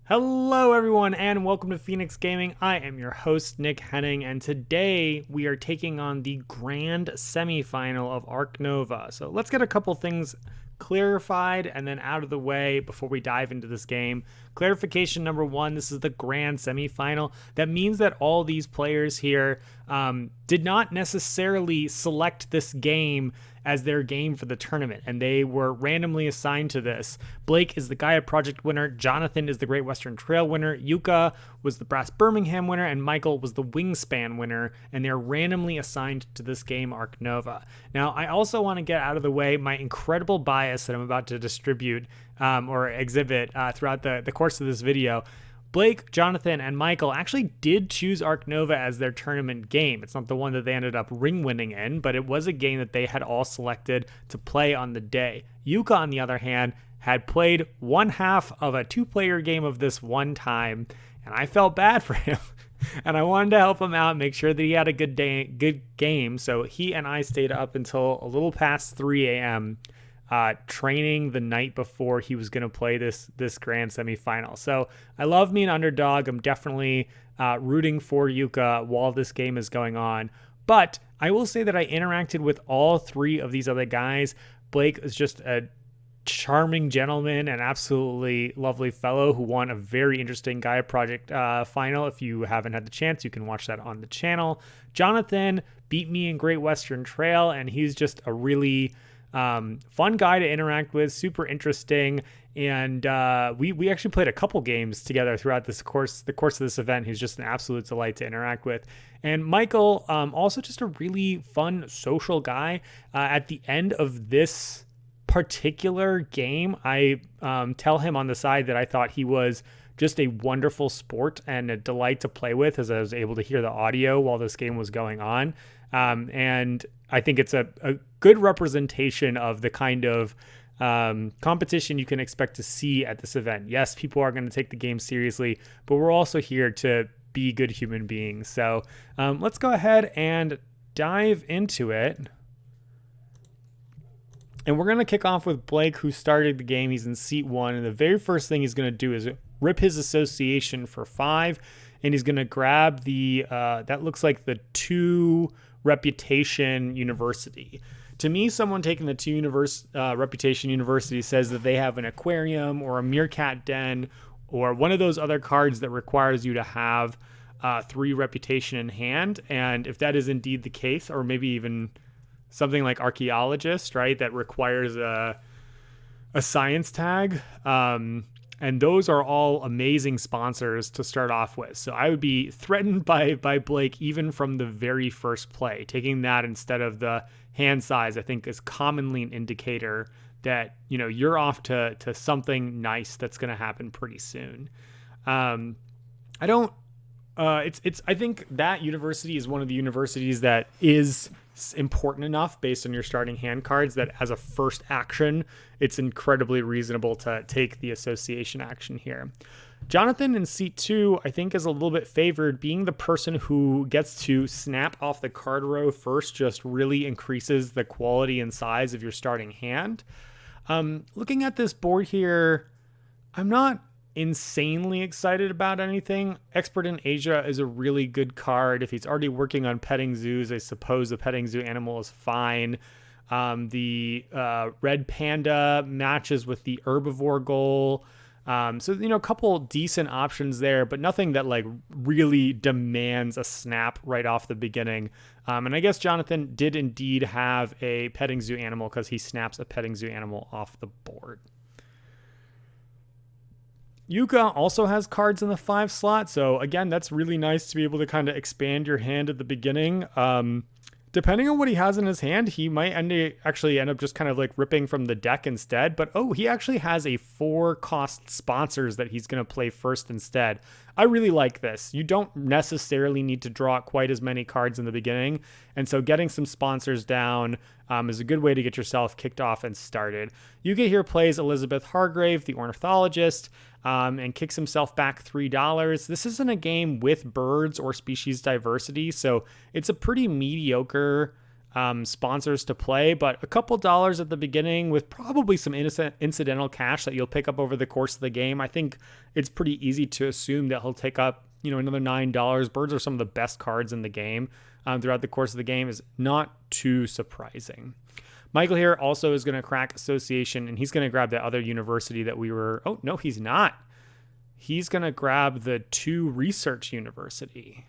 Hello everyone and welcome to Phoenix Gaming. I am your host Nick Henning and today we are taking on the grand semifinal of Ark Nova. So let's get a couple things clarified and then out of the way before we dive into this game. Clarification number one, this is the grand semifinal. That means that all these players here did not necessarily select this game as their game for the tournament, and they were randomly assigned to this. Blake is the Gaia Project winner, Jonathan is the Great Western Trail winner, Jukka was the Brass Birmingham winner, and Michael was the Wingspan winner, and they're randomly assigned to this game, Ark Nova. Now, I also want to get out of the way my incredible bias that I'm about to distribute or exhibit throughout the course of this video. Blake, Jonathan, and Michael actually did choose Ark Nova as their tournament game. It's not the one that they ended up ring winning in, but it was a game that they had all selected to play on the day. Jukka, on the other hand, had played one half of a two-player game of this one time, and I felt bad for him. And I wanted to help him out, make sure that he had a good game. So he and I stayed up until a little past 3 a.m., training the night before he was going to play this grand semifinal. So I love me an underdog. I'm definitely rooting for Jukka while this game is going on. But I will say that I interacted with all three of these other guys. Blake is just a charming gentleman and absolutely lovely fellow who won a very interesting Gaia Project final. If you haven't had the chance, you can watch that on the channel. Jonathan beat me in Great Western Trail, and he's just a really fun guy to interact with, super interesting, and we actually played a couple games together throughout the course of this event. He's just an absolute delight to interact with. And Michael, also just a really fun social guy. At the end of this particular game, I tell him on the side that I thought he was just a wonderful sport and a delight to play with, as I was able to hear the audio while this game was going on. And I think it's a good representation of the kind of competition you can expect to see at this event. Yes, people are going to take the game seriously, but we're also here to be good human beings. So let's go ahead and dive into it. And we're going to kick off with Blake, who started the game. He's in seat 1, and the very first thing he's going to do is rip his association for 5, and he's going to grab the that looks like the 2 Reputation University. To me, someone taking the 2 Reputation University says that they have an aquarium or a meerkat den or one of those other cards that requires you to have 3 Reputation in hand. And if that is indeed the case, or maybe even something like Archaeologist, right, that requires a science tag, and those are all amazing sponsors to start off with. So I would be threatened by Blake even from the very first play. Taking that instead of the hand size, I think, is commonly an indicator that, you know, you're off to something nice that's going to happen pretty soon. I think that university is one of the universities that is important enough based on your starting hand cards that as a first action, it's incredibly reasonable to take the association action here. Jonathan in seat 2, I think, is a little bit favored. Being the person who gets to snap off the card row first just really increases the quality and size of your starting hand. Looking at this board here, I'm not insanely excited about anything. Expert in Asia is a really good card. If he's already working on petting zoos, I suppose the petting zoo animal is fine. The red panda matches with the herbivore goal. So, you know, a couple decent options there, but nothing that like really demands a snap right off the beginning. And I guess Jonathan did indeed have a petting zoo animal because he snaps a petting zoo animal off the board. Jukka also has cards in the 5 slot. So again, that's really nice to be able to kind of expand your hand at the beginning. Depending on what he has in his hand, he might actually end up just kind of like ripping from the deck instead. But he actually has a 4 cost sponsors that he's going to play first instead. I really like this. You don't necessarily need to draw quite as many cards in the beginning. And so getting some sponsors down is a good way to get yourself kicked off and started. Jukka here plays Elizabeth Hargrave, the ornithologist, and kicks himself back $3. This isn't a game with birds or species diversity, so it's a pretty mediocre sponsors to play, but a couple dollars at the beginning with probably some incidental cash that you'll pick up over the course of the game. I think it's pretty easy to assume that he'll take up, another $9. Birds are some of the best cards in the game throughout the course of the game. Is not too surprising. Michael here also is going to crack Association, and he's going to grab the other university that we were... Oh, no, he's not. He's going to grab the 2 Research University.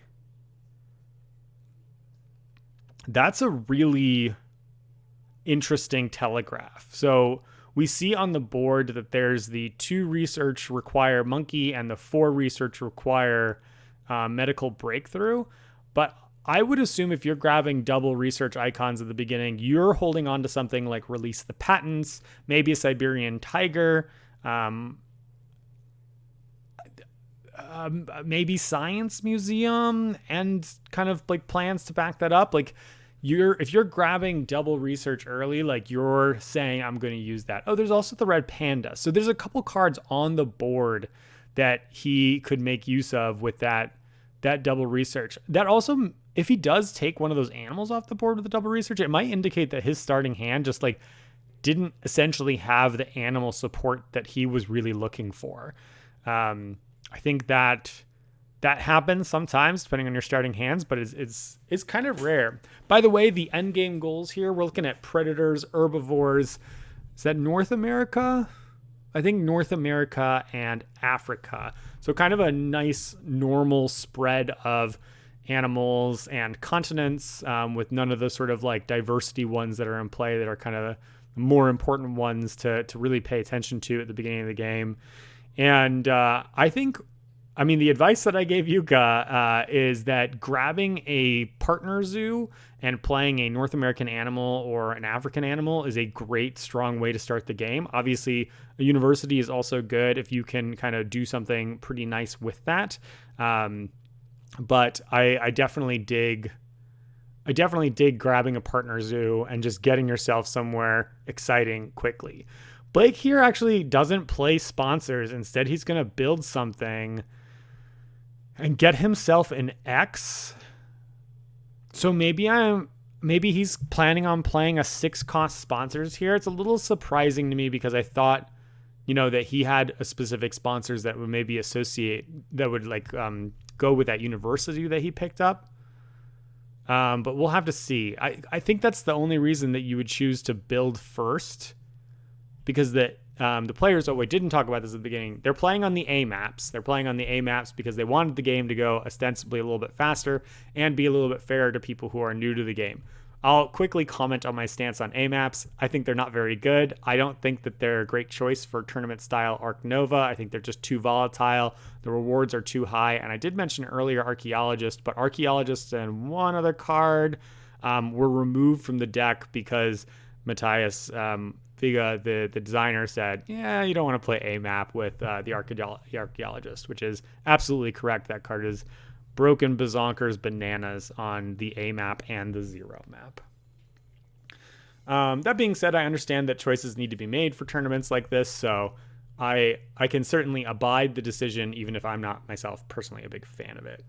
That's a really interesting telegraph. So we see on the board that there's the 2 research require monkey and the 4 research require medical breakthrough. But I would assume if you're grabbing double research icons at the beginning, you're holding on to something like release the patents, maybe a Siberian tiger, maybe science museum, and kind of like plans to back that up. Like if you're grabbing double research early, like you're saying, I'm going to use that. Oh, there's also the red panda. So there's a couple cards on the board that he could make use of with that double research. That also, if he does take one of those animals off the board with the double research, it might indicate that his starting hand just like didn't essentially have the animal support that he was really looking for. I think that happens sometimes depending on your starting hands, but it's kind of rare. By the way, the end game goals here, we're looking at predators, herbivores. Is that North America? I think North America and Africa. So kind of a nice normal spread of animals and continents, with none of the sort of like diversity ones that are in play that are kind of more important ones to really pay attention to at the beginning of the game. And the advice that I gave Jukka is that grabbing a partner zoo and playing a North American animal or an African animal is a great, strong way to start the game. Obviously, a university is also good if you can kind of do something pretty nice with that. But I definitely dig grabbing a partner zoo and just getting yourself somewhere exciting quickly. Blake here actually doesn't play sponsors. Instead, he's going to build something and get himself an X. So maybe he's planning on playing a 6-cost sponsors here. It's a little surprising to me because I thought, that he had a specific sponsors that would maybe go with that university that he picked up. But we'll have to see. I think that's the only reason that you would choose to build first, because the players, we didn't talk about this at the beginning, they're playing on the A maps. They're playing on the A maps because they wanted the game to go ostensibly a little bit faster and be a little bit fairer to people who are new to the game. I'll quickly comment on my stance on A maps. I think they're not very good. I don't think that they're a great choice for tournament style Ark Nova. I think they're just too volatile. The rewards are too high. And I did mention earlier Archaeologist, but Archaeologist and one other card were removed from the deck because Matthias Viga, the designer, said, yeah, you don't want to play A map with the Archaeologist, which is absolutely correct. That card is broken bazonkers bananas on the A map and the 0 map. That being said, I understand that choices need to be made for tournaments like this, so I can certainly abide the decision, even if I'm not myself personally a big fan of it.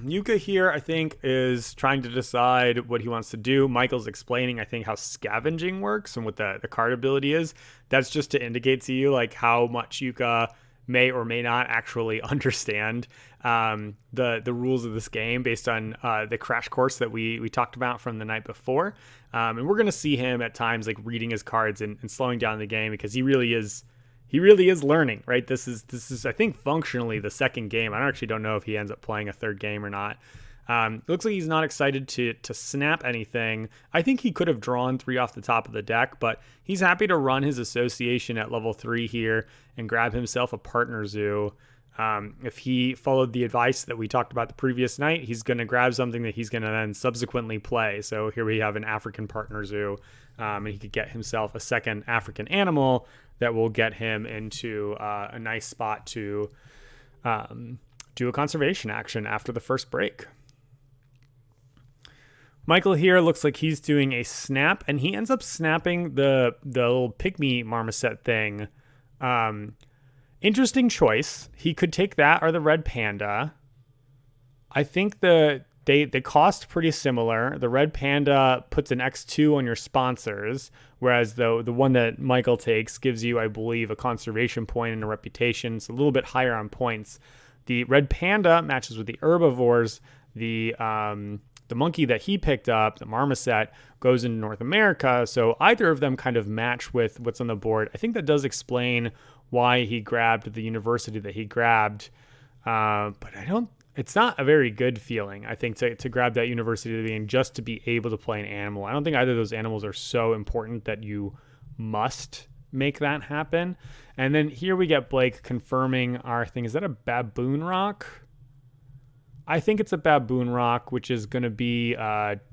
Jukka here, I think, is trying to decide what he wants to do. Michael's explaining, I think, how scavenging works and what the card ability is. That's just to indicate to you like how much Jukka may or may not actually understand the rules of this game based on the crash course that we talked about from the night before. And we're going to see him at times like reading his cards and slowing down the game because he really is learning, right? This is I think functionally the second game. I actually don't know if he ends up playing a third game or not. It looks like he's not excited to snap anything. I think he could have drawn 3 off the top of the deck, but he's happy to run his association at level 3 here and grab himself a partner zoo. If he followed the advice that we talked about the previous night, he's going to grab something that he's going to then subsequently play. So here we have an African partner zoo, and he could get himself a second African animal that will get him into a nice spot to do a conservation action after the first break. Michael here looks like he's doing a snap, and he ends up snapping the little pygmy marmoset thing. Interesting choice. He could take that or the red panda. I think the they cost pretty similar. The red panda puts an X2 on your sponsors, whereas the one that Michael takes gives you, I believe, a conservation point and a reputation. It's a little bit higher on points. The red panda matches with the herbivores. The monkey that he picked up, the marmoset, goes into North America. So either of them kind of match with what's on the board. I think that does explain why he grabbed the university that he grabbed. But it's not a very good feeling, I think, to grab that university to be in just to be able to play an animal. I don't think either of those animals are so important that you must make that happen. And then here we get Blake confirming our thing. Is that a baboon rock? I think it's a baboon rock, which is going to be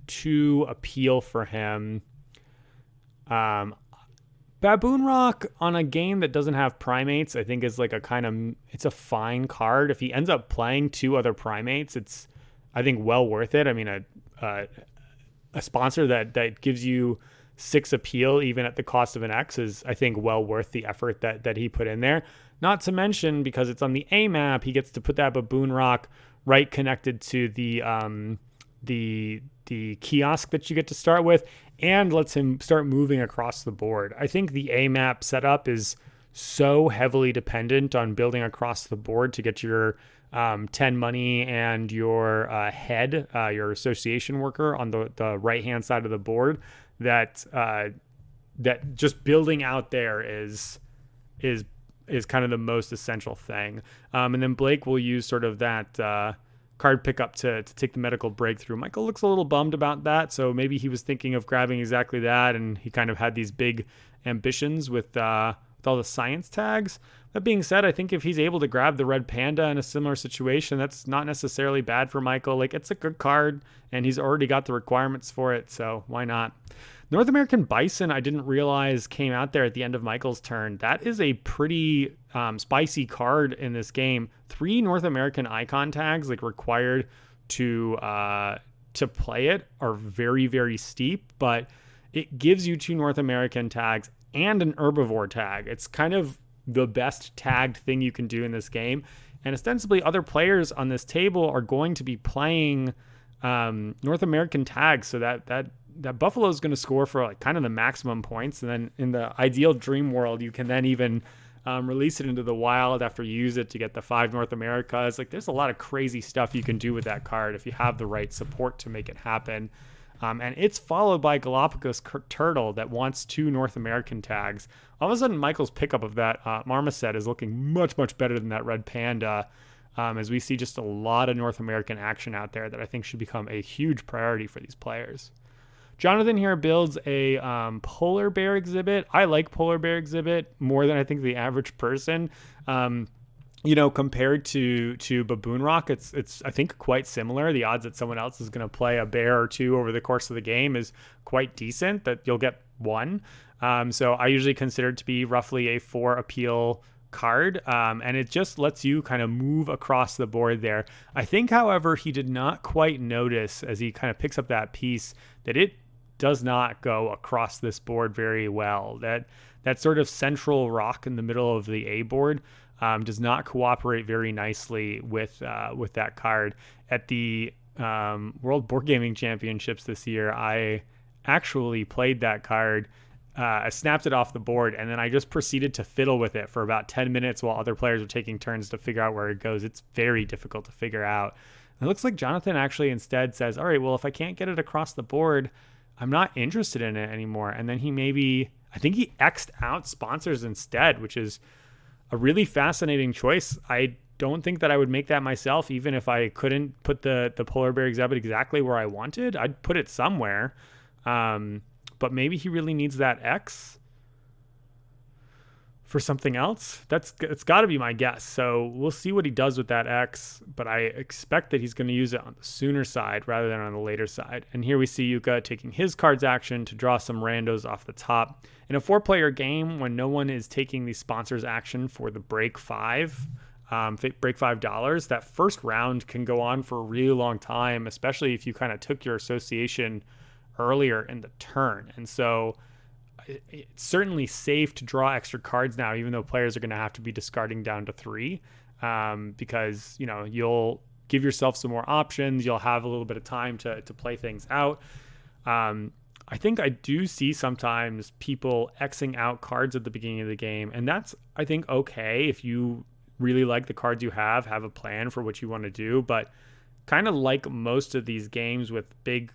2 appeal for him. Baboon rock on a game that doesn't have primates, I think is like it's a fine card. If he ends up playing 2 other primates, it's, I think, well worth it. I mean, a sponsor that gives you 6 appeal, even at the cost of an X, is, I think, well worth the effort that he put in there. Not to mention, because it's on the A map, he gets to put that baboon rock right connected to the kiosk that you get to start with, and lets him start moving across the board. I think the A map setup is so heavily dependent on building across the board to get your 10 money and your head, your association worker on the right hand side of the board, that just building out there is kind of the most essential thing. And then Blake will use sort of that card pickup to take the medical breakthrough. Michael looks a little bummed about that, so maybe he was thinking of grabbing exactly that, and he kind of had these big ambitions with all the science tags. That being said, I think if he's able to grab the red panda in a similar situation, that's not necessarily bad for Michael. Like, it's a good card, and he's already got the requirements for it, so why not? North American Bison, I didn't realize came out there at the end of Michael's turn. That is a pretty spicy card in this game. 3 North American icon tags, like, required to play it, are very, very steep, but it gives you 2 North American tags and an herbivore tag. It's kind of the best tagged thing you can do in this game. And ostensibly, other players on this table are going to be playing North American tags, so that Buffalo is going to score for like kind of the maximum points. And then in the ideal dream world, you can then even release it into the wild after you use it to get the 5 North Americas. Like, there's a lot of crazy stuff you can do with that card if you have the right support to make it happen. And it's followed by Galapagos Turtle that wants 2 North American tags. All of a sudden, Michael's pickup of that marmoset is looking much, much better than that red panda, as we see just a lot of North American action out there that I think should become a huge priority for these players. Jonathan here builds a polar bear exhibit. I like polar bear exhibit more than I think the average person. Compared to Baboon Rock, it's I think quite similar. The odds that someone else is going to play a bear or 2 over the course of the game is quite decent, that you'll get 1. So I usually consider it to be roughly a 4 appeal card, and it just lets you kind of move across the board there. I think, however, he did not quite notice as he kind of picks up that piece that it does not go across this board very well. That sort of central rock in the middle of the A board does not cooperate very nicely with that card. At the World Board Gaming Championships this year, I actually played that card. I snapped it off the board, and then I just proceeded to fiddle with it for about 10 minutes while other players were taking turns to figure out where it goes. It's very difficult to figure out. It looks like Jonathan actually instead says, all right, well, if I can't get it across the board, I'm not interested in it anymore. And then I think he X'd out sponsors instead, which is a really fascinating choice. I don't think that I would make that myself, even if I couldn't put the polar bear exhibit exactly where I wanted. I'd put it somewhere. But maybe he really needs that X for something else. It's got to be my guess. So we'll see what he does with that X, but I expect that he's going to use it on the sooner side rather than on the later side. And here we see Jukka taking his card's action to draw some randos off the top. In a 4-player game, when no one is taking the sponsor's action for the break $5, that first round can go on for a really long time, especially if you kind of took your association earlier in the turn. And so it's certainly safe to draw extra cards now, even though players are going to have to be discarding down to 3, because you'll give yourself some more options. You'll have a little bit of time to play things out. I think I do see sometimes people Xing out cards at the beginning of the game, and that's, I think, okay if you really like the cards you have a plan for what you want to do. But kind of like most of these games with big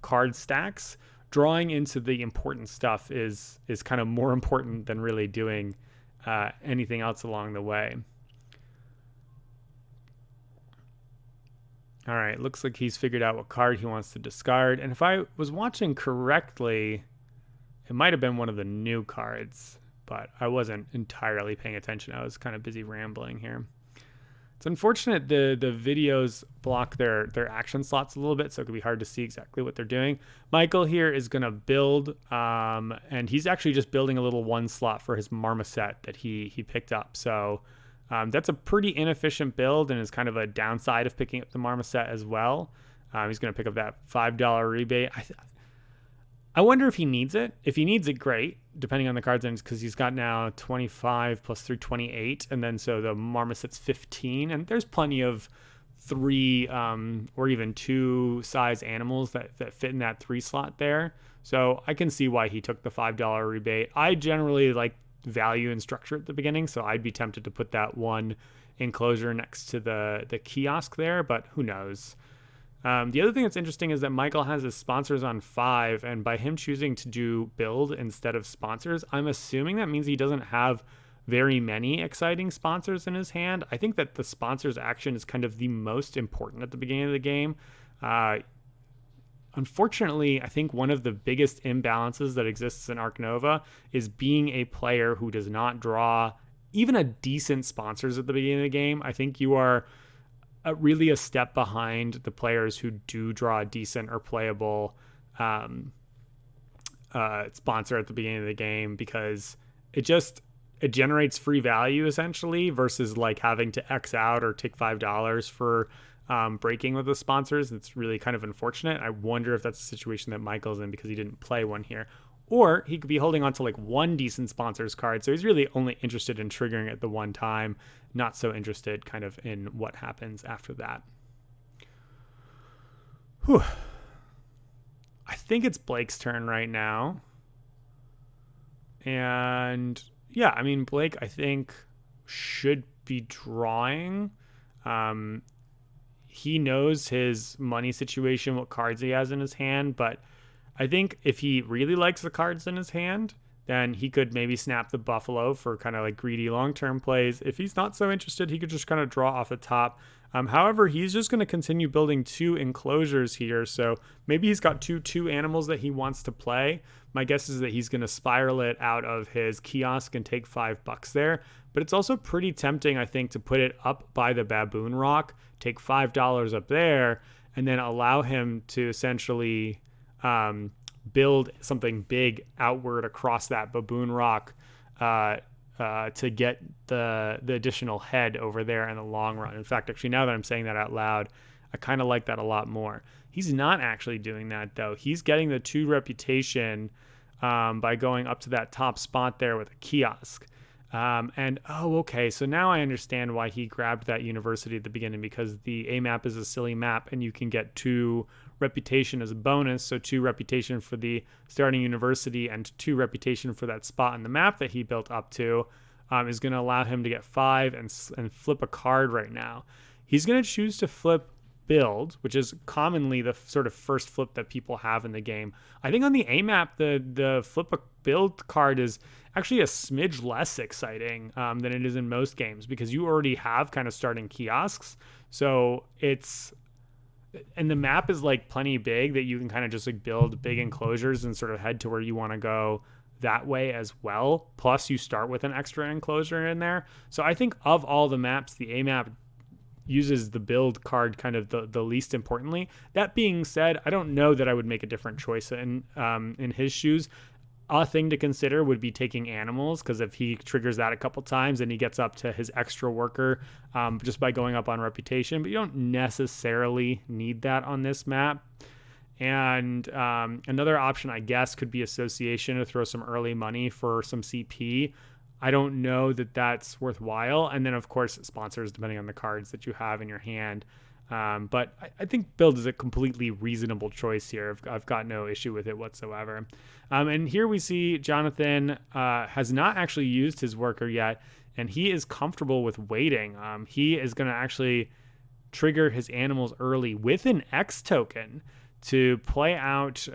card stacks, drawing into the important stuff is kind of more important than really doing anything else along the way. All right, looks like he's figured out what card he wants to discard. And if I was watching correctly, it might have been one of the new cards, but I wasn't entirely paying attention. I was kind of busy rambling here. It's unfortunate the videos block their action slots a little bit, so it could be hard to see exactly what they're doing. Michael here is going to build, and he's actually just building a little one slot for his marmoset that he picked up. So that's a pretty inefficient build and is kind of a downside of picking up the marmoset as well. He's going to pick up that $5 rebate. I wonder if he needs it. If he needs it, great, depending on the cards, because he's got now 25 plus 3, 28, and then so the marmoset's 15, and there's plenty of 3 or even 2 size animals that fit in that 3 slot there. So I can see why he took the $5 rebate. I generally like value and structure at the beginning, so I'd be tempted to put that one enclosure next to the kiosk there, but who knows. The other thing that's interesting is that Michael has his sponsors on 5, and by him choosing to do build instead of sponsors, I'm assuming that means he doesn't have very many exciting sponsors in his hand. I think that the sponsors action is kind of the most important at the beginning of the game. Unfortunately, I think one of the biggest imbalances that exists in Ark Nova is being a player who does not draw even a decent sponsors at the beginning of the game. I think you are really a step behind the players who do draw a decent or playable sponsor at the beginning of the game, because it generates free value essentially versus like having to X out or take $5 for breaking with the sponsors. It's really kind of unfortunate. I wonder if that's a situation that Michael's in because he didn't play one here. Or he could be holding on to like one decent sponsors card. So he's really only interested in triggering it the one time, not so interested kind of in what happens after that. Whew. I think it's Blake's turn right now. And yeah, I mean, Blake, I think, should be drawing. He knows his money situation, what cards he has in his hand, but I think if he really likes the cards in his hand, then he could maybe snap the Buffalo for kind of like greedy long-term plays. If he's not so interested, he could just kind of draw off the top. However, he's just going to continue building 2 enclosures here. So maybe he's got two animals that he wants to play. My guess is that he's going to spiral it out of his kiosk and take $5 there. But it's also pretty tempting, I think, to put it up by the baboon rock, take $5 up there, and then allow him to essentially build something big outward across that baboon rock to get the additional head over there in the long run. In fact, actually, now that I'm saying that out loud, I kind of like that a lot more. He's not actually doing that, though. He's getting the 2 reputation by going up to that top spot there with a kiosk. Okay, so now I understand why he grabbed that university at the beginning, because the A map is a silly map and you can get 2 reputation as a bonus. So 2 reputation for the starting university and 2 reputation for that spot in the map that he built up to is going to allow him to get 5 and flip a card right now. He's going to choose to flip build, which is commonly the sort of first flip that people have in the game. I think on the A map, the flip a build card is actually a smidge less exciting than it is in most games, because you already have kind of starting kiosks. So and the map is like plenty big that you can kind of just like build big enclosures and sort of head to where you want to go that way as well. Plus you start with an extra enclosure in there. So I think of all the maps, the A map uses the build card kind of the least importantly. That being said, I don't know that I would make a different choice in his shoes. A thing to consider would be taking animals, because if he triggers that a couple times and he gets up to his extra worker just by going up on reputation, but you don't necessarily need that on this map. And another option, I guess, could be association to throw some early money for some CP. I don't know that that's worthwhile. And then, of course, sponsors, depending on the cards that you have in your hand. But I think build is a completely reasonable choice here. I've got no issue with it whatsoever. And here we see Jonathan has not actually used his worker yet, and he is comfortable with waiting. He is going to actually trigger his animals early with an X token to play out.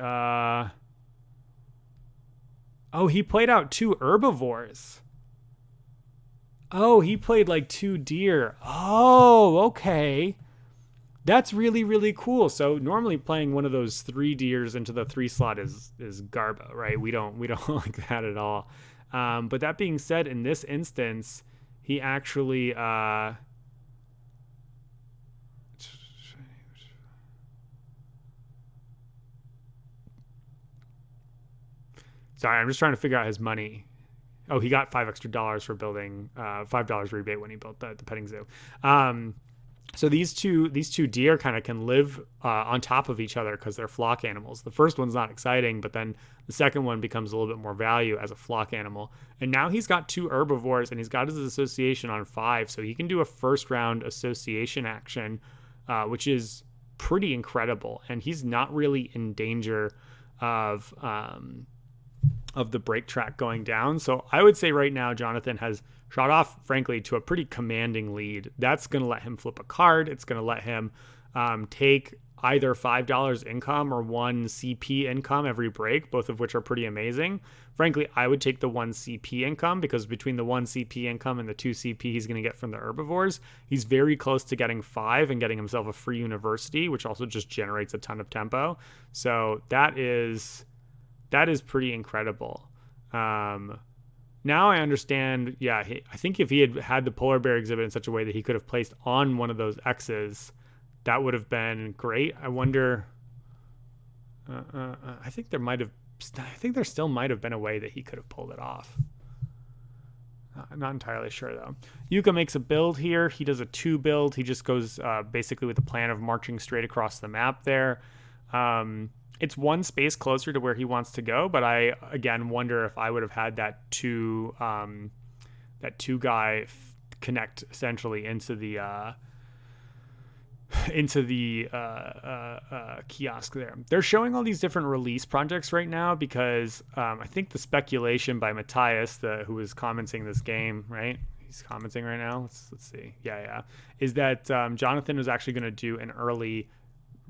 He played out 2 herbivores. Oh, he played like 2 deer. Oh, okay. That's really, really cool. So normally playing one of those 3 deers into the 3 slot is garbo, right? We don't like that at all. But that being said, in this instance, he actually sorry, I'm just trying to figure out his money. Oh, he got $5 extra for building $5 rebate when he built the petting zoo. So these two deer kind of can live on top of each other because they're flock animals. The first one's not exciting, but then the second one becomes a little bit more value as a flock animal. And now he's got 2 herbivores, and he's got his association on 5, so he can do a first round association action, which is pretty incredible. And he's not really in danger of the break track going down. So I would say right now Jonathan has shot off, frankly, to a pretty commanding lead. That's going to let him flip a card. It's going to let him take either $5 income or 1 CP income every break, both of which are pretty amazing. Frankly, I would take the 1 CP income because between the 1 CP income and the 2 CP he's going to get from the herbivores, he's very close to getting 5 and getting himself a free university, which also just generates a ton of tempo. So that is pretty incredible. Now I understand, I think if he had the polar bear exhibit in such a way that he could have placed on one of those X's, that would have been great. I wonder, I think there still might have been a way that he could have pulled it off. I'm not entirely sure though. Jukka makes a build here. He does a 2 build. He just goes basically with the plan of marching straight across the map there. It's 1 space closer to where he wants to go, but I again wonder if I would have had that 2 guy connect essentially into the kiosk there. They're showing all these different release projects right now because I think the speculation by Matthias, who was commenting this game, right? He's commenting right now. Let's see. Yeah. Is that Jonathan was actually going to do an early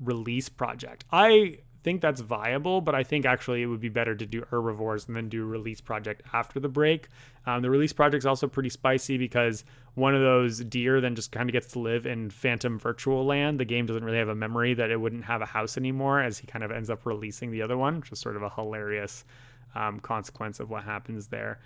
release project. I think that's viable, but I think actually it would be better to do herbivores and then do a release project after the break. The release project is also pretty spicy because one of those deer then just kind of gets to live in Phantom Virtual Land. The game doesn't really have a memory that it wouldn't have a house anymore, as he kind of ends up releasing the other one, which is sort of a hilarious consequence of what happens there.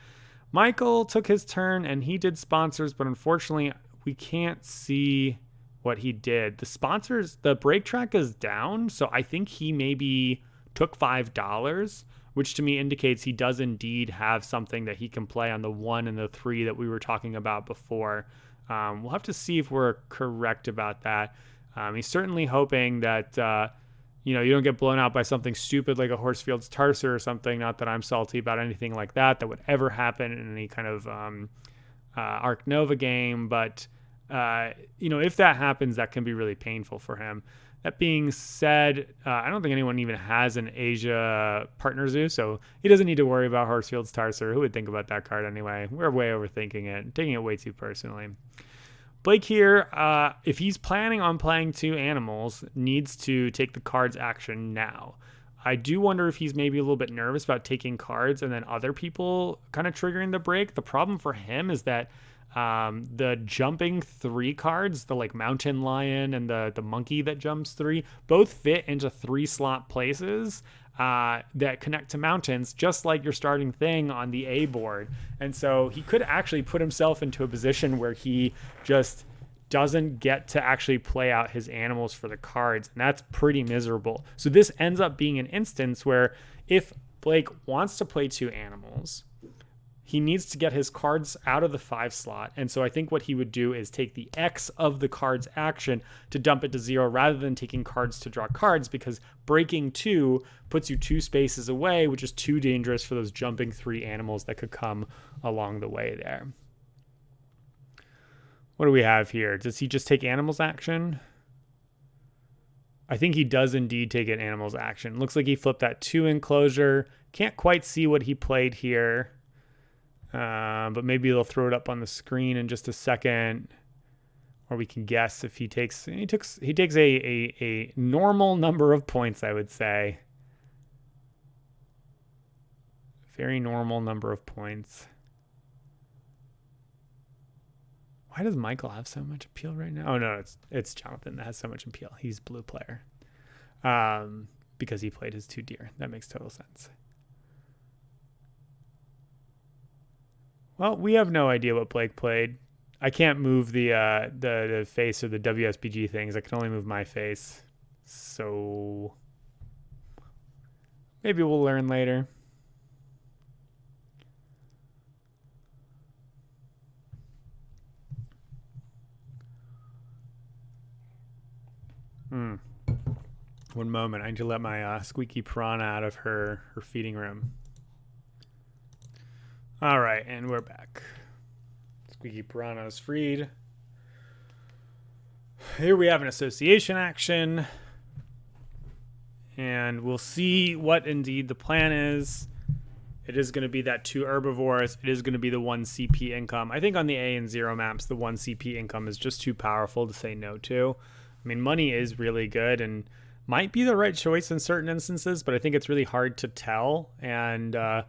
Michael took his turn and he did sponsors, but unfortunately we can't see what he did. The sponsors, the break track is down, so I think he maybe took $5, which to me indicates he does indeed have something that he can play on the 1 and the 3 that we were talking about before. We'll have to see if we're correct about that. He's certainly hoping that you don't get blown out by something stupid like a Horsefield's Tarser or something. Not that I'm salty about anything like that would ever happen in any kind of Ark Nova game, but if that happens, that can be really painful for him. That being said, I don't think anyone even has an Asia partner zoo, so he doesn't need to worry about Horsefield's Tarser. Who would think about that card anyway? We're way overthinking it, taking it way too personally. Blake here, if he's planning on playing 2 animals, needs to take the cards action now. I do wonder if he's maybe a little bit nervous about taking cards and then other people kind of triggering the break. The problem for him is that the jumping 3 cards, the like mountain lion and the monkey that jumps 3, both fit into 3 slot places that connect to mountains, just like your starting thing on the A board. And so he could actually put himself into a position where he just doesn't get to actually play out his animals for the cards, and that's pretty miserable. So this ends up being an instance where if Blake wants to play 2 animals, he needs to get his cards out of the 5 slot. And so I think what he would do is take the X of the card's action to dump it to 0 rather than taking cards to draw cards, because breaking 2 puts you 2 spaces away, which is too dangerous for those jumping 3 animals that could come along the way there. What do we have here? Does he just take animals action? I think he does indeed take an animal's action. Looks like he flipped that 2 enclosure. Can't quite see what he played here. But maybe they'll throw it up on the screen in just a second. Or we can guess if he takes a normal number of points, I would say. Very normal number of points. Why does Michael have so much appeal right now? Oh no, it's Jonathan that has so much appeal. He's blue player. Because he played his 2 deer. That makes total sense. Well, we have no idea what Blake played. I can't move the face or the WSBG things. I can only move my face. So maybe we'll learn later. One moment. I need to let my squeaky piranha out of her feeding room. All right, and we're back. Squeaky piranha is freed. Here we have an association action. And we'll see what indeed the plan is. It is going to be that 2 herbivores. It is going to be the 1 CP income. I think on the A and 0 maps, the 1 CP income is just too powerful to say no to. I mean, money is really good and might be the right choice in certain instances, but I think it's really hard to tell. And the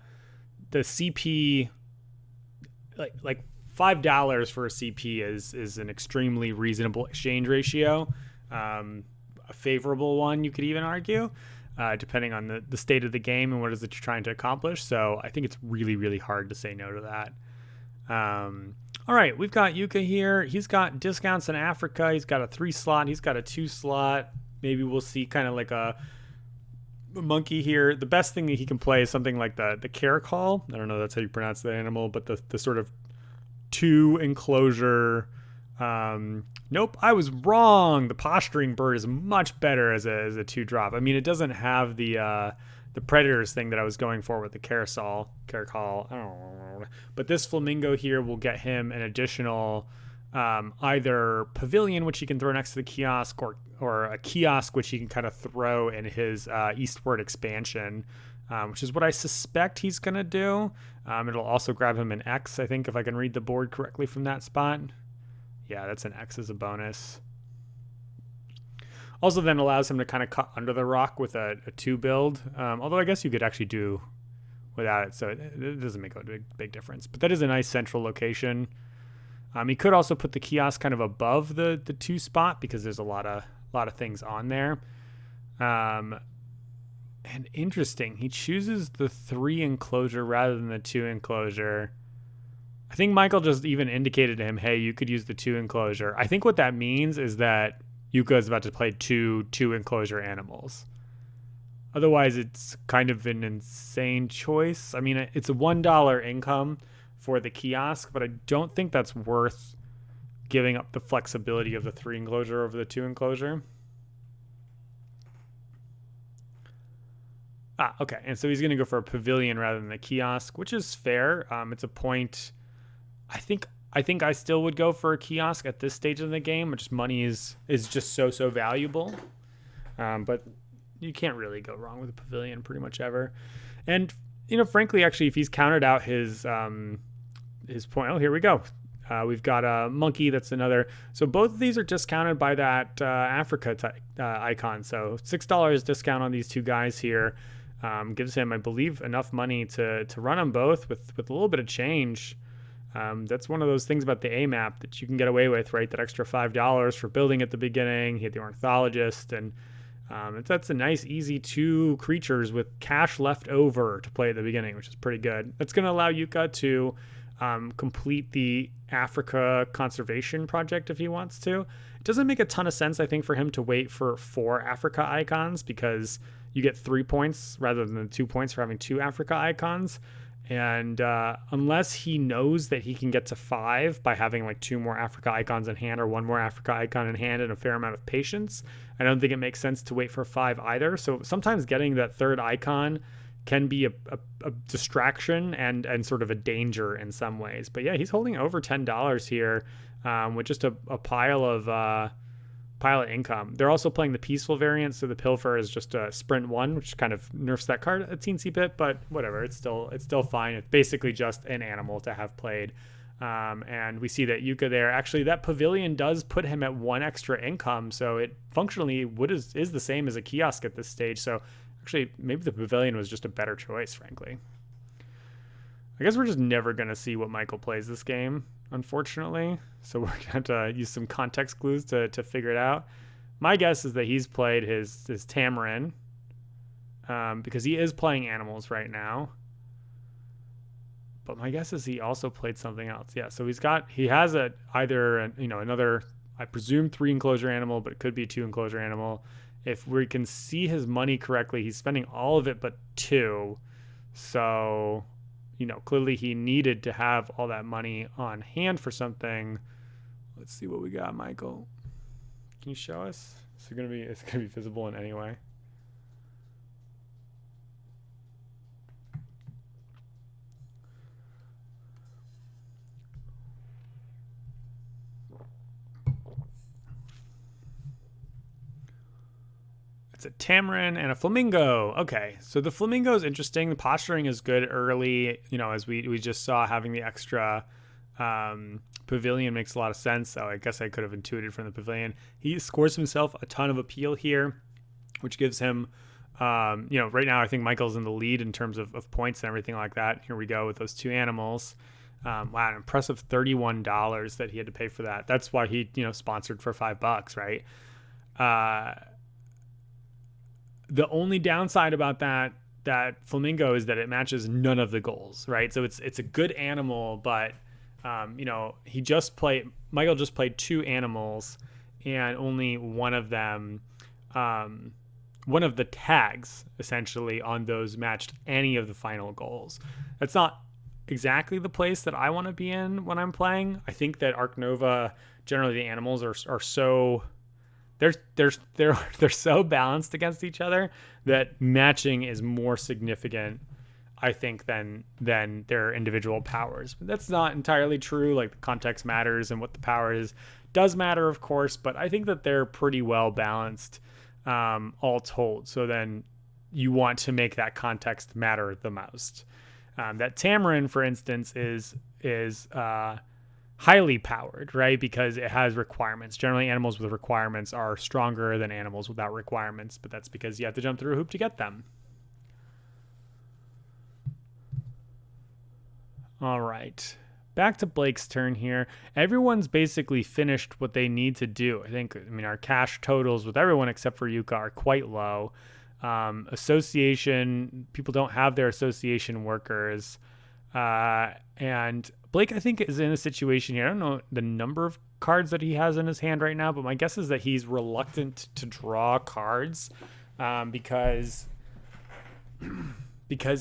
CP, like $5 for a CP is an extremely reasonable exchange ratio, a favorable one, you could even argue, depending on the state of the game and what it is that you're trying to accomplish. So I think it's really, really hard to say no to that. All right, we've got Jukka here. He's got discounts in Africa. He's got a 3 slot. He's got a 2 slot. Maybe we'll see kind of like a monkey here. The best thing that he can play is something like the caracal. I don't know if that's how you pronounce the animal, but the sort of 2 enclosure. Nope, I was wrong. The posturing bird is much better as a 2 drop. I mean, it doesn't have the predators thing that I was going for with the caracal. I don't know. But this flamingo here will get him an additional either pavilion, which he can throw next to the kiosk, or a kiosk, which he can kind of throw in his eastward expansion, which is what I suspect he's going to do. It'll also grab him an X, I think, if I can read the board correctly from that spot. Yeah, that's an X as a bonus. Also then allows him to kind of cut under the rock with a 2 build, although I guess you could actually do without it, so it doesn't make a big difference. But that is a nice central location. He could also put the kiosk kind of above the 2 spot because there's a lot of things on there. And interesting, he chooses the 3 enclosure rather than the 2 enclosure. I think Michael just even indicated to him, hey, you could use the 2 enclosure. I think what that means is that Jukka is about to play two enclosure animals. Otherwise, it's kind of an insane choice. I mean, it's a $1 income for the kiosk, but I don't think that's worth giving up the flexibility of the 3 enclosure over the 2 enclosure. Okay. And so he's going to go for a pavilion rather than a kiosk, which is fair. It's a point. I think I still would go for a kiosk at this stage of the game, which money is just so valuable. But you can't really go wrong with a pavilion pretty much ever. And, frankly, actually, if he's counted out his point, here we go. We've got a monkey. That's another. So both of these are discounted by that Africa icon. So $6 discount on these 2 guys here gives him, I believe, enough money to run them both with a little bit of change. That's one of those things about the A map that you can get away with, right? That extra $5 for building at the beginning. He had the ornithologist, and that's a nice, easy 2 creatures with cash left over to play at the beginning, which is pretty good. That's going to allow Jukka to complete the Africa conservation project if he wants to. It doesn't make a ton of sense, I think, for him to wait for 4 Africa icons because you get 3 points rather than 2 points for having 2 Africa icons. And unless he knows that he can get to 5 by having like 2 more Africa icons in hand or 1 more Africa icon in hand and a fair amount of patience, I don't think it makes sense to wait for 5 either. So sometimes getting that 3rd icon can be a distraction and sort of a danger in some ways. But yeah, he's holding over $10 here with just a pile pilot income. They're also playing the peaceful variant, so the pilfer is just a sprint 1, which kind of nerfs that card a teensy bit, but whatever, it's still fine. It's basically just an animal to have played. And we see that Jukka there, actually that pavilion does put him at 1 extra income, so it functionally is the same as a kiosk at this stage. So actually maybe the pavilion was just a better choice, frankly. I guess we're just never going to see what Michael plays this game, unfortunately. So we're going to have to use some context clues to figure it out. My guess is that he's played his Tamarin, because he is playing animals right now. But my guess is he also played something else. Yeah, so he has another, I presume 3 enclosure animal, but it could be 2 enclosure animal. If we can see his money correctly, he's spending all of it but 2. So, clearly he needed to have all that money on hand for something. Let's see what we got, Michael. Can you show us? It's gonna be visible in any way. It's a Tamarin and a Flamingo. Okay, so the Flamingo is interesting. The posturing is good early. As we just saw, having the extra pavilion makes a lot of sense. So I guess I could have intuited from the pavilion. He scores himself a ton of appeal here, which gives him, right now I think Michael's in the lead in terms of points and everything like that. Here we go with those 2 animals. Wow, an impressive $31 that he had to pay for that. That's why he, sponsored for $5, right? The only downside about that Flamingo is that it matches none of the goals, right? So it's a good animal, but Michael just played 2 animals, and only one of them, one of the tags essentially on those matched any of the final goals. That's not exactly the place that I want to be in when I'm playing. I think that Ark Nova, generally the animals are so they're so balanced against each other that matching is more significant, I think, than their individual powers. But that's not entirely true. Like, the context matters, and what the power is does matter, of course, but I think that they're pretty well balanced, all told. So then you want to make that context matter the most. That Tamarin, for instance, is highly powered, right? Because it has requirements. Generally, animals with requirements are stronger than animals without requirements, but that's because you have to jump through a hoop to get them. All right. Back to Blake's turn here. Everyone's basically finished what they need to do. Our cash totals with everyone except for Jukka are quite low. Association, people don't have their association workers. And Blake, I think, is in a situation here. I don't know the number of cards that he has in his hand right now, but my guess is that he's reluctant to draw cards because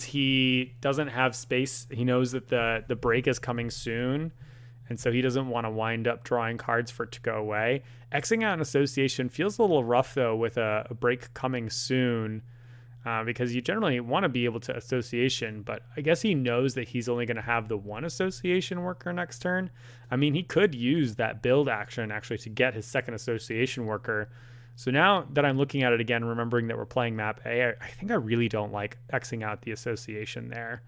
he doesn't have space. He knows that the break is coming soon, and so he doesn't want to wind up drawing cards for it to go away. Xing out an association feels a little rough, though, with a break coming soon. Because you generally want to be able to association, but I guess he knows that he's only going to have the 1 association worker next turn. He could use that build action actually to get his 2nd association worker. So now that I'm looking at it again, remembering that we're playing map A, I think I really don't like Xing out the association there.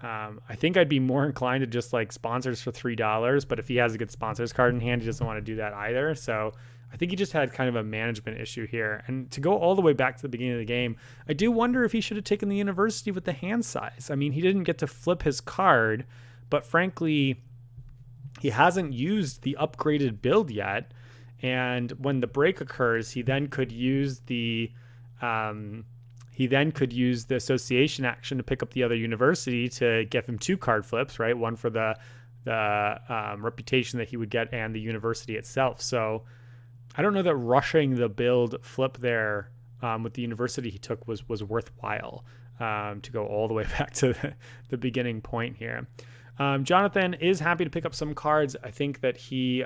I think I'd be more inclined to just like sponsors for $3, but if he has a good sponsors card in hand, he doesn't want to do that either. So I think he just had kind of a management issue here. And to go all the way back to the beginning of the game, I do wonder if he should have taken the university with the hand size. He didn't get to flip his card, but frankly, he hasn't used the upgraded build yet. And when the break occurs, he then could use the association action to pick up the other university to give him 2 card flips, right? One for the reputation that he would get and the university itself. So I don't know that rushing the build flip there with the university he took was worthwhile, to go all the way back to the beginning point here. Jonathan is happy to pick up some cards. I think that he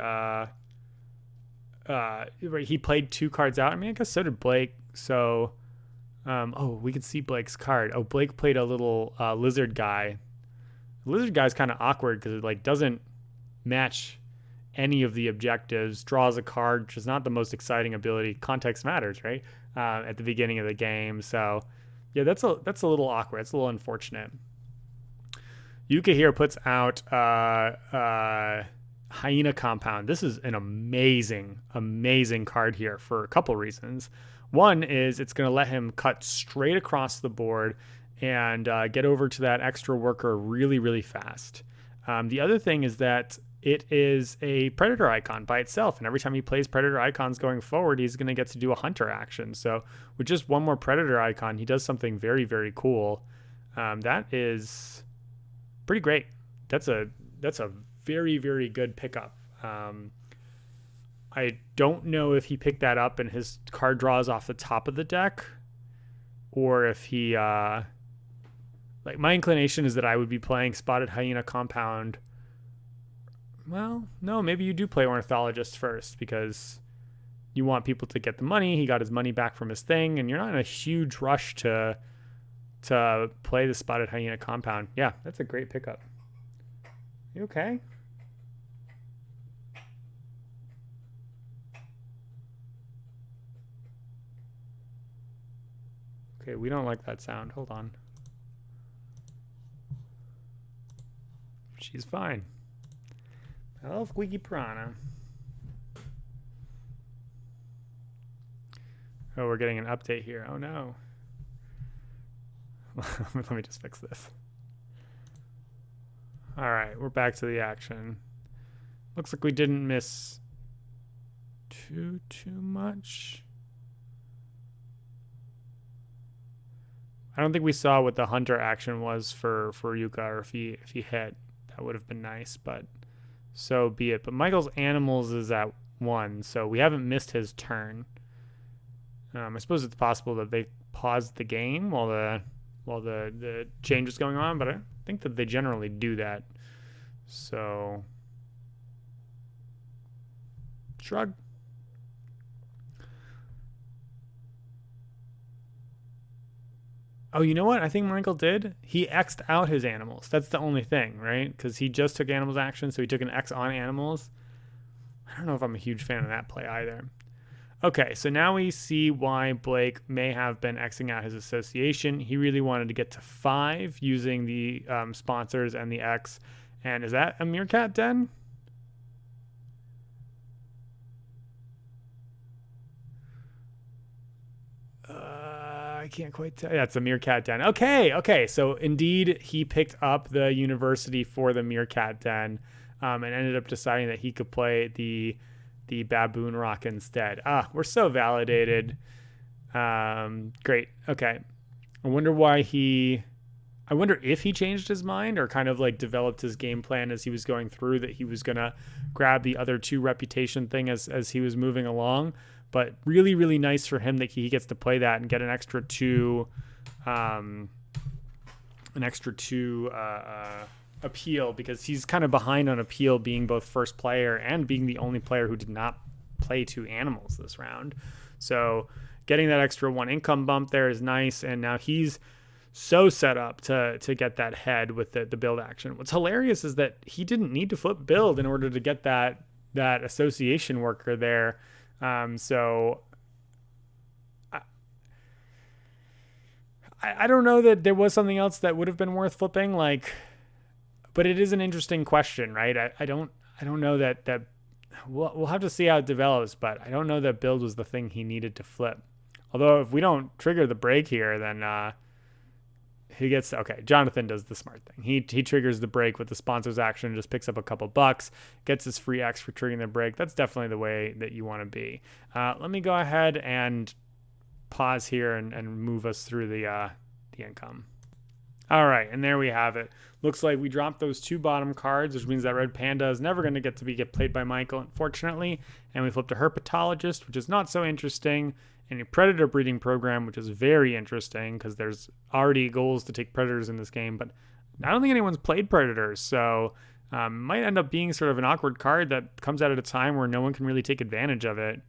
played 2 cards out. I guess so did Blake. So, we can see Blake's card. Oh, Blake played a little lizard guy. The lizard guy's kind of awkward because it doesn't match any of the objectives, draws a card, which is not the most exciting ability. Context matters, right? At the beginning of the game. So yeah, that's a little awkward. It's a little unfortunate. Jukka here puts out Hyena Compound. This is an amazing card here for a couple reasons. One is it's going to let him cut straight across the board and get over to that extra worker really fast. The other thing is that it is a predator icon by itself, and every time he plays predator icons going forward, he's going to get to do a hunter action. So with just one more predator icon, he does something very cool. That is pretty great. That's a very good pickup. I don't know if he picked that up and his card draws off the top of the deck, or if he like, my inclination is that I would be playing Spotted Hyena Compound. Well, no, maybe you do play Ornithologist first because you want people to get the money. He got his money back from his thing, and you're not in a huge rush to play the Spotted Hyena Compound. Yeah, that's a great pickup. You okay? Okay, we don't like that sound. Hold on. She's fine. Hello, Squeaky Piranha. Oh, we're getting an update here. Oh no. Let me just fix this. All right, we're back to the action. Looks like we didn't miss too much. I don't think we saw what the hunter action was for Jukka, or if he hit. That would have been nice, but so be it. But Michael's animals is at 1, so we haven't missed his turn. I suppose it's possible that they paused the game while the change is going on, but I think that they generally do that. So shrug. Oh, you know what? I think Michael did. He X'd out his animals. That's the only thing, right? Because he just took animals action, so he took an X on animals. I don't know if I'm a huge fan of that play either. Okay, so now we see why Blake may have been Xing out his association. He really wanted to get to 5 using the sponsors and the X. And is that a meerkat den? I can't quite tell. Yeah, it's a meerkat den. Okay. So indeed, he picked up the university for the meerkat den, and ended up deciding that he could play the baboon rock instead. We're so validated. Great. Okay. I wonder if he changed his mind or kind of like developed his game plan as he was going through, that he was gonna grab the other 2 reputation thing as he was moving along. But really nice for him that he gets to play that and get an extra 2 appeal, because he's kind of behind on appeal, being both first player and being the only player who did not play 2 animals this round. So getting that extra 1 income bump there is nice, and now he's so set up to get that head with the build action. What's hilarious is that he didn't need to flip build in order to get that association worker there. So I don't know that there was something else that would have been worth flipping, but it is an interesting question, right? I don't know that we'll have to see how it develops, but I don't know that build was the thing he needed to flip. Although if we don't trigger the break here, then he gets, okay, Jonathan does the smart thing. He triggers the break with the sponsors action, just picks up a couple bucks, gets his free X for triggering the break. That's definitely the way that you want to be. Let me go ahead and pause here and move us through the income. All right, and there we have it. Looks like we dropped those 2 bottom cards, which means that Red Panda is never going to get played by Michael, unfortunately. And we flipped a Herpetologist, which is not so interesting, and a Predator Breeding Program, which is very interesting because there's already goals to take Predators in this game, but I don't think anyone's played Predators, so might end up being sort of an awkward card that comes out at a time where no one can really take advantage of it.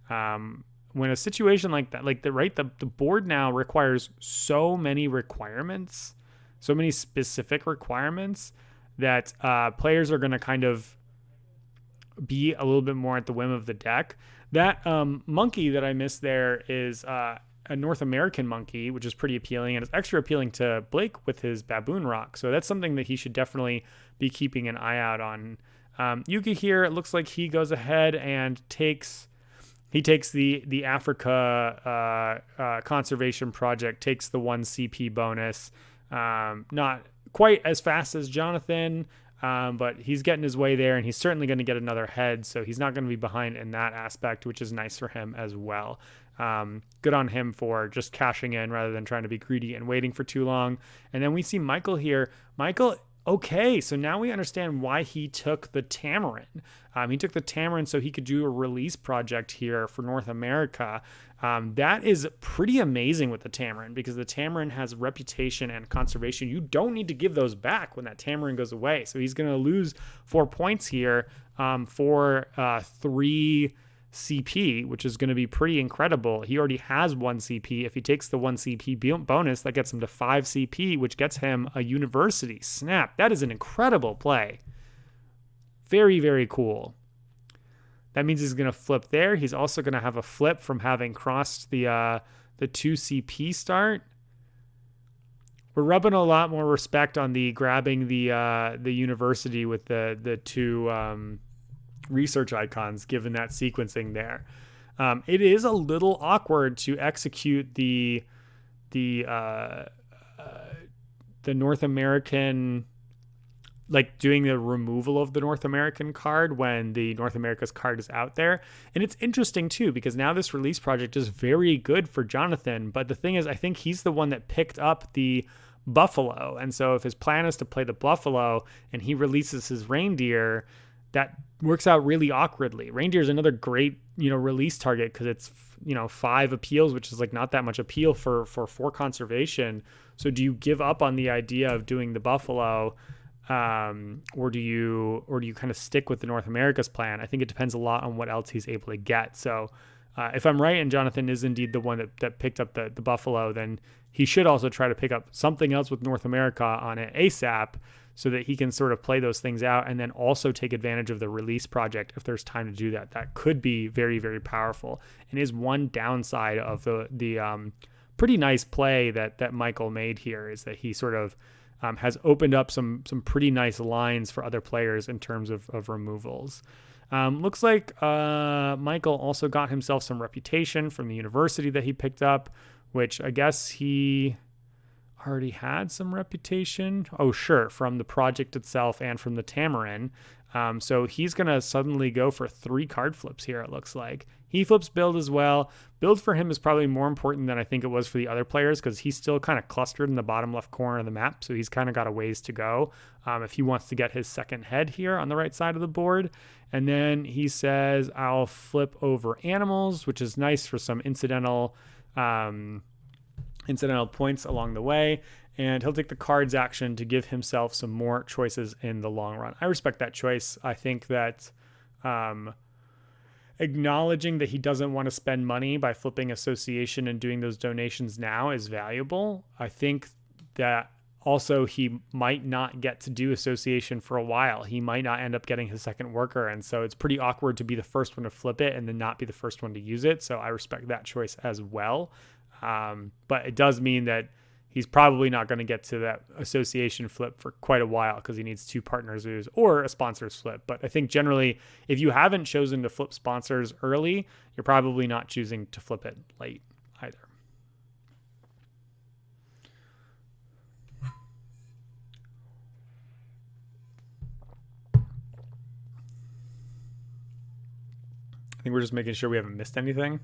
When a situation like that, the board now requires so many requirements, so many specific requirements, that players are going to kind of be a little bit more at the whim of the deck. That monkey that I missed there is a North American monkey, which is pretty appealing, and it's extra appealing to Blake with his baboon rock. So that's something that he should definitely be keeping an eye out on. Yuki here, it looks like he goes ahead and takes the Africa conservation project, takes the 1 CP bonus. Not quite as fast as Jonathan, but he's getting his way there, and he's certainly going to get another head, so he's not going to be behind in that aspect, which is nice for him as well. Good on him for just cashing in rather than trying to be greedy and waiting for too long. And then we see Michael here. Michael, okay, so now we understand why he took the Tamarin. He took the Tamarin so he could do a release project here for North America. That is pretty amazing with the Tamarin, because the Tamarin has reputation and conservation. You don't need to give those back when that Tamarin goes away. So he's going to lose 4 points here for 3 CP, which is going to be pretty incredible. He already has 1 CP. If he takes the 1 CP bonus, that gets him to 5 CP, which gets him a university. Snap. That is an incredible play. Very, very cool. That means he's going to flip there. He's also going to have a flip from having crossed the 2 CP start. We're rubbing a lot more respect on the grabbing the university with the 2 research icons, given that sequencing there. It is a little awkward to execute the North American, like doing the removal of the North American card when the North America's card is out there. And it's interesting too, because now this release project is very good for Jonathan. But the thing is, I think he's the one that picked up the buffalo. And so if his plan is to play the buffalo and he releases his reindeer, that works out really awkwardly. Reindeer is another great, release target because it's, 5 appeals, which is like not that much appeal for 4 conservation. So do you give up on the idea of doing the buffalo, or do you kind of stick with the North America's plan? I think it depends a lot on what else he's able to get. So if I'm right and Jonathan is indeed the one that picked up the buffalo, then he should also try to pick up something else with North America on it ASAP, so that he can sort of play those things out and then also take advantage of the release project if there's time to do that. That could be very, very powerful, and is one downside of the pretty nice play that Michael made here, is that he sort of has opened up some pretty nice lines for other players in terms of removals. Looks like Michael also got himself some reputation from the university that he picked up, which I guess he already had some reputation. Oh, sure, from the project itself and from the Tamarin. So he's going to suddenly go for 3 card flips here, it looks like. He flips build as well. Build for him is probably more important than I think it was for the other players, because he's still kind of clustered in the bottom left corner of the map, so he's kind of got a ways to go if he wants to get his second head here on the right side of the board. And then he says, I'll flip over animals, which is nice for some incidental points along the way, and he'll take the cards action to give himself some more choices in the long run. I respect that choice. I think that acknowledging that he doesn't want to spend money by flipping association and doing those donations now is valuable. I think that also he might not get to do association for a while. He might not end up getting his second worker, and so it's pretty awkward to be the first one to flip it and then not be the first one to use it. So I respect that choice as well. But it does mean that he's probably not going to get to that association flip for quite a while, because he needs 2 partners or a sponsors flip. But I think generally, if you haven't chosen to flip sponsors early, you're probably not choosing to flip it late either. I think we're just making sure we haven't missed anything.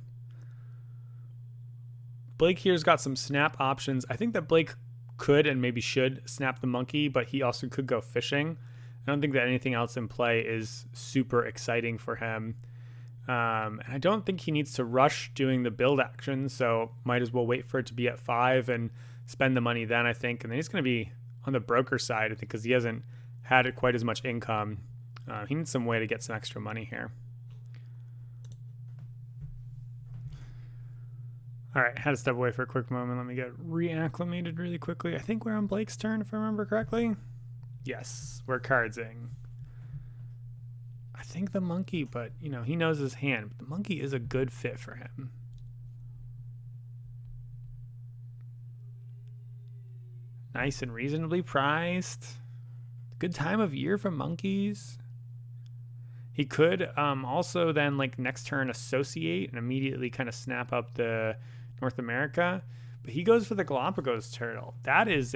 Blake here's got some snap options. I think that Blake could and maybe should snap the monkey, but he also could go fishing. I don't think that anything else in play is super exciting for him. And I don't think he needs to rush doing the build action, so might as well wait for it to be at 5 and spend the money then, I think. And then he's going to be on the broker side, I think, because he hasn't had quite as much income. He needs some way to get some extra money here. All right, had to step away for a quick moment. Let me get reacclimated really quickly. I think we're on Blake's turn, if I remember correctly. Yes, we're cardsing. I think the monkey, but, you know, he knows his hand. But the monkey is a good fit for him. Nice and reasonably priced. Good time of year for monkeys. He could also then, like, next turn associate and immediately kind of snap up the North America. But he goes for the Galapagos turtle. That's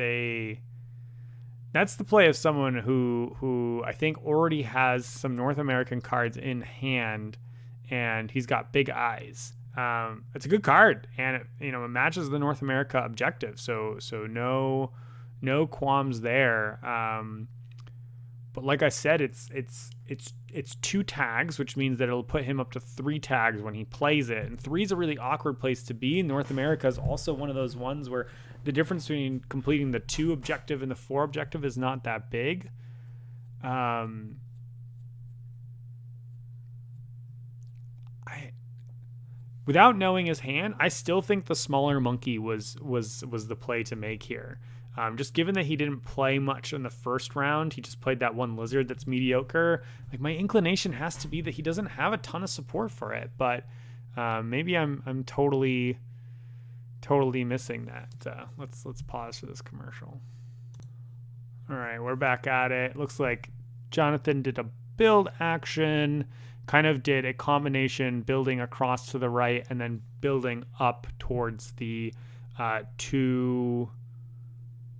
the play of someone who I think already has some North American cards in hand, and he's got big eyes. It's a good card, and it matches the North America objective. So no qualms there. But like I said, it's 2 tags, which means that it'll put him up to 3 tags when he plays it. And 3 is a really awkward place to be. North America is also one of those ones where the difference between completing the 2 objective and the 4 objective is not that big. Without knowing his hand, I still think the smaller monkey was the play to make here. Just given that he didn't play much in the first round, he just played that one lizard that's mediocre. Like, my inclination has to be that he doesn't have a ton of support for it, but maybe I'm totally missing that. Let's pause for this commercial. All right, we're back at it. Looks like Jonathan did a build action, kind of did a combination building across to the right and then building up towards the 2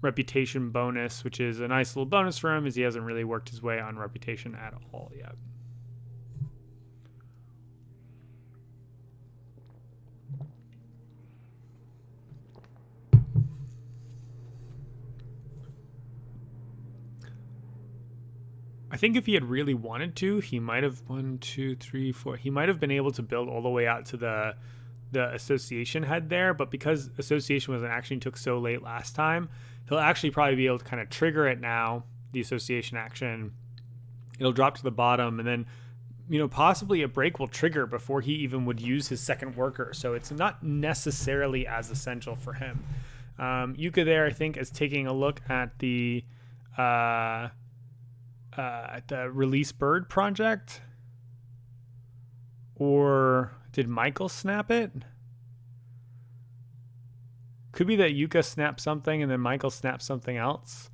reputation bonus, which is a nice little bonus for him, as he hasn't really worked his way on reputation at all yet. I think if he had really wanted to, he might have 1, 2, 3, 4. He might have been able to build all the way out to the association head there, but because association was an action he took so late last time, he'll actually probably be able to kind of trigger it now, the association action. It'll drop to the bottom, and then, possibly a break will trigger before he even would use his second worker. So it's not necessarily as essential for him. Jukka there, I think, is taking a look at the release bird project. Or did Michael snap it? Could be that Jukka snapped something and then Michael snapped something else.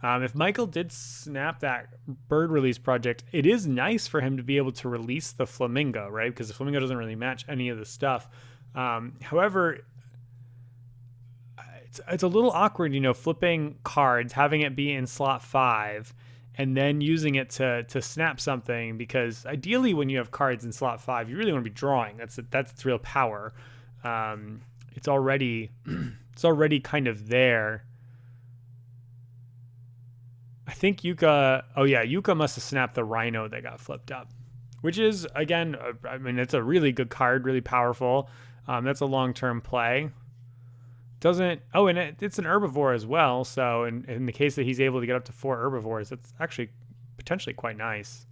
If Michael did snap that bird release project, it is nice for him to be able to release the flamingo, right? Because the flamingo doesn't really match any of the stuff. However, it's a little awkward, flipping cards, having it be in slot 5, and then using it to snap something, because ideally when you have cards in slot 5, you really want to be drawing. That's its real power. It's already kind of there. I think Jukka must have snapped the rhino that got flipped up, which is, again, it's a really good card, really powerful. That's a long-term play. It's an herbivore as well, so in the case that he's able to get up to 4 herbivores, that's actually potentially quite nice.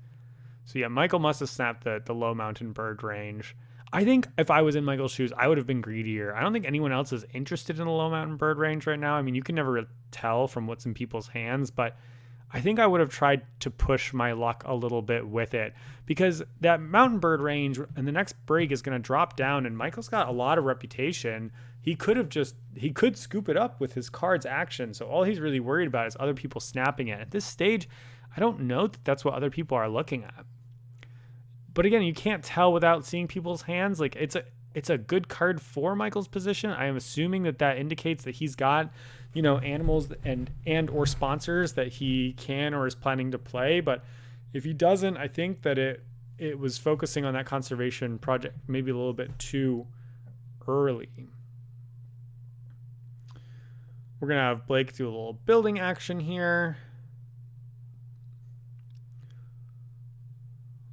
So yeah, Michael must have snapped the low mountain bird range. I think if I was in Michael's shoes, I would have been greedier. I don't think anyone else is interested in the low mountain bird range right now. I mean, you can never tell from what's in people's hands, but I think I would have tried to push my luck a little bit with it, because that mountain bird range and the next break is going to drop down, and Michael's got a lot of reputation. He could scoop it up with his card's action. So all he's really worried about is other people snapping it. At this stage, I don't know that that's what other people are looking at. But again, you can't tell without seeing people's hands. Like, it's a good card for Michael's position. I am assuming that indicates that he's got, animals and or sponsors that he can or is planning to play. But if he doesn't, I think that it was focusing on that conservation project maybe a little bit too early. We're going to have Blake do a little building action here.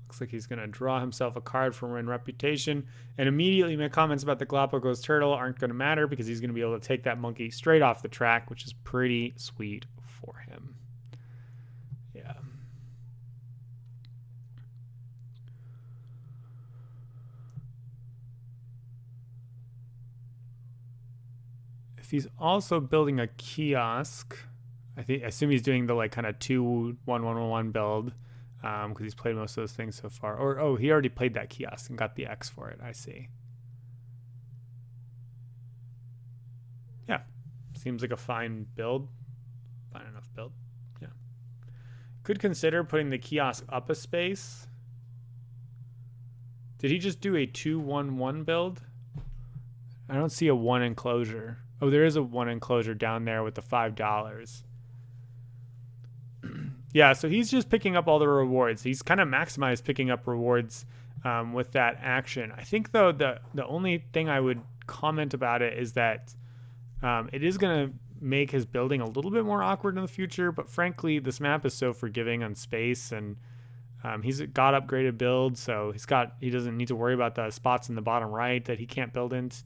Looks like he's going to draw himself a card from Win Reputation. And immediately my comments about the Galapagos turtle aren't going to matter, because he's going to be able to take that monkey straight off the track, which is pretty sweet for him. Yeah. If he's also building a kiosk, I assume he's doing the kind of 2-1-1-1 build. because he's played most of those things so far. Or, oh, he already played that kiosk and got the X for it. I see. Yeah, seems like a fine build. Fine enough build. Yeah. Could consider putting the kiosk up a space. Did he just do a 2-1-1 build? I don't see a 1 enclosure. Oh, there is a 1 enclosure down there with the $5. Yeah, so he's just picking up all the rewards. He's kind of maximized picking up rewards with that action. I think, though, the only thing I would comment about it is that it is going to make his building a little bit more awkward in the future. But frankly, this map is so forgiving on space, and he's got upgraded builds, so he doesn't need to worry about the spots in the bottom right that he can't build into,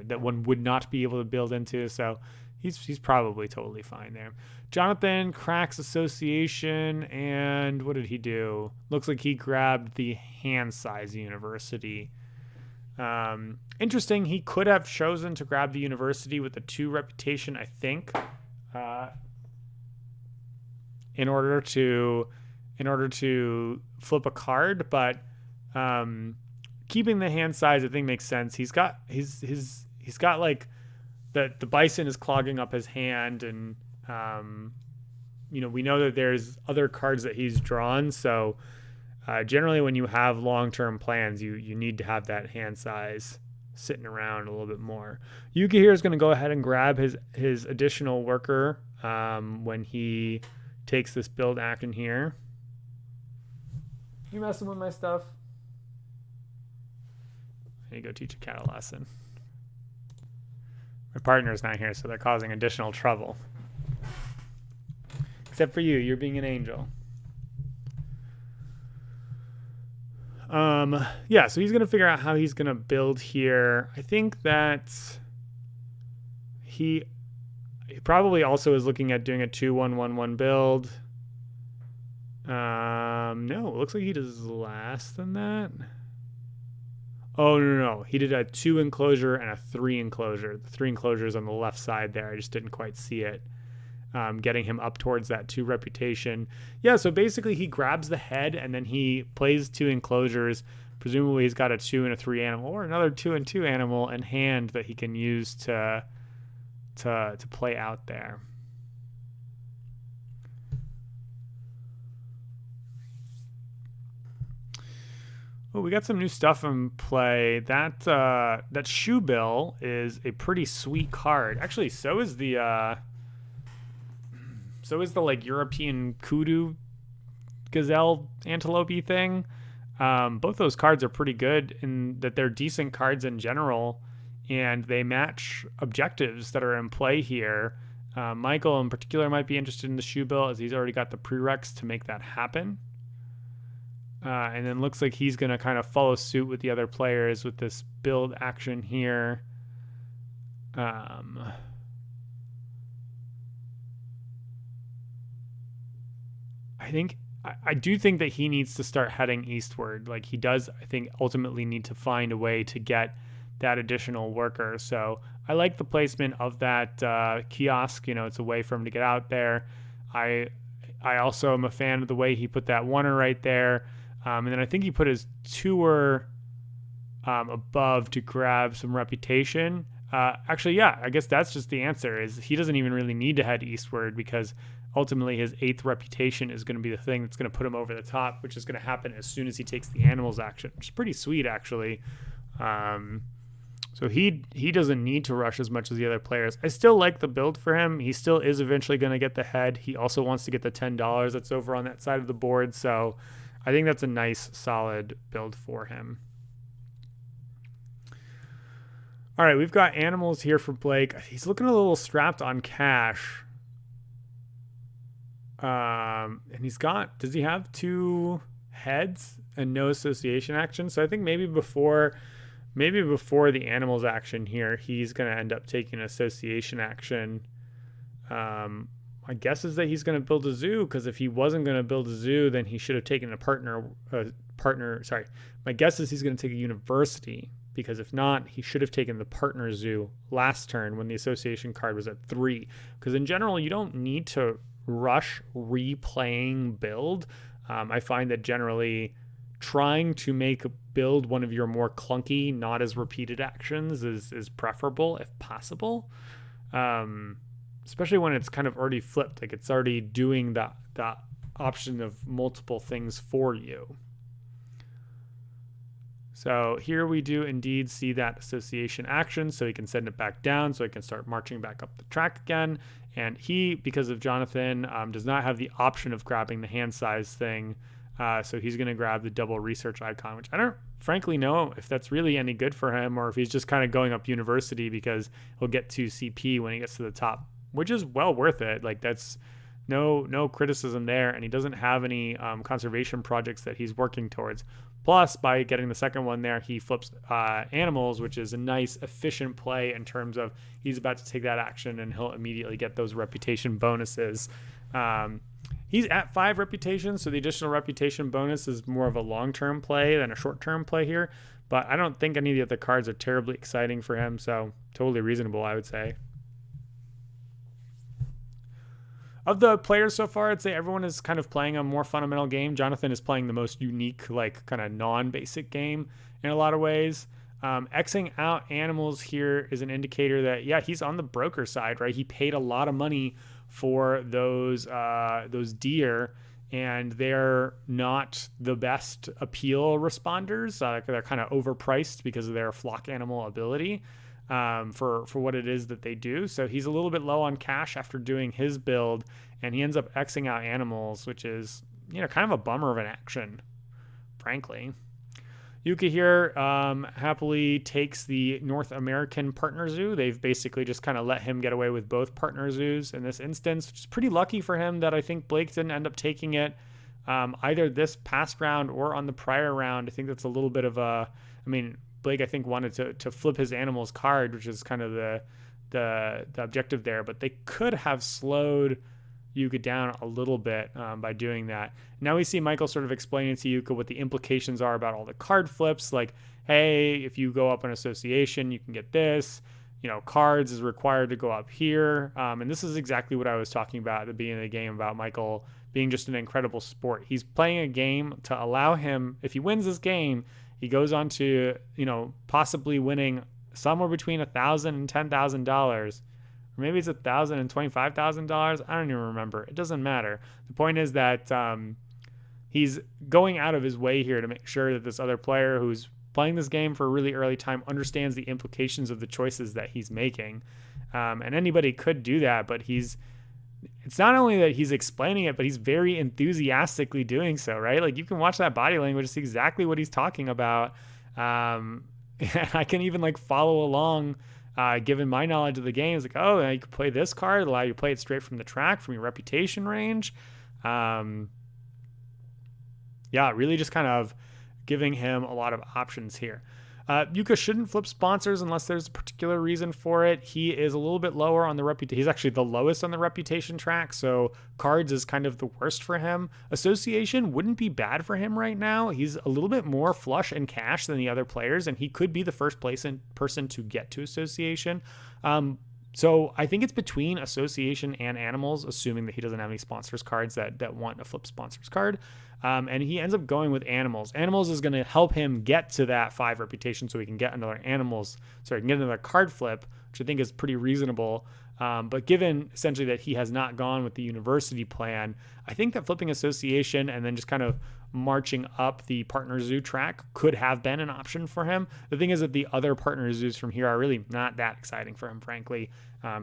that one would not be able to build into. So he's probably totally fine there. Jonathan cracks association, and what did he do? Looks like he grabbed the hand size university. Interesting. He could have chosen to grab the university with the 2 reputation, I think, in order to flip a card, but keeping the hand size I think makes sense. He's got like the bison is clogging up his hand, and we know that there's other cards that he's drawn, so generally when you have long-term plans, you need to have that hand size sitting around a little bit more. Yuki here is going to go ahead and grab his additional worker when he takes this build action here. You messing with my stuff? I need to go teach a cat a lesson. My partner's not here, so they're causing additional trouble. Except for you, you're being an angel. Yeah, so he's going to figure out how he's going to build here. I think that he probably also is looking at doing a 2-1-1-1 build. No, it looks like he does less than that. Oh, no. He did a 2 enclosure and a 3 enclosure. The 3 enclosure is on the left side there. I just didn't quite see it. Getting him up towards that 2 reputation. Yeah, so basically he grabs the head and then he plays 2 enclosures. Presumably he's got a 2 and a 3 animal, or another 2 and 2 animal in hand that he can use to play out there. Oh, we got some new stuff in play. That shoe bill is a pretty sweet card. Actually, so is the like European kudu gazelle antelope thing. Both those cards are pretty good in that they're decent cards in general, and they match objectives that are in play here. Michael in particular might be interested in the shoe bill, as he's already got the prereqs to make that happen. And then looks like he's going to kind of follow suit with the other players with this build action here. I do think that he needs to start heading eastward. Like he does, I think, ultimately need to find a way to get that additional worker. So I like the placement of that kiosk. It's a way for him to get out there. I also am a fan of the way he put that oneer right there. And then I think he put his 2er above to grab some reputation. Actually, yeah, I guess that's just the answer, is he doesn't even really need to head eastward, because ultimately his 8th reputation is going to be the thing that's going to put him over the top, which is going to happen as soon as he takes the animals action, which is pretty sweet, actually. So he doesn't need to rush as much as the other players. I still like the build for him. He still is eventually going to get the head. He also wants to get the $10 that's over on that side of the board, so I think that's a nice, solid build for him. All right, we've got animals here for Blake. He's looking a little strapped on cash. And does he have 2 heads and no association action? So I think maybe before the animals action here, he's going to end up taking an association action. My guess is that he's going to build a zoo, because if he wasn't going to build a zoo, then he should have taken a partner. My guess is he's going to take a university, because if not, he should have taken the partner zoo last turn when the association card was at 3. Because in general, you don't need to rush replaying build. I find that generally trying to build one of your more clunky, not as repeated actions is preferable if possible. Especially when it's kind of already flipped, like it's already doing that option of multiple things for you. So here we do indeed see that association action, so he can send it back down, so he can start marching back up the track again. And he, because of Jonathan, does not have the option of grabbing the hand size thing, so he's going to grab the double research icon, which I don't frankly know if that's really any good for him, or if he's just kind of going up university because he'll get 2 CP when he gets to the top, which is well worth it. Like, that's no criticism there, and he doesn't have any conservation projects that he's working towards. Plus, by getting the second one there, he flips animals, which is a nice, efficient play in terms of he's about to take that action and he'll immediately get those reputation bonuses. He's at 5 reputation, so the additional reputation bonus is more of a long-term play than a short-term play here. But I don't think any of the other cards are terribly exciting for him, so totally reasonable, I would say. Of the players so far, I'd say everyone is kind of playing a more fundamental game. Jonathan is playing the most unique, like kind of non-basic game in a lot of ways. Xing out animals here is an indicator that, yeah, he's on the broker side, right? He paid a lot of money for those deer, and they're not the best appeal responders. They're kind of overpriced because of their flock animal ability. For what it is that they do. So he's a little bit low on cash after doing his build, and he ends up Xing out animals, which is, kind of a bummer of an action, frankly. Jukka here happily takes the North American partner zoo. They've basically just kind of let him get away with both partner zoos in this instance, which is pretty lucky for him that I think Blake didn't end up taking it either this past round or on the prior round. I think that's a little bit of Blake, I think, wanted to flip his animals card, which is kind of the objective there, but they could have slowed Jukka down a little bit by doing that. Now we see Michael sort of explaining to Jukka what the implications are about all the card flips, like, hey, if you go up an association, you can get this. Cards is required to go up here. And this is exactly what I was talking about at the beginning of the game about Michael being just an incredible sport. He's playing a game to allow him, if he wins this game, he goes on to, possibly winning somewhere between $1,000 and $10,000, or maybe it's $1,000 and $25,000. I don't even remember. It doesn't matter. The point is that he's going out of his way here to make sure that this other player who's playing this game for a really early time understands the implications of the choices that he's making. And anybody could do that, but it's not only that he's explaining it, but he's very enthusiastically doing so, right? Like, you can watch that body language, see exactly what he's talking about. And I can even follow along, given my knowledge of the game. It's like, oh, you can play this card, allow you to play it straight from the track, from your reputation range. Really just kind of giving him a lot of options here. Jukka shouldn't flip sponsors unless there's a particular reason for it. He is a little bit lower on the reputation. He's actually the lowest on the reputation track, so cards is kind of the worst for him. Association wouldn't be bad for him right now. He's a little bit more flush in cash than the other players, and he could be the first person to get to association. So I think it's between association and animals, assuming that he doesn't have any sponsors cards that want a flip sponsors card. And he ends up going with animals. Animals is going to help him get to that 5 reputation so he can get another card flip, which I think is pretty reasonable. But given essentially that he has not gone with the university plan, I think that flipping association and then just kind of marching up the partner zoo track could have been an option for him. The thing is that the other partner zoos from here are really not that exciting for him, frankly.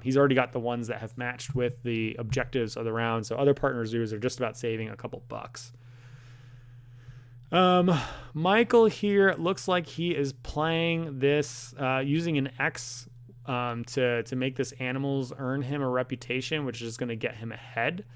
He's already got the ones that have matched with the objectives of the round, so other partner zoos are just about saving a couple bucks. Michael here looks like he is playing this using an X to make this animals earn him a reputation, which is going to get him ahead.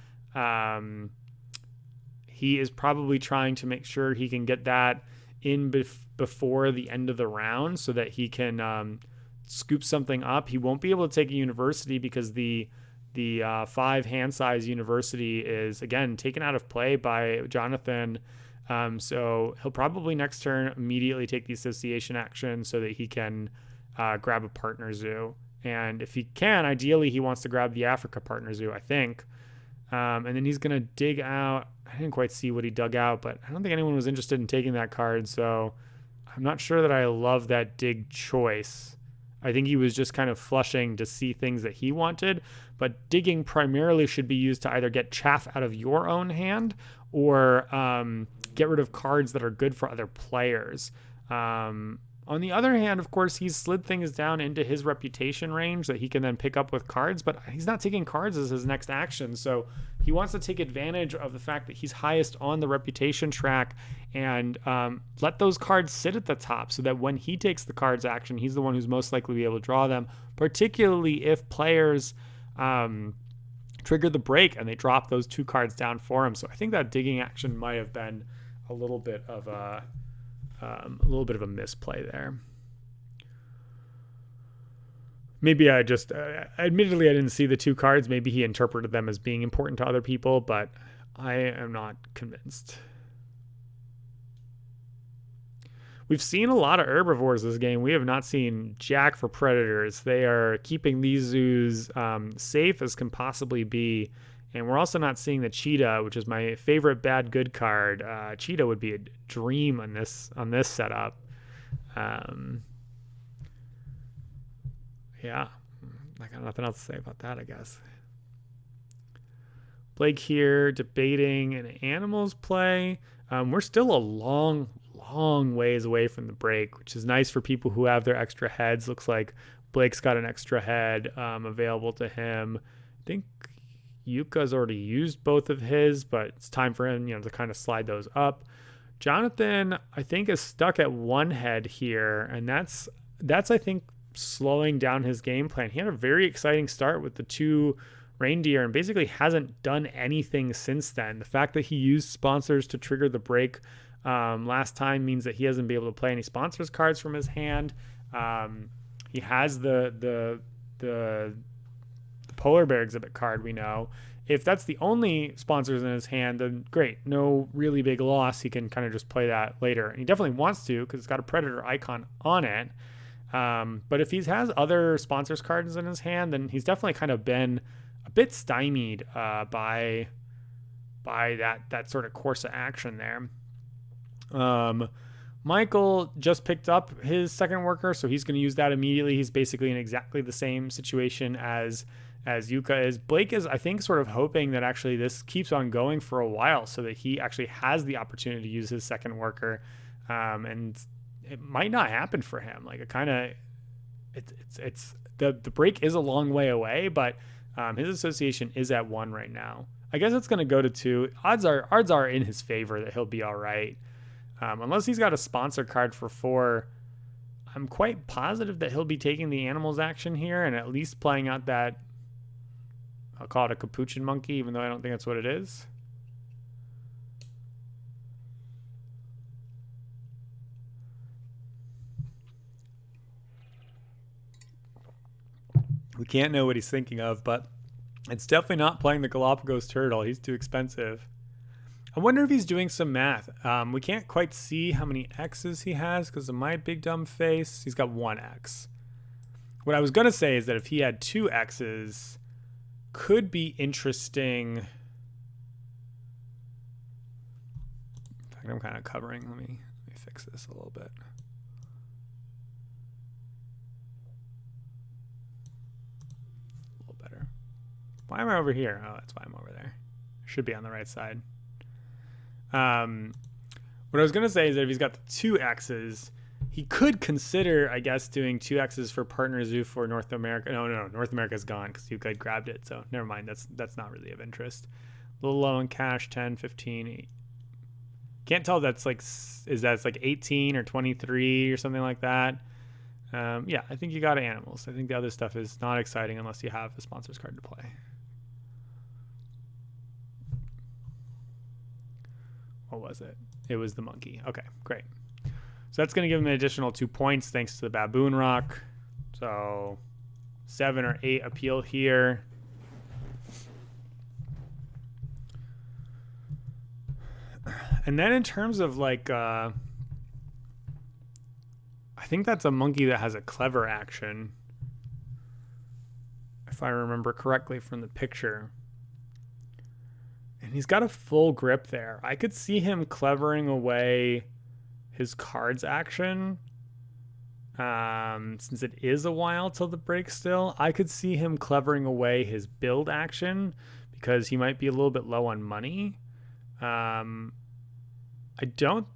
He is probably trying to make sure he can get that in before the end of the round so that he can scoop something up. He won't be able to take a university because the 5 hand size university is, again, taken out of play by Jonathan. So he'll probably next turn immediately take the association action so that he can grab a partner zoo. And if he can, ideally he wants to grab the Africa partner zoo, I think. And then he's going to dig out. I didn't quite see what he dug out, but I don't think anyone was interested in taking that card. So I'm not sure that I love that dig choice. I think he was just kind of flushing to see things that he wanted, but digging primarily should be used to either get chaff out of your own hand or get rid of cards that are good for other players. On the other hand, of course, he's slid things down into his reputation range that he can then pick up with cards, but he's not taking cards as his next action. So he wants to take advantage of the fact that he's highest on the reputation track and let those cards sit at the top so that when he takes the cards action, he's the one who's most likely to be able to draw them, particularly if players trigger the break and they drop those 2 cards down for him. So I think that digging action might have been a little bit of a misplay there. Maybe I just, admittedly, I didn't see the 2 cards. Maybe he interpreted them as being important to other people, but I am not convinced. We've seen a lot of herbivores this game. We have not seen jack for predators. They are keeping these zoos safe as can possibly be. And we're also not seeing the cheetah, which is my favorite bad good card. Cheetah would be a dream on this setup. Yeah, I got nothing else to say about that, I guess. Blake here debating an animals play. We're still a long ways away from the break, which is nice for people who have their extra heads. Looks like Blake's got an extra head available to him. I think Jukka's already used both of his, but it's time for him, to kind of slide those up. Jonathan, I think, is stuck at 1 head here, and that's I think slowing down his game plan. He had a very exciting start with the 2 reindeer and basically hasn't done anything since then. The fact that he used sponsors to trigger the break last time means that he hasn't been able to play any sponsors cards from his hand. He has the polar bear exhibit card, we know. If that's the only sponsors in his hand, then great, no really big loss. He can kind of just play that later. And he definitely wants to because it's got a predator icon on it. But if he has other sponsors cards in his hand, then he's definitely kind of been a bit stymied by that sort of course of action there. Michael just picked up his second worker, so he's going to use that immediately. He's basically in exactly the same situation as Jukka is. Blake is, I think, sort of hoping that actually this keeps on going for a while so that he actually has the opportunity to use his second worker. And it might not happen for him. Like the break is a long way away, but his association is at 1 right now. I guess it's going to go to 2. Odds are in his favor that he'll be all right. Unless he's got a sponsor card for 4, I'm quite positive that he'll be taking the animals action here and at least playing out that, I'll call it a capuchin monkey, even though I don't think that's what it is. We can't know what he's thinking of, but it's definitely not playing the Galapagos turtle. He's too expensive. I wonder if he's doing some math. We can't quite see how many X's he has because of my big dumb face. He's got 1 X. What I was going to say is that if he had 2 X's, could be interesting. In fact, I'm kind of covering. Let me fix this a little bit. A little better. Why am I over here? Oh, that's why I'm over there. Should be on the right side. What I was going to say is that if he's got the 2 X's, he could consider, I guess, doing 2 X's for Partner Zoo for North America. No, North America's gone because you guys grabbed it. So never mind. That's not really of interest. A little low in cash, 10, 15, 8. Can't tell if that's like, it's like 18 or 23 or something like that. Yeah, I think you got animals. I think the other stuff is not exciting unless you have a sponsors card to play. What was it? It was the monkey. Okay, great. So that's going to give him an additional 2 points thanks to the baboon rock. So 7 or 8 appeal here. And then in terms of like, I think that's a monkey that has a clever action, if I remember correctly from the picture. And he's got a full grip there. I could see him clevering away his cards action. Since it is a while till the break still, I could see him clevering away his build action because he might be a little bit low on money. I don't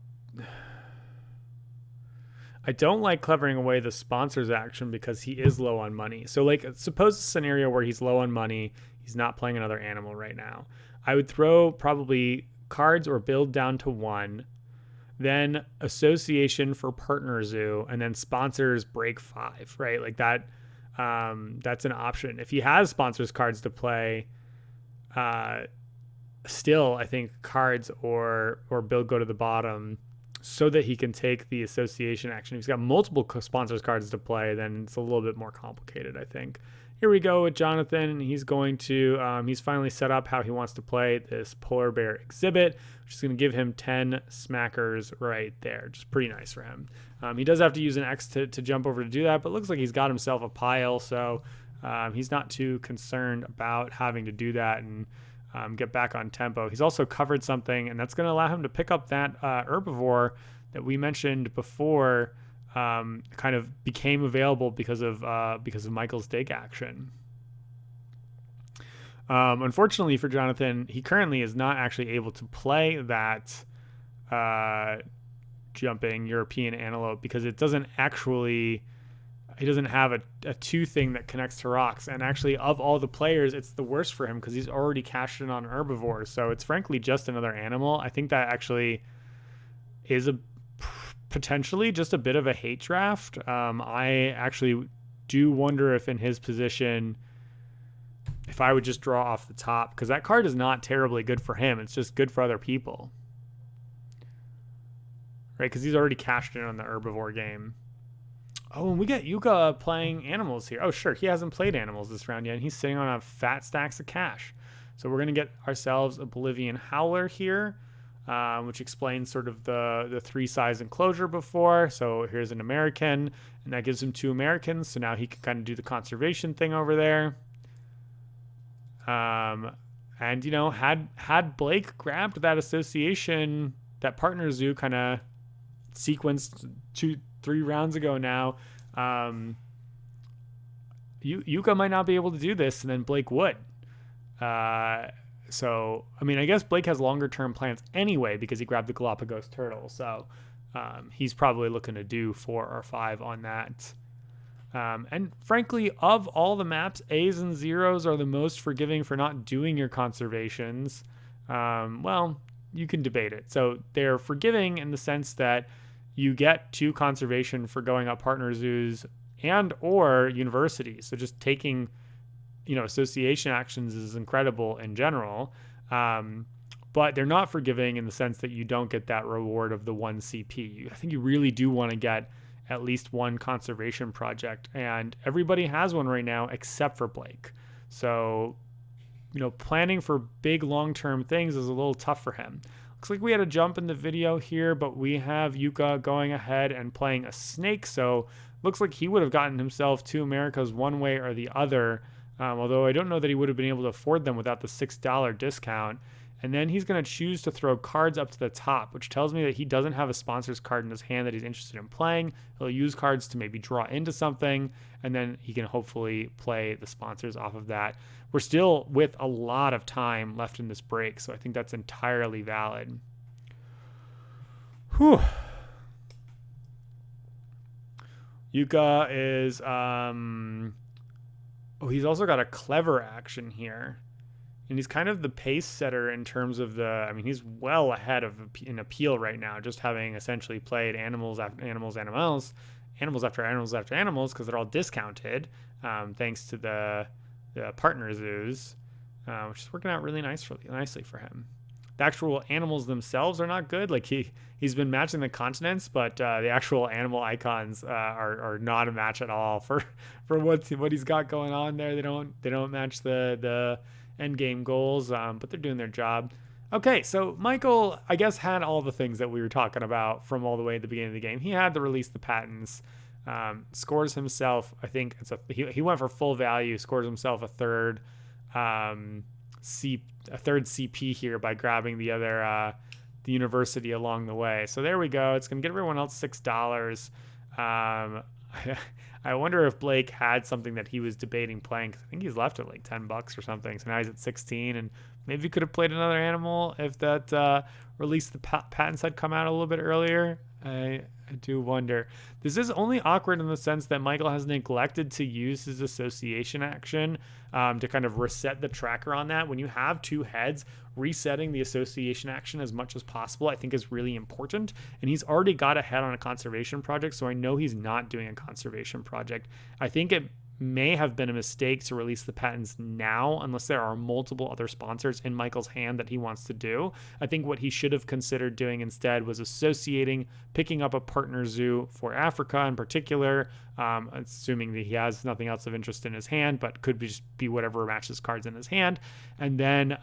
like clevering away the sponsors action because he is low on money. So like suppose a scenario where he's low on money, he's not playing another animal right now. I would throw probably cards or build down to 1, then association for partner zoo, and then sponsors break 5, right? Like that, that's an option. If he has sponsors cards to play, still I think cards or build go to the bottom so that he can take the association action. If he's got multiple sponsors cards to play, then it's a little bit more complicated, I think. Here we go with Jonathan. He's going to, he's finally set up how he wants to play this polar bear exhibit, which is going to give him 10 smackers right there. Just pretty nice for him. He does have to use an X to jump over to do that, but it looks like he's got himself a pile, so he's not too concerned about having to do that and get back on tempo. He's also covered something, and that's going to allow him to pick up that herbivore that we mentioned before. Kind of became available because of Michael's dig action. Unfortunately for Jonathan, he currently is not actually able to play that jumping European antelope because it doesn't actually. He doesn't have a 2 thing that connects to rocks, and actually of all the players, it's the worst for him because he's already cashed in on herbivores. So it's frankly just another animal. I think that actually is potentially just a bit of a hate draft. I actually do wonder if in his position, if I would just draw off the top, because that card is not terribly good for him. It's just good for other people, right? Because he's already cashed in on the herbivore game. Oh, and we get Jukka playing animals here. Oh, sure. He hasn't played animals this round yet, and he's sitting on a fat stacks of cash. So we're going to get ourselves a Bolivian howler here, which explains sort of the 3 size enclosure before. So here's an American, and that gives him 2 Americans. So now he can kind of do the conservation thing over there. And, you know, had Blake grabbed that association, that partner zoo kind of sequenced 2-3 rounds ago now, Jukka might not be able to do this, and then Blake would. So, I mean, I guess Blake has longer term plans anyway because he grabbed the Galapagos turtle. So he's probably looking to do 4 or 5 on that. And frankly, of all the maps, A's and zeros are the most forgiving for not doing your conservations. Well, you can debate it. So they're forgiving in the sense that you get 2 conservation for going up partner zoos and or universities. So just taking, you know, association actions is incredible in general. But they're not forgiving in the sense that you don't get that reward of the 1 CP. I think you really do want to get at least 1 conservation project, and everybody has one right now except for Blake. So, you know, planning for big long-term things is a little tough for him. Looks like we had a jump in the video here, but we have Jukka going ahead and playing a snake. So looks like he would have gotten himself 2 Americas one way or the other. Although I don't know that he would have been able to afford them without the $6 discount. And then he's going to choose to throw cards up to the top, which tells me that he doesn't have a sponsor's card in his hand that he's interested in playing. He'll use cards to maybe draw into something, and then he can hopefully play the sponsors off of that. We're still with a lot of time left in this break, so I think that's entirely valid. Whew. Jukka is... Oh, he's also got a clever action here. And he's kind of the pace setter in terms of the... I mean, he's well ahead of in appeal right now, just having essentially played animals after animals, animals after animals after animals, because they're all discounted, thanks to the partner zoos, which is working out really nicely for him. The actual animals themselves are not good. Like he's been matching the continents, but the actual animal icons are not a match at all for what he's got going on there. They don't match the end game goals, but they're doing their job. Okay, so Michael, I guess, had all the things that we were talking about from all the way at the beginning of the game. He had to release the patents, scores himself, I think he went for full value, scores himself a third. a third CP here by grabbing the other the university along the way. So there we go. It's going to get everyone else $6. I wonder if Blake had something that he was debating playing, because I think he's left at like $10 or something. So now he's at 16, and maybe he could have played another animal if that release the patents had come out a little bit earlier. I do wonder. This is only awkward in the sense that Michael has neglected to use his association action to kind of reset the tracker on that. When you have two heads, resetting the association action as much as possible, I think, is really important. And he's already got a head on a conservation project, so I know he's not doing a conservation project. I think it may have been a mistake to release the patents now, unless there are multiple other sponsors in Michael's hand that he wants to do. I think what he should have considered doing instead was picking up a partner zoo for Africa in particular, assuming that he has nothing else of interest in his hand, but could just be whatever matches cards in his hand. And then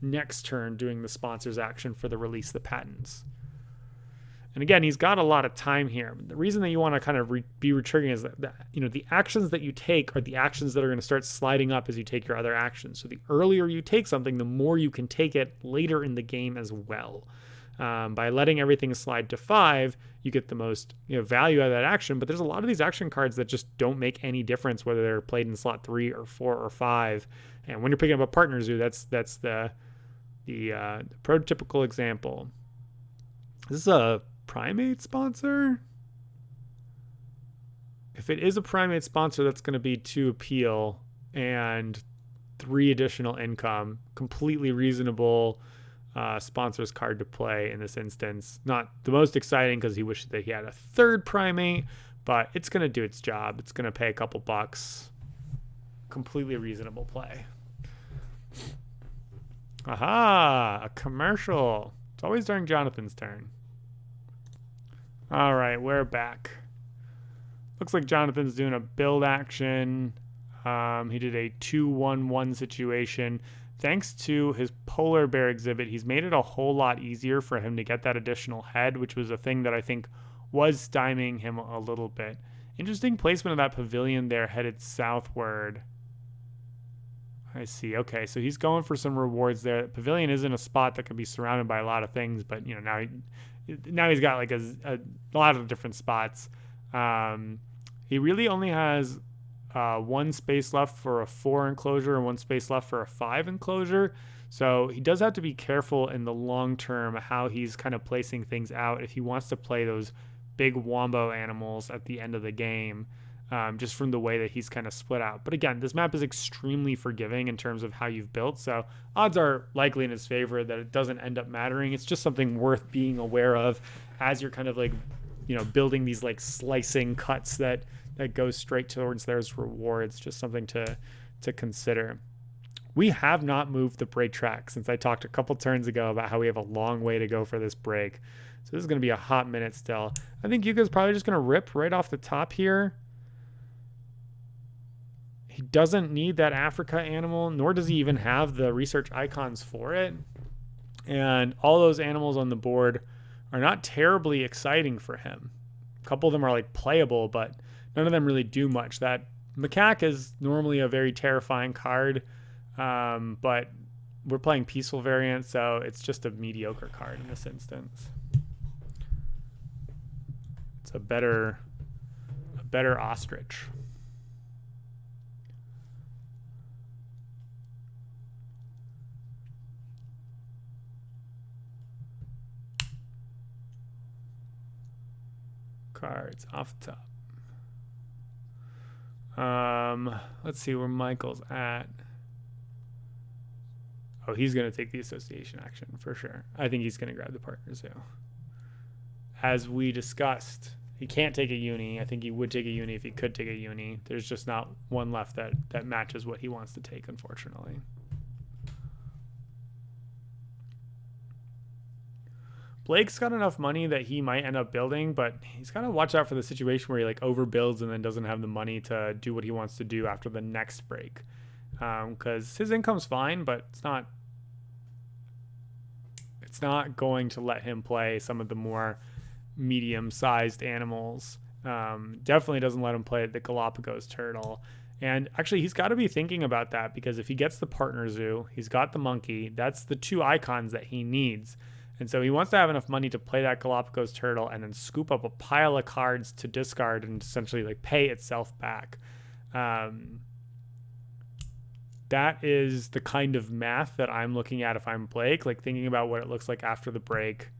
next turn doing the sponsors action for the release the patents. And again, he's got a lot of time here. The reason that you want to kind of be retriggering is that the actions that you take are the actions that are going to start sliding up as you take your other actions. So the earlier you take something, the more you can take it later in the game as well. By letting everything slide to 5, you get the most value out of that action. But there's a lot of these action cards that just don't make any difference whether they're played in slot 3 or 4 or 5. And when you're picking up a partner zoo, that's the prototypical example. This is a primate sponsor. If it is a primate sponsor, that's going to be 2 appeal and 3 additional income. Completely reasonable sponsors card to play in this instance. Not the most exciting because he wished that he had a 3rd primate, but it's going to do its job. It's going to pay a couple bucks. Completely reasonable play. Aha, a commercial. It's always during Jonathan's turn. All right, we're back. Looks like Jonathan's doing a build action. He did a 2-1-1 situation. Thanks to his polar bear exhibit, he's made it a whole lot easier for him to get that additional head, which was a thing that I think was stymieing him a little bit. Interesting placement of that pavilion there, headed southward. I see. Okay, so he's going for some rewards there. Pavilion isn't a spot that can be surrounded by a lot of things, but now he's got like a lot of different spots. He really only has 1 space left for a 4 enclosure and 1 space left for a 5 enclosure. So he does have to be careful in the long term how he's kind of placing things out if he wants to play those big wombo animals at the end of the game. Just from the way that he's kind of split out. But again, this map is extremely forgiving in terms of how you've built. So odds are likely in his favor that it doesn't end up mattering. It's just something worth being aware of as you're kind of like, building these like slicing cuts that go straight towards those rewards. Just something to consider. We have not moved the break track since I talked a couple turns ago about how we have a long way to go for this break. So this is going to be a hot minute still. I think Jukka's probably just going to rip right off the top here. He doesn't need that Africa animal, nor does he even have the research icons for it. And all those animals on the board are not terribly exciting for him. A couple of them are like playable, but none of them really do much. That macaque is normally a very terrifying card, but we're playing peaceful variant, so it's just a mediocre card in this instance. It's a better ostrich. Cards off the top. Let's see where Michael's at. Oh, he's going to take the association action for sure. I think he's going to grab the partner zoo. As we discussed, he can't take a uni. I think he would take a uni if he could take a uni. There's just not one left that matches what he wants to take, unfortunately. Blake's got enough money that he might end up building, but he's got to watch out for the situation where he like overbuilds and then doesn't have the money to do what he wants to do after the next break. Because his income's fine, but it's not going to let him play some of the more medium-sized animals. Definitely doesn't let him play the Galapagos turtle. And actually, he's got to be thinking about that, because if he gets the partner zoo, he's got the monkey. That's the 2 icons that he needs. And so he wants to have enough money to play that Galapagos turtle and then scoop up a pile of cards to discard and essentially like pay itself back. That is the kind of math that I'm looking at if I'm Blake, like thinking about what it looks like after the break.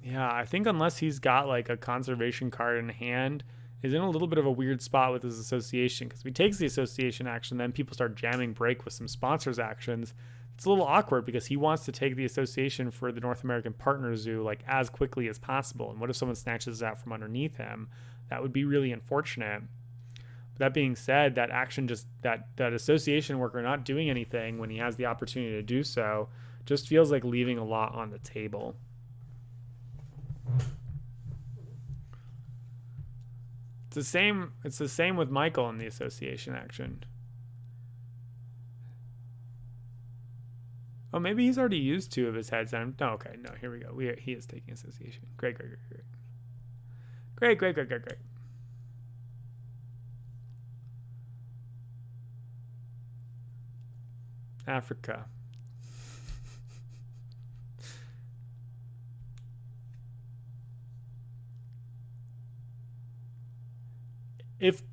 Yeah, I think unless he's got like a conservation card in hand, is in a little bit of a weird spot with his association, because if he takes the association action, then people start jamming break with some sponsors actions. It's a little awkward because he wants to take the association for the North American Partner Zoo like as quickly as possible. And what if someone snatches it out from underneath him? That would be really unfortunate. But that being said, that action just that association worker not doing anything when he has the opportunity to do so just feels like leaving a lot on the table. It's the same with Michael in the association action. Oh, maybe he's already used 2 of his heads. No, okay, no, here we go. He is taking association. Great. Africa.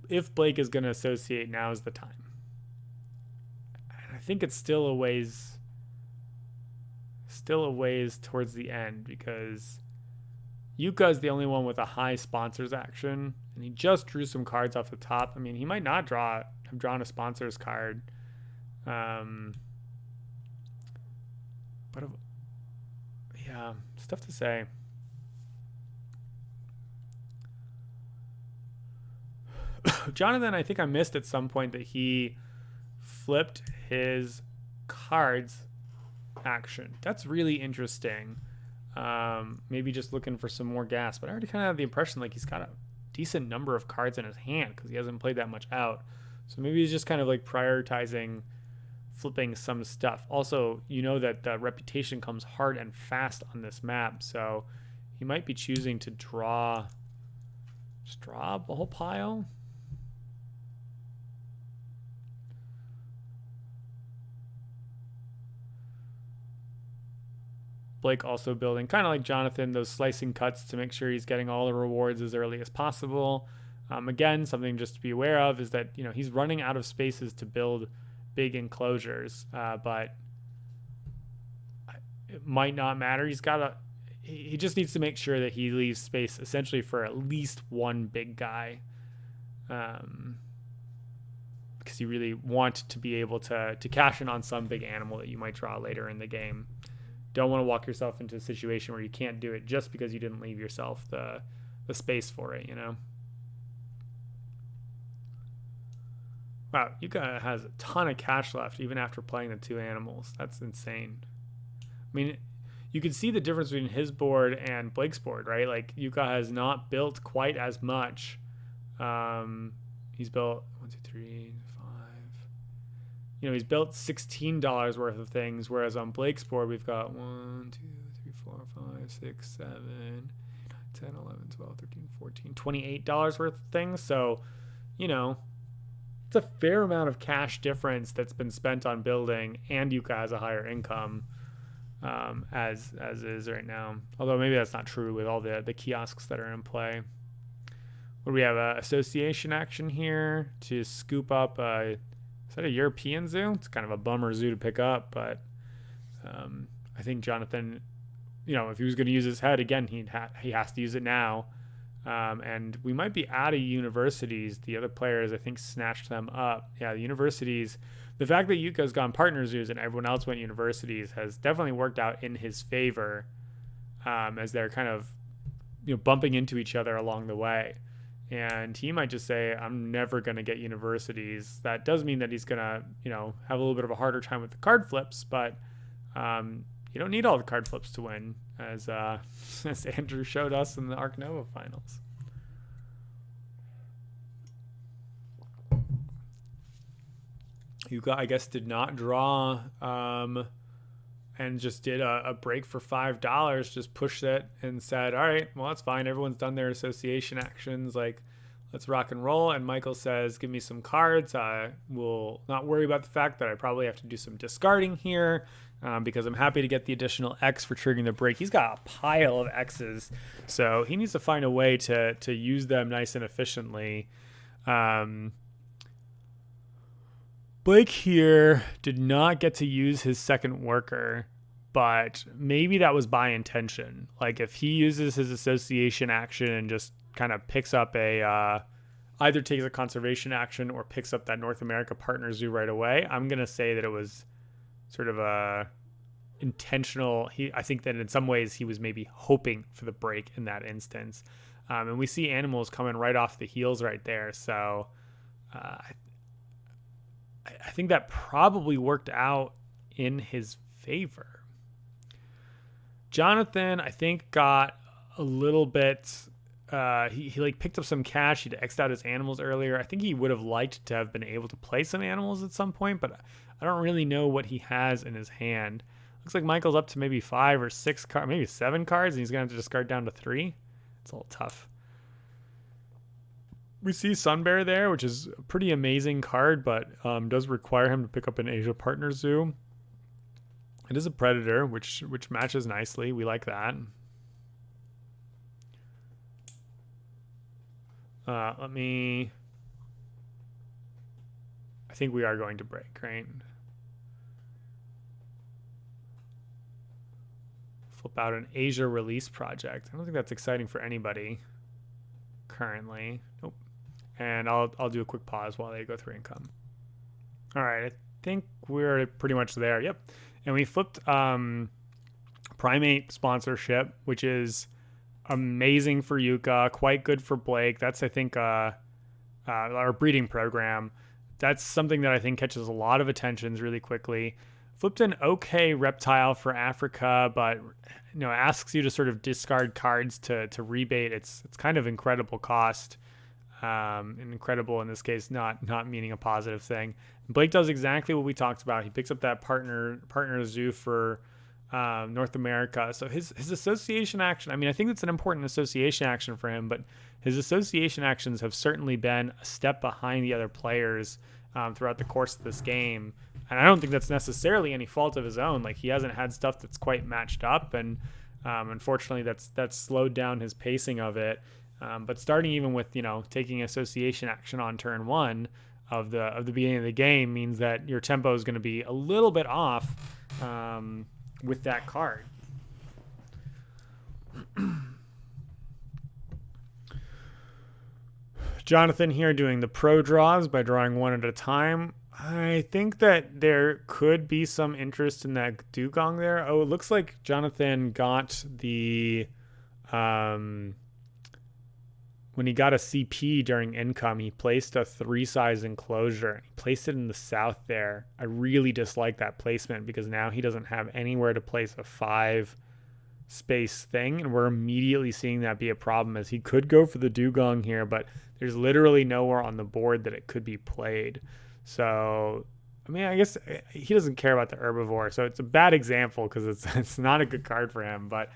If Blake is going to associate, now is the time. And I think it's still a ways towards the end, because Jukka is the only one with a high sponsors action, and he just drew some cards off the top. I mean, he might not have drawn a sponsors card. But yeah, it's tough to say. Jonathan, I think I missed at some point that he flipped his cards action. That's really interesting. Maybe just looking for some more gas, but I already kind of have the impression like he's got a decent number of cards in his hand because he hasn't played that much out. So maybe he's just kind of like prioritizing flipping some stuff. Also, you know that the reputation comes hard and fast on this map, so he might be choosing to draw a whole pile. Blake also building, kind of like Jonathan, those slicing cuts to make sure he's getting all the rewards as early as possible. Again, something just to be aware of is that, you know, he's running out of spaces to build big enclosures, but it might not matter. He just needs to make sure that he leaves space essentially for at least one big guy, because you really want to be able to cash in on some big animal that you might draw later in the game. Don't want to walk yourself into a situation where you can't do it just because you didn't leave yourself the space for it, you know? Wow, Jukka has a ton of cash left even after playing the 2 animals. That's insane. I mean, you can see the difference between his board and Blake's board, right? Like, Jukka has not built quite as much. He's built 1, 2, 3, 5. You know, he's built $16 worth of things, whereas on Blake's board, we've got 1, 2, 3, 4, 5, 6, 7, 10, 11, 12, 13, 14, $28 worth of things. So, you know, it's a fair amount of cash difference that's been spent on building, and Jukka has a higher income as is right now. Although maybe that's not true with all the kiosks that are in play. What do we have? Association action here to scoop up is that a European zoo? It's kind of a bummer zoo to pick up, but I think Jonathan, you know, if he was going to use his head again, he has to use it now. And we might be out of universities. The other players, I think, snatched them up. Yeah, the universities. The fact that Jukka's gone partner zoos and everyone else went universities has definitely worked out in his favor, as they're kind of, you know, bumping into each other along the way. And he might just say, I'm never going to get universities. That does mean that he's going to, you know, have a little bit of a harder time with the card flips, but you don't need all the card flips to win, as Andrew showed us in the Ark Nova finals. Jukka, I guess, did not draw and just did a break for $5, just pushed it and said, all right, well, that's fine. Everyone's done their association actions. Like, let's rock and roll. And Michael says, give me some cards. I will not worry about the fact that I probably have to do some discarding here because I'm happy to get the additional X for triggering the break. He's got a pile of X's, so he needs to find a way to use them nice and efficiently. Blake here did not get to use his second worker, but maybe that was by intention. Like, if he uses his association action and just kind of picks up either takes a conservation action or picks up that North America partner zoo right away, I'm going to say that it was sort of a intentional. I think that in some ways he was maybe hoping for the break in that instance. And we see animals coming right off the heels right there. So I think that probably worked out in his favor. Jonathan, I think, got a little bit. He like picked up some cash. He'd X'd out his animals earlier. I think he would have liked to have been able to play some animals at some point, but I don't really know what he has in his hand. Looks like Michael's up to maybe 5 or 6 cards, maybe 7 cards, and he's going to have to discard down to 3. It's a little tough. We see Sunbear there, which is a pretty amazing card, but does require him to pick up an Asia Partner Zoo. It is a Predator, which matches nicely. We like that. I think we are going to break, right? Flip out an Asia release project. I don't think that's exciting for anybody currently. Nope. And I'll do a quick pause while they go through income. All right, I think we're pretty much there. Yep. And we flipped Primate sponsorship, which is amazing for Jukka, quite good for Blake. That's, I think, our breeding program. That's something that I think catches a lot of attentions really quickly. Flipped an okay reptile for Africa, but asks you to sort of discard cards to rebate. It's kind of incredible cost. And incredible in this case, not meaning a positive thing. Blake does exactly what we talked about. He picks up that partner zoo for North America. So his association action, I think it's an important association action for him, but his association actions have certainly been a step behind the other players throughout the course of this game. And I don't think that's necessarily any fault of his own. Like, he hasn't had stuff that's quite matched up, and unfortunately that's slowed down his pacing of it. But starting even with, taking association action on turn 1 of the beginning of the game means that your tempo is going to be a little bit off with that card. Jonathan here doing the pro draws by drawing one at a time. I think that there could be some interest in that dugong there. Oh, it looks like Jonathan got the when he got a CP during income, he placed a 3-size enclosure. He placed it in the south there. I really dislike that placement because now he doesn't have anywhere to place a 5-space thing, and we're immediately seeing that be a problem, as he could go for the dugong here, but there's literally nowhere on the board that it could be played. So, I guess he doesn't care about the herbivore, so it's a bad example because it's not a good card for him, but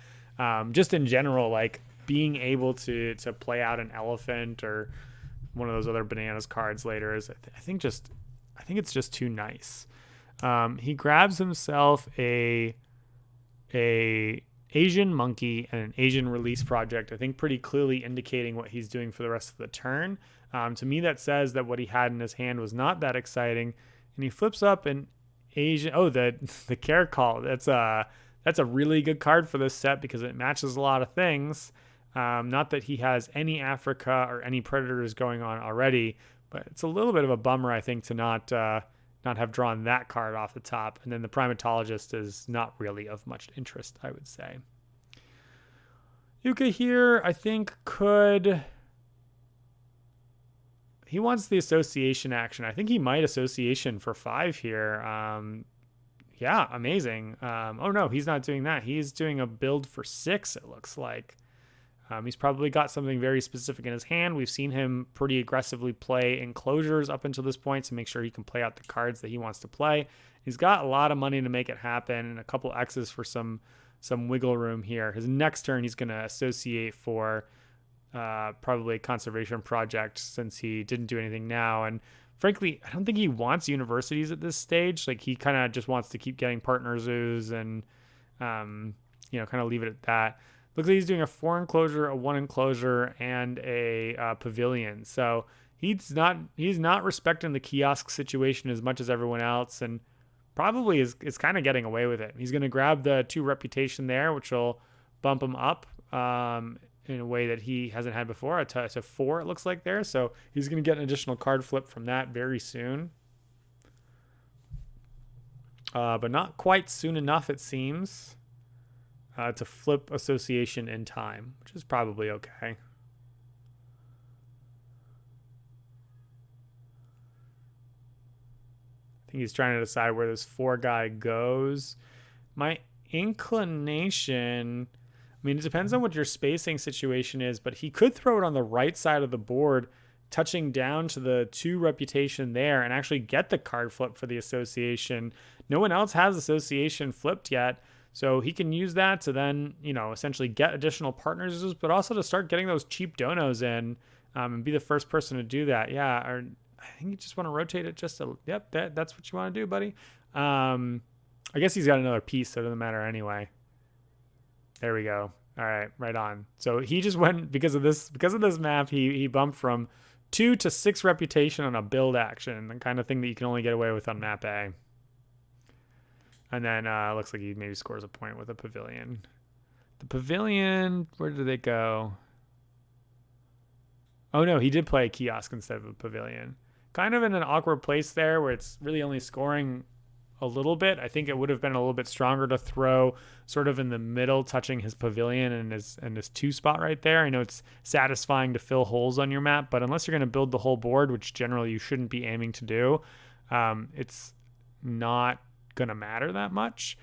just in general, like, being able to play out an elephant or one of those other bananas cards later is, I think it's just too nice. He grabs himself a Asian monkey and an Asian release project, I think pretty clearly indicating what he's doing for the rest of the turn. To me, that says that what he had in his hand was not that exciting, and he flips up an Asian. Oh, the care call. That's a really good card for this set because it matches a lot of things. Not that he has any Africa or any predators going on already, but it's a little bit of a bummer, I think, to not have drawn that card off the top. And then the primatologist is not really of much interest, I would say. Jukka here, I think, he wants the association action. I think he might association for 5 here. Yeah, amazing. Oh no, he's not doing that. He's doing a build for 6, it looks like. He's probably got something very specific in his hand. We've seen him pretty aggressively play enclosures up until this point to make sure he can play out the cards that he wants to play. He's got a lot of money to make it happen and a couple X's for some wiggle room here. His next turn, he's going to associate for probably a conservation project since he didn't do anything now. And frankly, I don't think he wants universities at this stage. Like, he kind of just wants to keep getting partner zoos and, kind of leave it at that. Looks like he's doing a 4 enclosure, a 1 enclosure, and a pavilion. So he's not respecting the kiosk situation as much as everyone else, and probably is kind of getting away with it. He's going to grab the 2 reputation there, which will bump him up in a way that he hasn't had before. To 4, it looks like there. So he's going to get an additional card flip from that very soon. But not quite soon enough, it seems, to flip association in time, which is probably okay. I think he's trying to decide where this 4 guy goes. My inclination, I mean, it depends on what your spacing situation is, but he could throw it on the right side of the board, touching down to the 2 reputation there and actually get the card flip for the association. No one else has association flipped yet, so he can use that to then, essentially get additional partners, but also to start getting those cheap donos in and be the first person to do that. Yeah, or I think you just want to rotate it just a, yep, that's what you want to do, buddy. I guess he's got another piece, so it doesn't matter anyway. There we go. All right, right on. So he just went, because of this map, he bumped from 2 to 6 reputation on a build action, the kind of thing that you can only get away with on map A. And then looks like he maybe scores a point with a pavilion. The pavilion, where did it go? Oh no, he did play a kiosk instead of a pavilion. Kind of in an awkward place there where it's really only scoring a little bit. I think it would have been a little bit stronger to throw sort of in the middle, touching his pavilion and his 2 spot right there. I know it's satisfying to fill holes on your map, but unless you're going to build the whole board, which generally you shouldn't be aiming to do, it's not going to matter that much.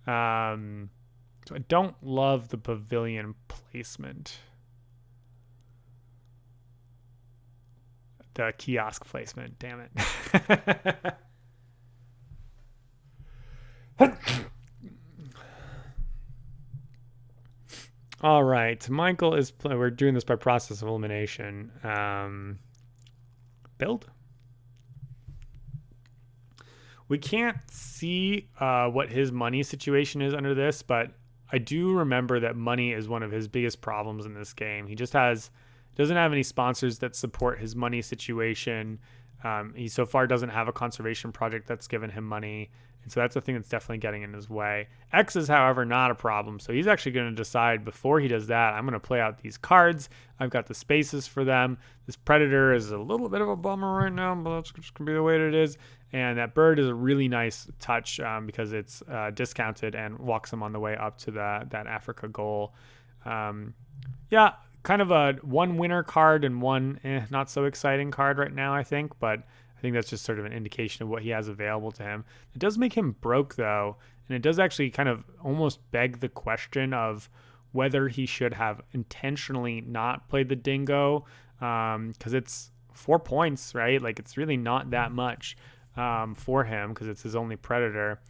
So I don't love the pavilion placement. The kiosk placement, damn it. All right, Michael is we're doing this by process of elimination. Build. We can't see what his money situation is under this, but I do remember that money is one of his biggest problems in this game. He just doesn't have any sponsors that support his money situation. He so far doesn't have a conservation project that's given him money. And so that's the thing that's definitely getting in his way. X is, however, not a problem. So he's actually going to decide before he does that, I'm going to play out these cards. I've got the spaces for them. This Predator is a little bit of a bummer right now, but that's just going to be the way it is. And that bird is a really nice touch because it's discounted and walks him on the way up to that Africa goal. Yeah, kind of a 1 winner card and 1 not so exciting card right now, I think. But I think that's just sort of an indication of what he has available to him. It does make him broke, though. And it does actually kind of almost beg the question of whether he should have intentionally not played the dingo, because it's 4 points, right? Like, it's really not that much for him because it's his only predator.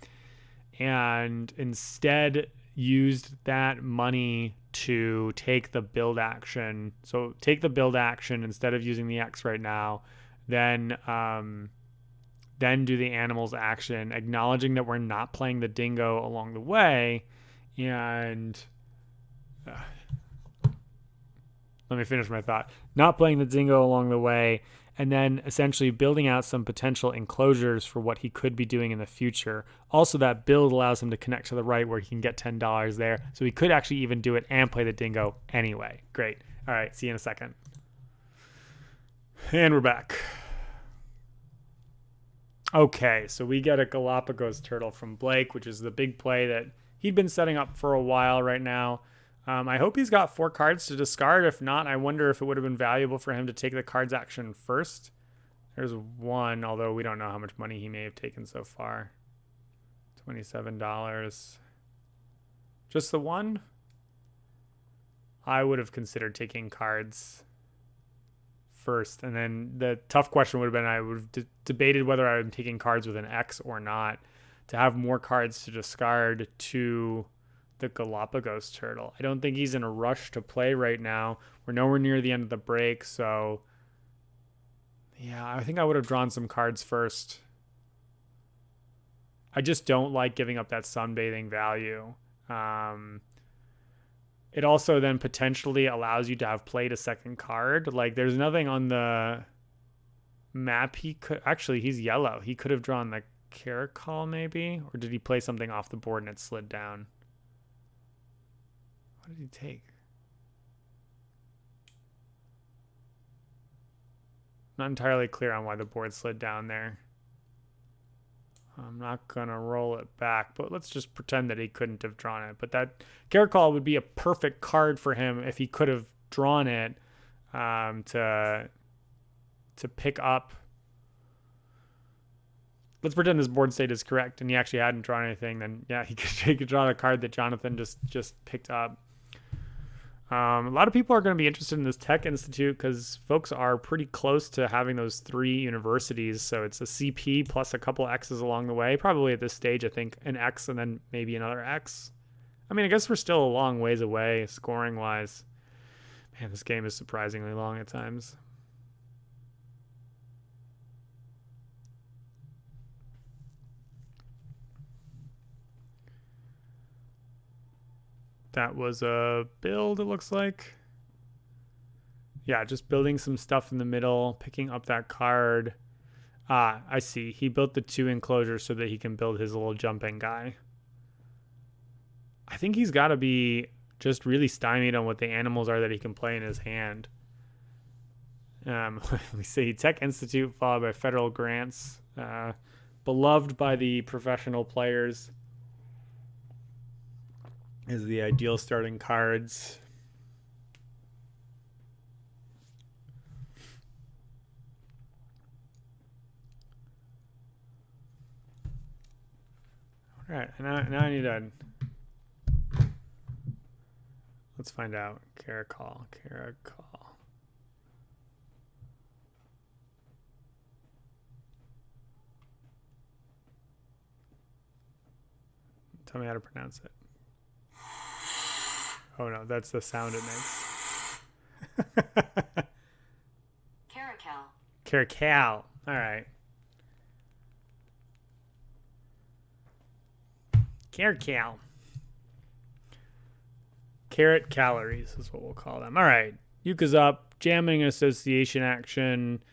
And instead used that money to take the build action. So take the build action instead of using the X right now. Then do the animals action, acknowledging that we're not playing the dingo along the way. And let me finish my thought. Not playing the dingo along the way, and then essentially building out some potential enclosures for what he could be doing in the future. Also, that build allows him to connect to the right where he can get $10 there. So he could actually even do it and play the dingo anyway. Great. All right, see you in a second. And we're back. Okay, so we get a Galapagos turtle from Blake, which is the big play that he'd been setting up for a while right now. I hope he's got 4 cards to discard. If not, I wonder if it would have been valuable for him to take the cards action first. There's 1, although we don't know how much money he may have taken so far. $27. Just the 1? I would have considered taking cards first, and then the tough question would have been I would have debated whether I'm taking cards with an X or not. to have more cards to discard to the Galapagos turtle. I don't think he's in a rush to play right now. We're nowhere near the end of the break, so yeah, I think I would have drawn some cards first. I just don't like giving up that sunbathing value. It also then potentially allows you to have played a second card. Like, there's nothing on the map he could... Actually, he's yellow. He could have drawn the Caracal, maybe? Or did he play something off the board and it slid down? What did he take? Not entirely clear on why the board slid down there. I'm not going to roll it back, but let's just pretend that he couldn't have drawn it. But that Caracal would be a perfect card for him if he could have drawn it to pick up. Let's pretend this board state is correct and he actually hadn't drawn anything. Then, yeah, he could draw the card that Jonathan just picked up. A lot of people are going to be interested in this Tech Institute because folks are pretty close to having those 3 universities. So it's a CP plus a couple X's along the way. Probably at this stage, I think an X and then maybe another X. I mean, I guess we're still a long ways away scoring-wise. Man, this game is surprisingly long at times. That was a build, it looks like. Yeah, just building some stuff in the middle, picking up that card. I see. He built the 2 enclosures so that he can build his little jumping guy. I think he's got to be just really stymied on what the animals are that he can play in his hand. Let me see. Tech Institute followed by federal grants. Beloved by the professional players. Is the ideal starting cards. All right, now I need to... Let's find out. Caracal. Tell me how to pronounce it. Oh no, that's the sound it makes. Caracal. All right. Caracal. Carrot calories is what we'll call them. All right. Yuka's up. Jamming association action.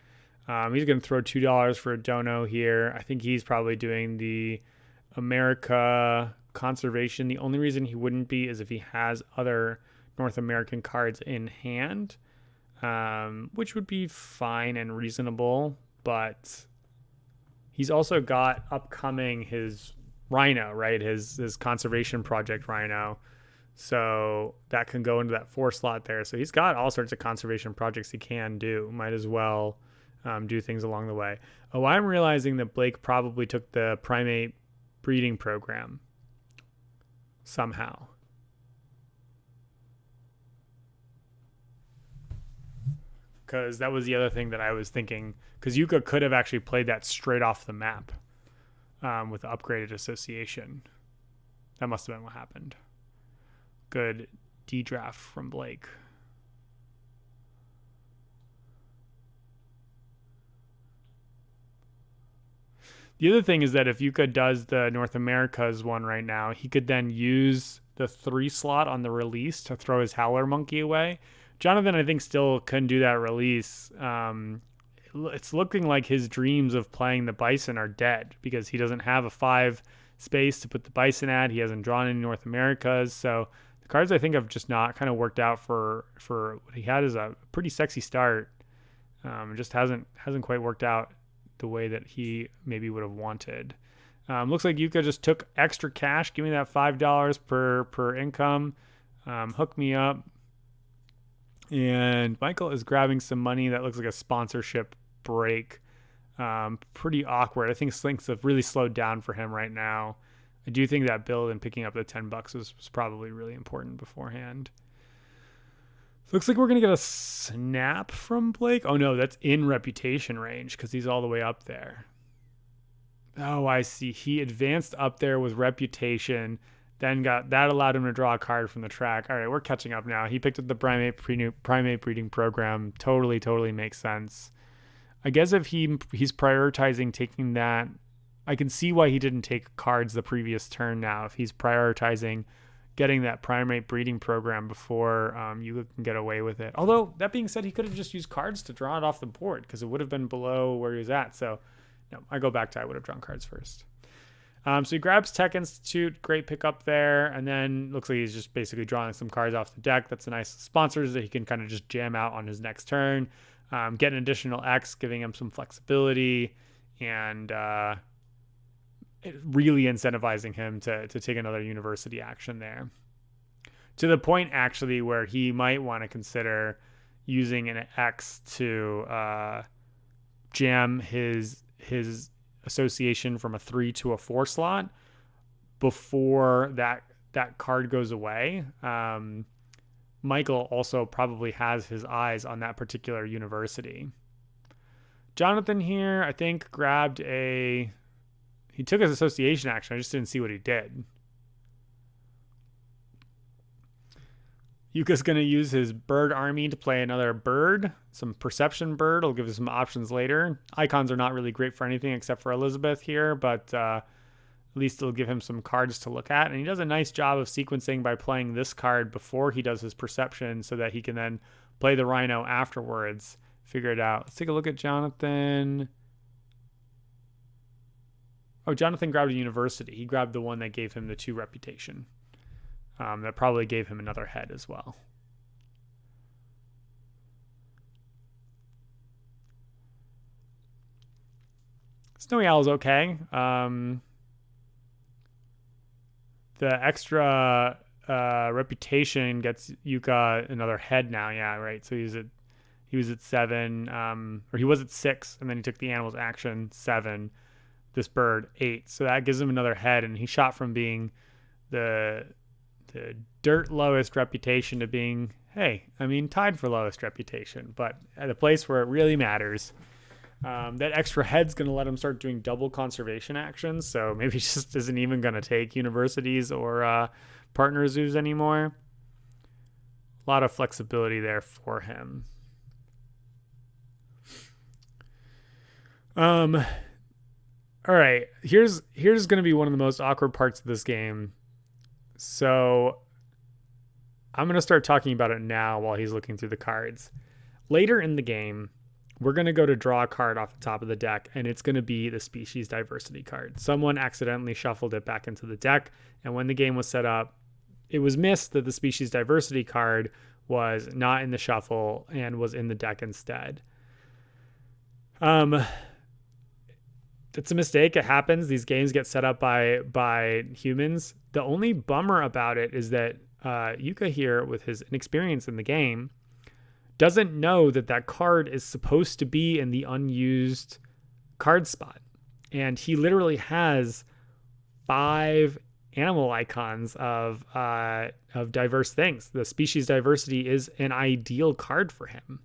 He's going to throw $2 for a dono here. I think he's probably doing the America conservation. The only reason he wouldn't be is if he has other North American cards in hand, which would be fine and reasonable, but he's also got upcoming his Rhino, right? His conservation project Rhino. So that can go into that 4 slot there. So he's got all sorts of conservation projects he can do. Might as well do things along the way. Oh, I'm realizing that Blake probably took the primate breeding program somehow. Because that was the other thing that I was thinking. Because Yuka could have actually played that straight off the map with the upgraded association. That must have been what happened. Good D draft from Blake. The other thing is that if Yuka does the North America's one right now, he could then use the 3 slot on the release to throw his Howler Monkey away. Jonathan, I think, still can do that release. It's looking like his dreams of playing the Bison are dead because he doesn't have a 5 space to put the Bison at. He hasn't drawn any North Americas. So the cards, I think, have just not kind of worked out for what he had as a pretty sexy start. It just hasn't quite worked out the way that he maybe would have wanted. Looks like Yuka just took extra cash. Give me that $5 per income. Hook me up. And Michael is grabbing some money. That looks like a sponsorship break. Pretty awkward. I think Slinks have really slowed down for him right now. I do think that build and picking up the $10 was probably really important beforehand. Looks like we're going to get a snap from Blake. Oh, no, that's in reputation range because he's all the way up there. Oh, I see. He advanced up there with reputation, then got that allowed him to draw a card from the track. All right, we're catching up now. He picked up the primate breeding program. Totally makes sense. I guess if he's prioritizing taking that, I can see why he didn't take cards the previous turn now. If he's prioritizing getting that primate breeding program before you can get away with it. Although, that being said, he could have just used cards to draw it off the board because it would have been below where he was at. So, no, I go back to I would have drawn cards first. So he grabs Tech Institute, great pickup there, and then looks like he's just basically drawing some cards off the deck. That's a nice sponsors that he can kind of just jam out on his next turn, get an additional X, giving him some flexibility, and really incentivizing him to take another university action there. To the point, actually, where he might want to consider using an X to jam his association from a 3 to a 4 slot before that card goes away. Michael also probably has his eyes on that particular university. Jonathan here, I think, he took his association action. I just didn't see what he did. Yuka's going to use his bird army to play another bird, some perception bird. I'll give you some options later. Icons are not really great for anything except for Elizabeth here, but at least it'll give him some cards to look at. And he does a nice job of sequencing by playing this card before he does his perception so that he can then play the rhino afterwards, figure it out. Let's take a look at Jonathan. Oh, Jonathan grabbed a university. He grabbed the one that gave him the 2 reputation. That probably gave him another head as well. Snowy Owl's okay. The extra reputation gets Yuka another head now. Yeah, right. So he was at 7, or he was at 6, and then he took the animal's action 7. This bird 8. So that gives him another head, and he shot from being the dirt lowest reputation to being, tied for lowest reputation, but at a place where it really matters. That extra head's going to let him start doing double conservation actions, so maybe he just isn't even going to take universities or partner zoos anymore. A lot of flexibility there for him. All right, here's going to be one of the most awkward parts of this game. So I'm going to start talking about it now while he's looking through the cards. Later in the game, we're going to go to draw a card off the top of the deck, and it's going to be the species diversity card. Someone accidentally shuffled it back into the deck, and when the game was set up, it was missed that the species diversity card was not in the shuffle and was in the deck instead. It's a mistake. It happens. These games get set up by humans. The only bummer about it is that Yuka here, with his inexperience in the game, doesn't know that card is supposed to be in the unused card spot. And he literally has 5 animal icons of diverse things. The species diversity is an ideal card for him.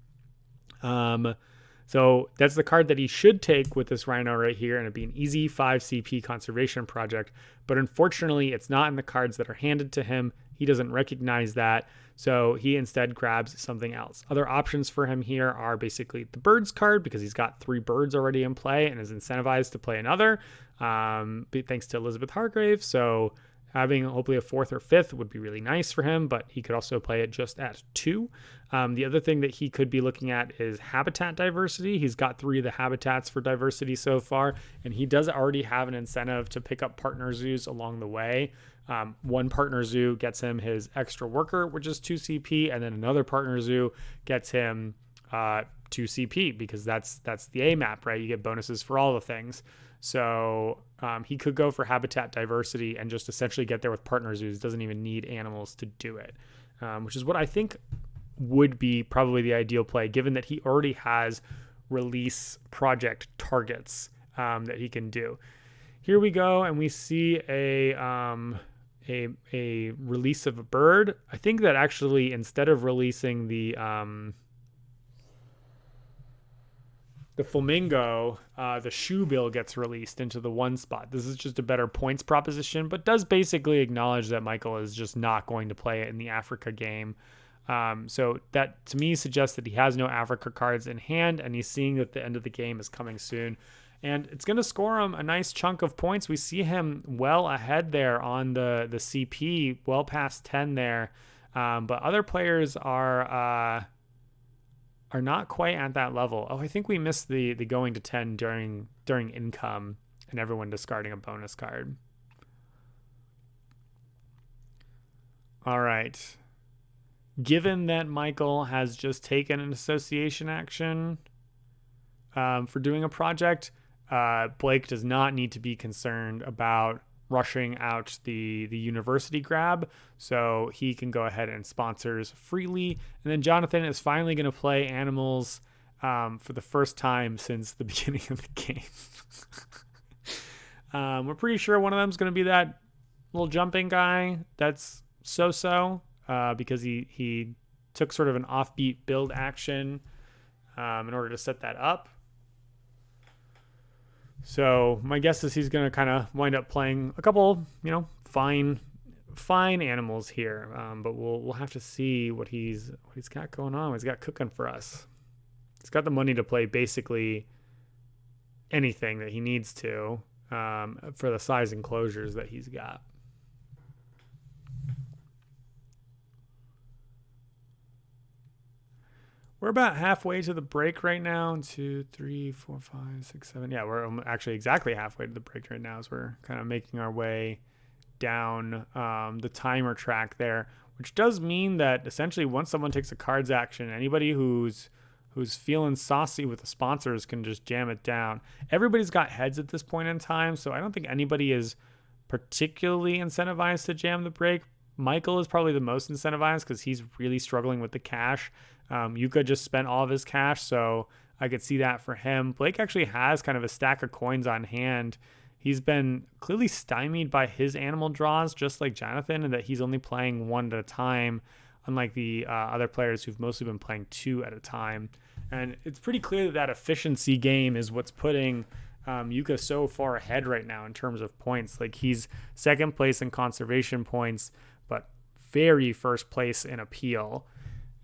So that's the card that he should take with this rhino right here, and it'd be an easy 5 CP conservation project. But unfortunately, it's not in the cards that are handed to him. He doesn't recognize that, so he instead grabs something else. Other options for him here are basically the birds card, because he's got 3 birds already in play and is incentivized to play another, thanks to Elizabeth Hargrave. So having hopefully a 4th or 5th would be really nice for him, but he could also play it just at 2. The other thing that he could be looking at is habitat diversity. He's got 3 of the habitats for diversity so far, and he does already have an incentive to pick up partner zoos along the way. One partner zoo gets him his extra worker, which is 2 CP, and then another partner zoo gets him 2 CP, because that's the A map, right? You get bonuses for all the things. So he could go for habitat diversity and just essentially get there with partner zoos. Doesn't even need animals to do it, which is what I think would be probably the ideal play, given that he already has release project targets that he can do. Here we go, and we see a release of a bird. I think that actually, instead of releasing the the flamingo, the shoe bill gets released into the 1 spot. This is just a better points proposition, but does basically acknowledge that Michael is just not going to play it in the Africa game. So that to me suggests that he has no Africa cards in hand, and he's seeing that the end of the game is coming soon. And it's going to score him a nice chunk of points. We see him well ahead there on the CP, well past 10 there. But other players are not quite at that level. Oh, I think we missed the going to 10 during income and everyone discarding a bonus card. All right. Given that Michael has just taken an association action for doing a project, Blake does not need to be concerned about rushing out the university grab, so he can go ahead and sponsors freely. And then Jonathan is finally going to play animals for the first time since the beginning of the game. We're pretty sure one of them is going to be that little jumping guy that's so because he took sort of an offbeat build action in order to set that up. So my guess is he's going to kind of wind up playing a couple, fine animals here. But we'll have to see what he's got going on. What he's got cooking for us. He's got the money to play basically anything that he needs to for the size enclosures that he's got. We're about halfway to the break right now. 2, 3, 4, 5, 6, 7. Yeah, we're actually exactly halfway to the break right now as we're kind of making our way down the timer track there, which does mean that essentially once someone takes a cards action, anybody who's feeling saucy with the sponsors can just jam it down. Everybody's got heads at this point in time, so I don't think anybody is particularly incentivized to jam the break. Michael is probably the most incentivized because he's really struggling with the cash. Jukka just spent all of his cash, so I could see that for him. Blake actually has kind of a stack of coins on hand. He's been clearly stymied by his animal draws, just like Jonathan, and that he's only playing 1 at a time, unlike the other players who've mostly been playing 2 at a time. And it's pretty clear that efficiency game is what's putting Jukka so far ahead right now in terms of points. Like, he's second place in conservation points, but very first place in appeal.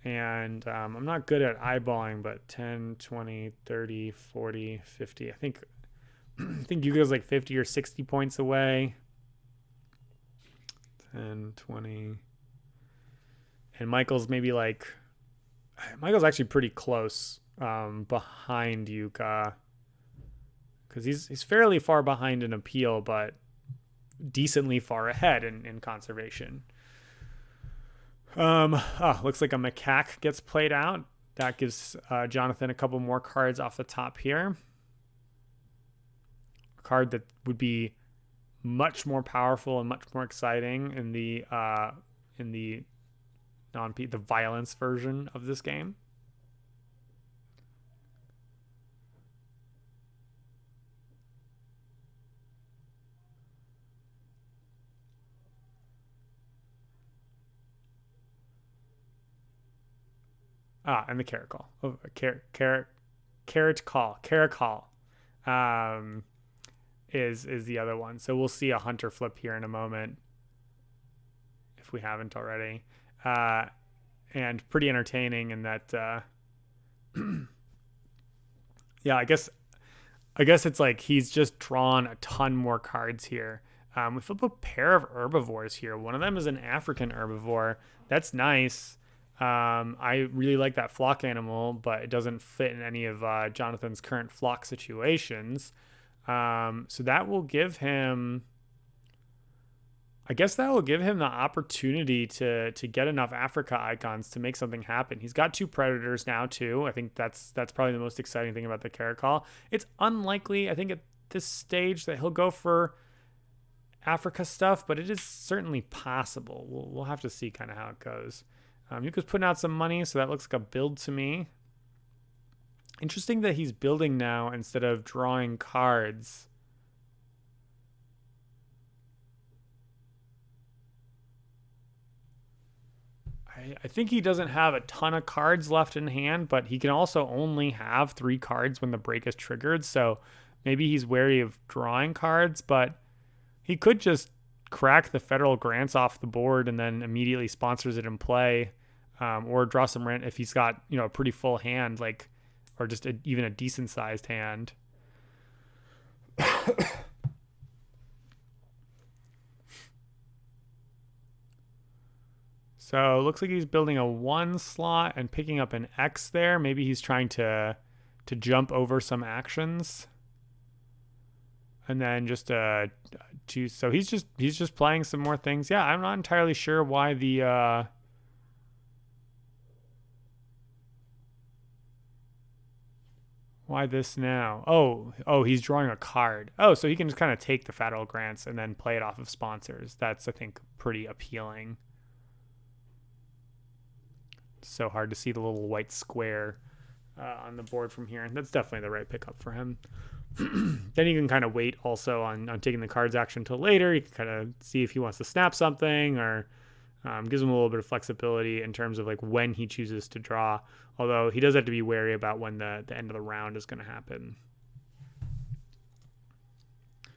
And I'm not good at eyeballing, but 10, 20, 30, 40, 50. I think Jukka's like 50 or 60 points away. 10, 20. And Michael's actually pretty close behind Jukka. Because he's fairly far behind in appeal, but decently far ahead in conservation. Looks like a macaque gets played out. That gives Jonathan a couple more cards off the top here. A card that would be much more powerful and much more exciting in the violence version of this game. And the Caracol. Caracol is the other one. So we'll see a hunter flip here in a moment, if we haven't already. And pretty entertaining in that, yeah, I guess it's like he's just drawn a ton more cards here. We flip a pair of herbivores here. One of them is an African herbivore. That's nice. I really like that flock animal, but it doesn't fit in any of Jonathan's current flock situations. So that will give him, the opportunity to get enough Africa icons to make something happen. He's got 2 predators now too. I think that's probably the most exciting thing about the Caracol. It's unlikely, I think, at this stage that he'll go for Africa stuff, but it is certainly possible. We'll have to see kind of how it goes. Jukka's putting out some money, so that looks like a build to me. Interesting that he's building now instead of drawing cards. I think he doesn't have a ton of cards left in hand, but he can also only have 3 cards when the break is triggered. So maybe he's wary of drawing cards, but he could just crack the federal grants off the board and then immediately sponsors it in play, or draw some rent if he's got, a pretty full hand, like, or just even a decent sized hand. So it looks like he's building a 1 slot and picking up an X there. Maybe he's trying to jump over some actions. And then just choose. So he's just playing some more things. Yeah, I'm not entirely sure why the why this now. Oh, he's drawing a card. Oh, so he can just kind of take the federal grants and then play it off of sponsors. That's, I think, pretty appealing. So hard to see the little white square on the board from here. That's definitely the right pickup for him. Then you can kind of wait also on taking the cards action until later. You can kind of see if he wants to snap something, or gives him a little bit of flexibility in terms of like when he chooses to draw. Although he does have to be wary about when the end of the round is going to happen. I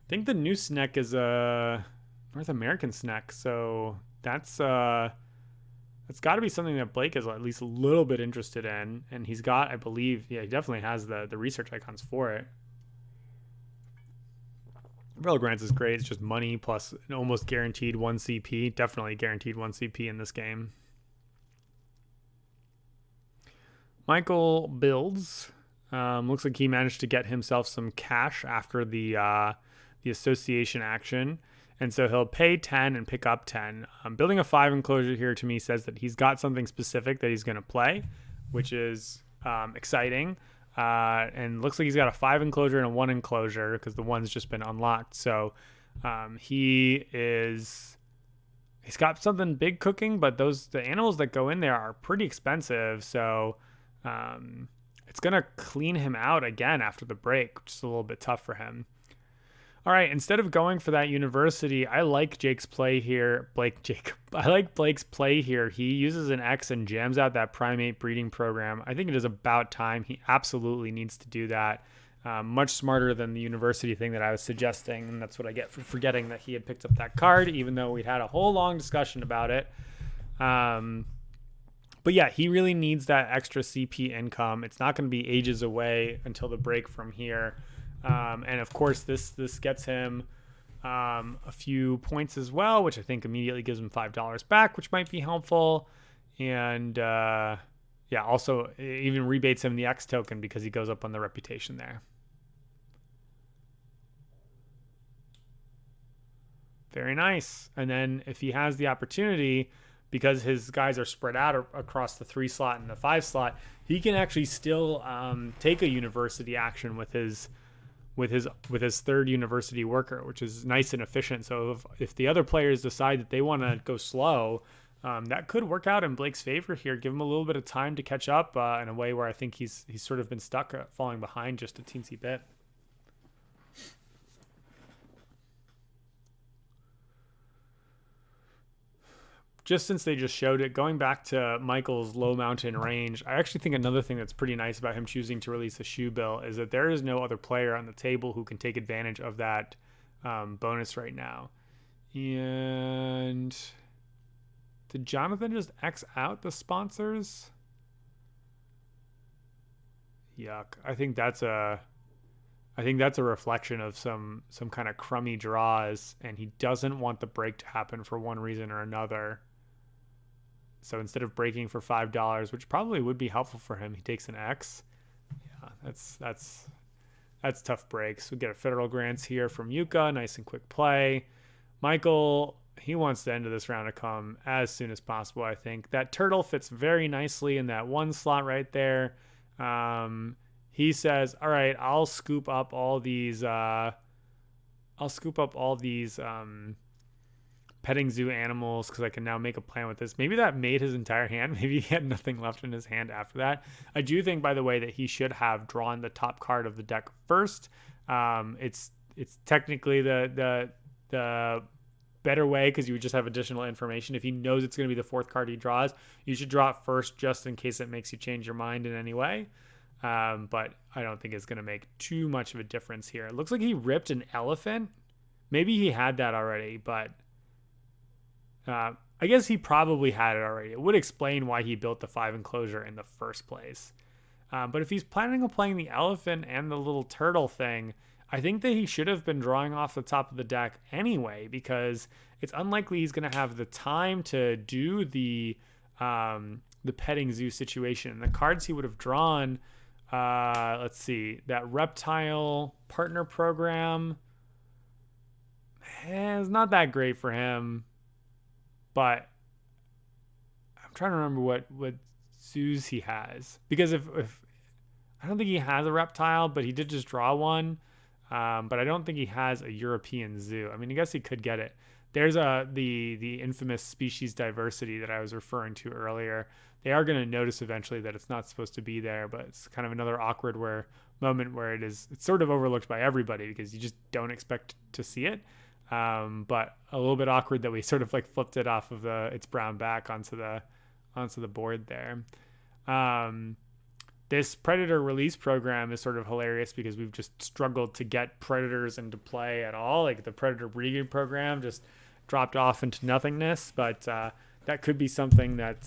think the new snack is a North American snack, so that's got to be something that Blake is at least a little bit interested in. And he's got, I believe, he definitely has the research icons for it. Federal grants is great. It's just money plus an almost guaranteed 1 CP. Definitely guaranteed 1 CP in this game. Michael builds. Looks like he managed to get himself some cash after the association action. And so he'll pay 10 and pick up 10. Building a 5 enclosure here to me says that he's got something specific that he's going to play, which is exciting. And looks like he's got a 5 enclosure and a 1 enclosure because the 1's just been unlocked. So he's got something big cooking, but the animals that go in there are pretty expensive. So it's going to clean him out again after the break, which is a little bit tough for him. All right, instead of going for that university, I like Jake's play here. I like Blake's play here. He uses an X and jams out that primate breeding program. I think it is about time. He absolutely needs to do that. Much smarter than the university thing that I was suggesting, and that's what I get for forgetting that he had picked up that card, even though we'd had a whole long discussion about it. But yeah, he really needs that extra CP income. It's not going to be ages away until the break from here. And of course, this gets him a few points as well, which I think immediately gives him $5 back, which might be helpful. And also even rebates him the X token because he goes up on the reputation there. Very nice. And then if he has the opportunity, because his guys are spread out across the 3 slot and the 5 slot, he can actually still take a university action with his 3rd university worker, which is nice and efficient. So if the other players decide that they want to go slow, that could work out in Blake's favor here. Give him a little bit of time to catch up in a way where I think he's sort of been stuck falling behind just a teensy bit. Just since they just showed it, going back to Michael's low mountain range, I actually think another thing that's pretty nice about him choosing to release a shoe bill is that there is no other player on the table who can take advantage of that bonus right now. And did Jonathan just X out the sponsors? Yuck. I think that's a reflection of some kind of crummy draws, and he doesn't want the break to happen for one reason or another. So instead of breaking for $5, which probably would be helpful for him, he takes an X. Yeah, that's tough breaks. We get a federal grants here from Jukka, nice and quick play. Michael, he wants the end of this round to come as soon as possible, I think. That turtle fits very nicely in that 1 slot right there. He says, all right, I'll scoop up all these petting zoo animals because I can now make a plan with this. Maybe that made his entire hand. Maybe he had nothing left in his hand after that. I do think, by the way, that he should have drawn the top card of the deck first. It's technically the better way, because you would just have additional information. If he knows it's going to be the fourth card he draws, you should draw it first just in case it makes you change your mind in any way. But I don't think it's going to make too much of a difference here. It looks like he ripped an elephant. Maybe he had that already, but I guess he probably had it already. It would explain why he built the 5 enclosure in the first place. But if he's planning on playing the elephant and the little turtle thing, I think that he should have been drawing off the top of the deck anyway, because it's unlikely he's going to have the time to do the petting zoo situation. And the cards he would have drawn, let's see, that reptile partner program is not that great for him. But I'm trying to remember what zoos he has, because if I don't think he has a reptile, but he did just draw one. But I don't think he has a European zoo. I mean, I guess he could get it. There's the infamous species diversity that I was referring to earlier. They are going to notice eventually that it's not supposed to be there, but it's kind of another awkward moment where it's sort of overlooked by everybody because you just don't expect to see it. But a little bit awkward that we sort of like flipped it off of its brown back onto the board there. This predator release program is sort of hilarious because we've just struggled to get predators into play at all. Like the predator breeding program just dropped off into nothingness, but that could be something that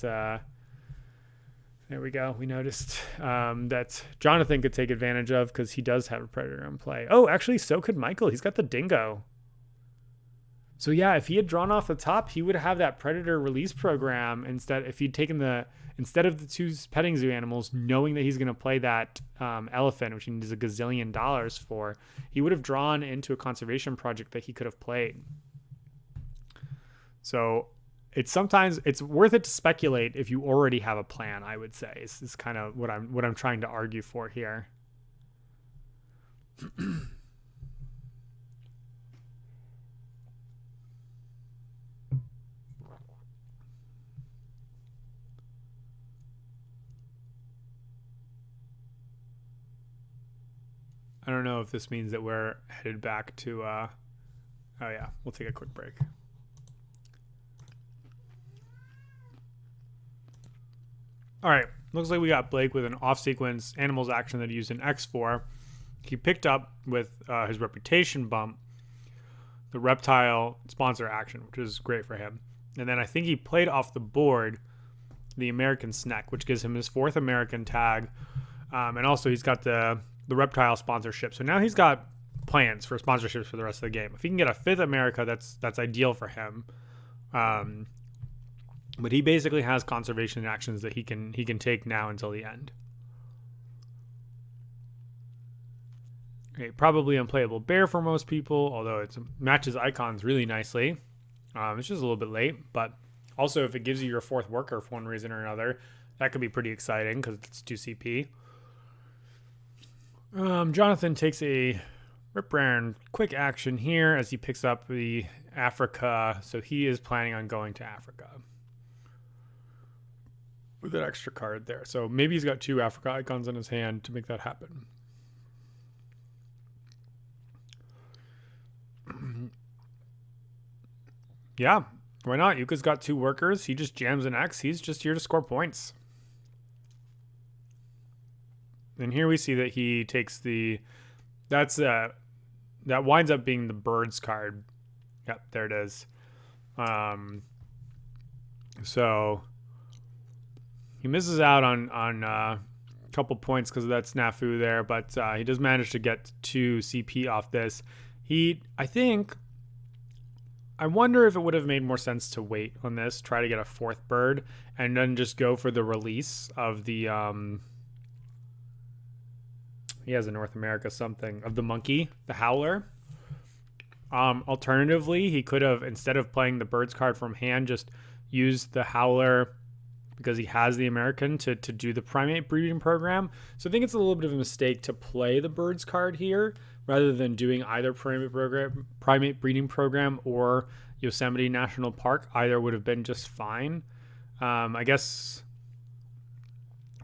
there we go. We noticed that Jonathan could take advantage of because he does have a predator in play. Oh, actually, so could Michael. He's got the dingo. So yeah, if he had drawn off the top, he would have that predator release program instead. If he'd taken instead of the 2 petting zoo animals, knowing that he's going to play that elephant, which he needs $1 gazillion for, he would have drawn into a conservation project that he could have played. So it's worth it to speculate if you already have a plan. I would say is kind of what I'm trying to argue for here. I don't know if this means that we're headed back to, oh yeah, we'll take a quick break. All right, looks like we got Blake with an off-sequence animals action that he used in X4. He picked up with his reputation bump, the reptile sponsor action, which is great for him. And then I think he played off the board the American Snack, which gives him his 4th American tag. And also he's got the reptile sponsorship. So now he's got plans for sponsorships for the rest of the game. If he can get a 5th America, that's ideal for him. But he basically has conservation actions that he can take now until the end. Okay, probably unplayable bear for most people, although it matches icons really nicely. It's just a little bit late, but also if it gives you your 4th worker for one reason or another, that could be pretty exciting because it's 2 CP. Jonathan takes a rip round quick action here as he picks up the Africa. So he is planning on going to Africa with that extra card there. So maybe he's got 2 Africa icons in his hand to make that happen. Yeah, why not? Yuka's got 2 workers. He just jams an X. He's just here to score points. And here we see that he takes that winds up being the birds card. Yep, there it is. So he misses out on a couple points because of that snafu there, but he does manage to get 2 CP off this. I wonder if it would have made more sense to wait on this, try to get a 4th bird, and then just go for the release of the he has a North America something of the monkey, the howler. Alternatively, he could have, instead of playing the birds card from hand, just used the howler because he has the American to do the primate breeding program. So I think it's a little bit of a mistake to play the birds card here rather than doing either primate breeding program or Yosemite National Park. Either would have been just fine. I guess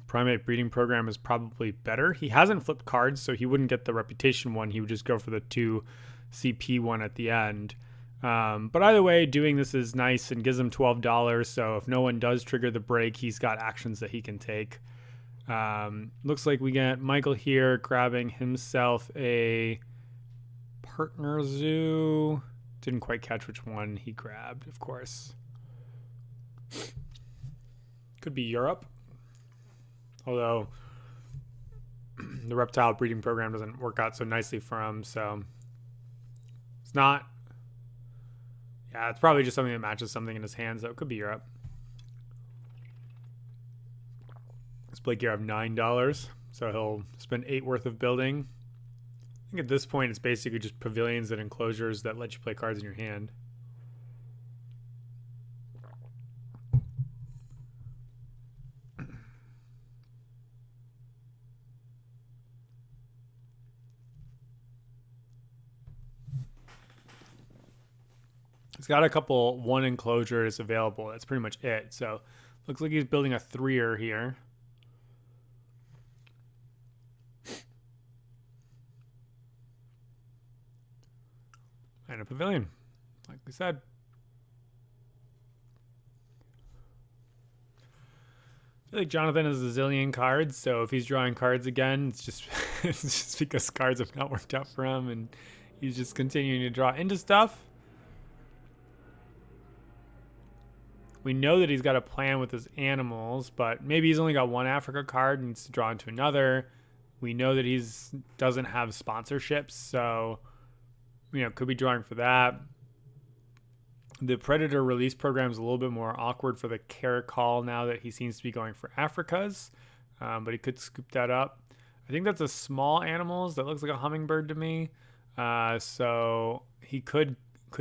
primate breeding program is probably better. He hasn't flipped cards, so he wouldn't get the reputation one. He would just go for the 2 CP one at the end. But either way, doing this is nice and gives him $12. So if no one does trigger the break, he's got actions that he can take. Looks like we get Michael here grabbing himself a partner zoo. Didn't quite catch which one he grabbed, of course. Could be Europe. Although the reptile breeding program doesn't work out so nicely for him, so it's not. Yeah, it's probably just something that matches something in his hand, so it could be Europe. This Blake here have $9, so he'll spend $8 worth of building. I think at this point it's basically just pavilions and enclosures that let you play cards in your hand. He's got a couple one enclosures available. That's pretty much it. So looks like he's building a 3-er here. And a pavilion, like we said. I feel like Jonathan has a zillion cards, so if he's drawing cards again, it's just it's just because cards have not worked out for him, and he's just continuing to draw into stuff. We know that he's got a plan with his animals, but maybe he's only got one Africa card and needs to draw into another. We know that he's doesn't have sponsorships, so could be drawing for that. The Predator release program is a little bit more awkward for the Caracol now that he seems to be going for Africas, but he could scoop that up. I think that's a small animals that looks like a hummingbird to me, so he could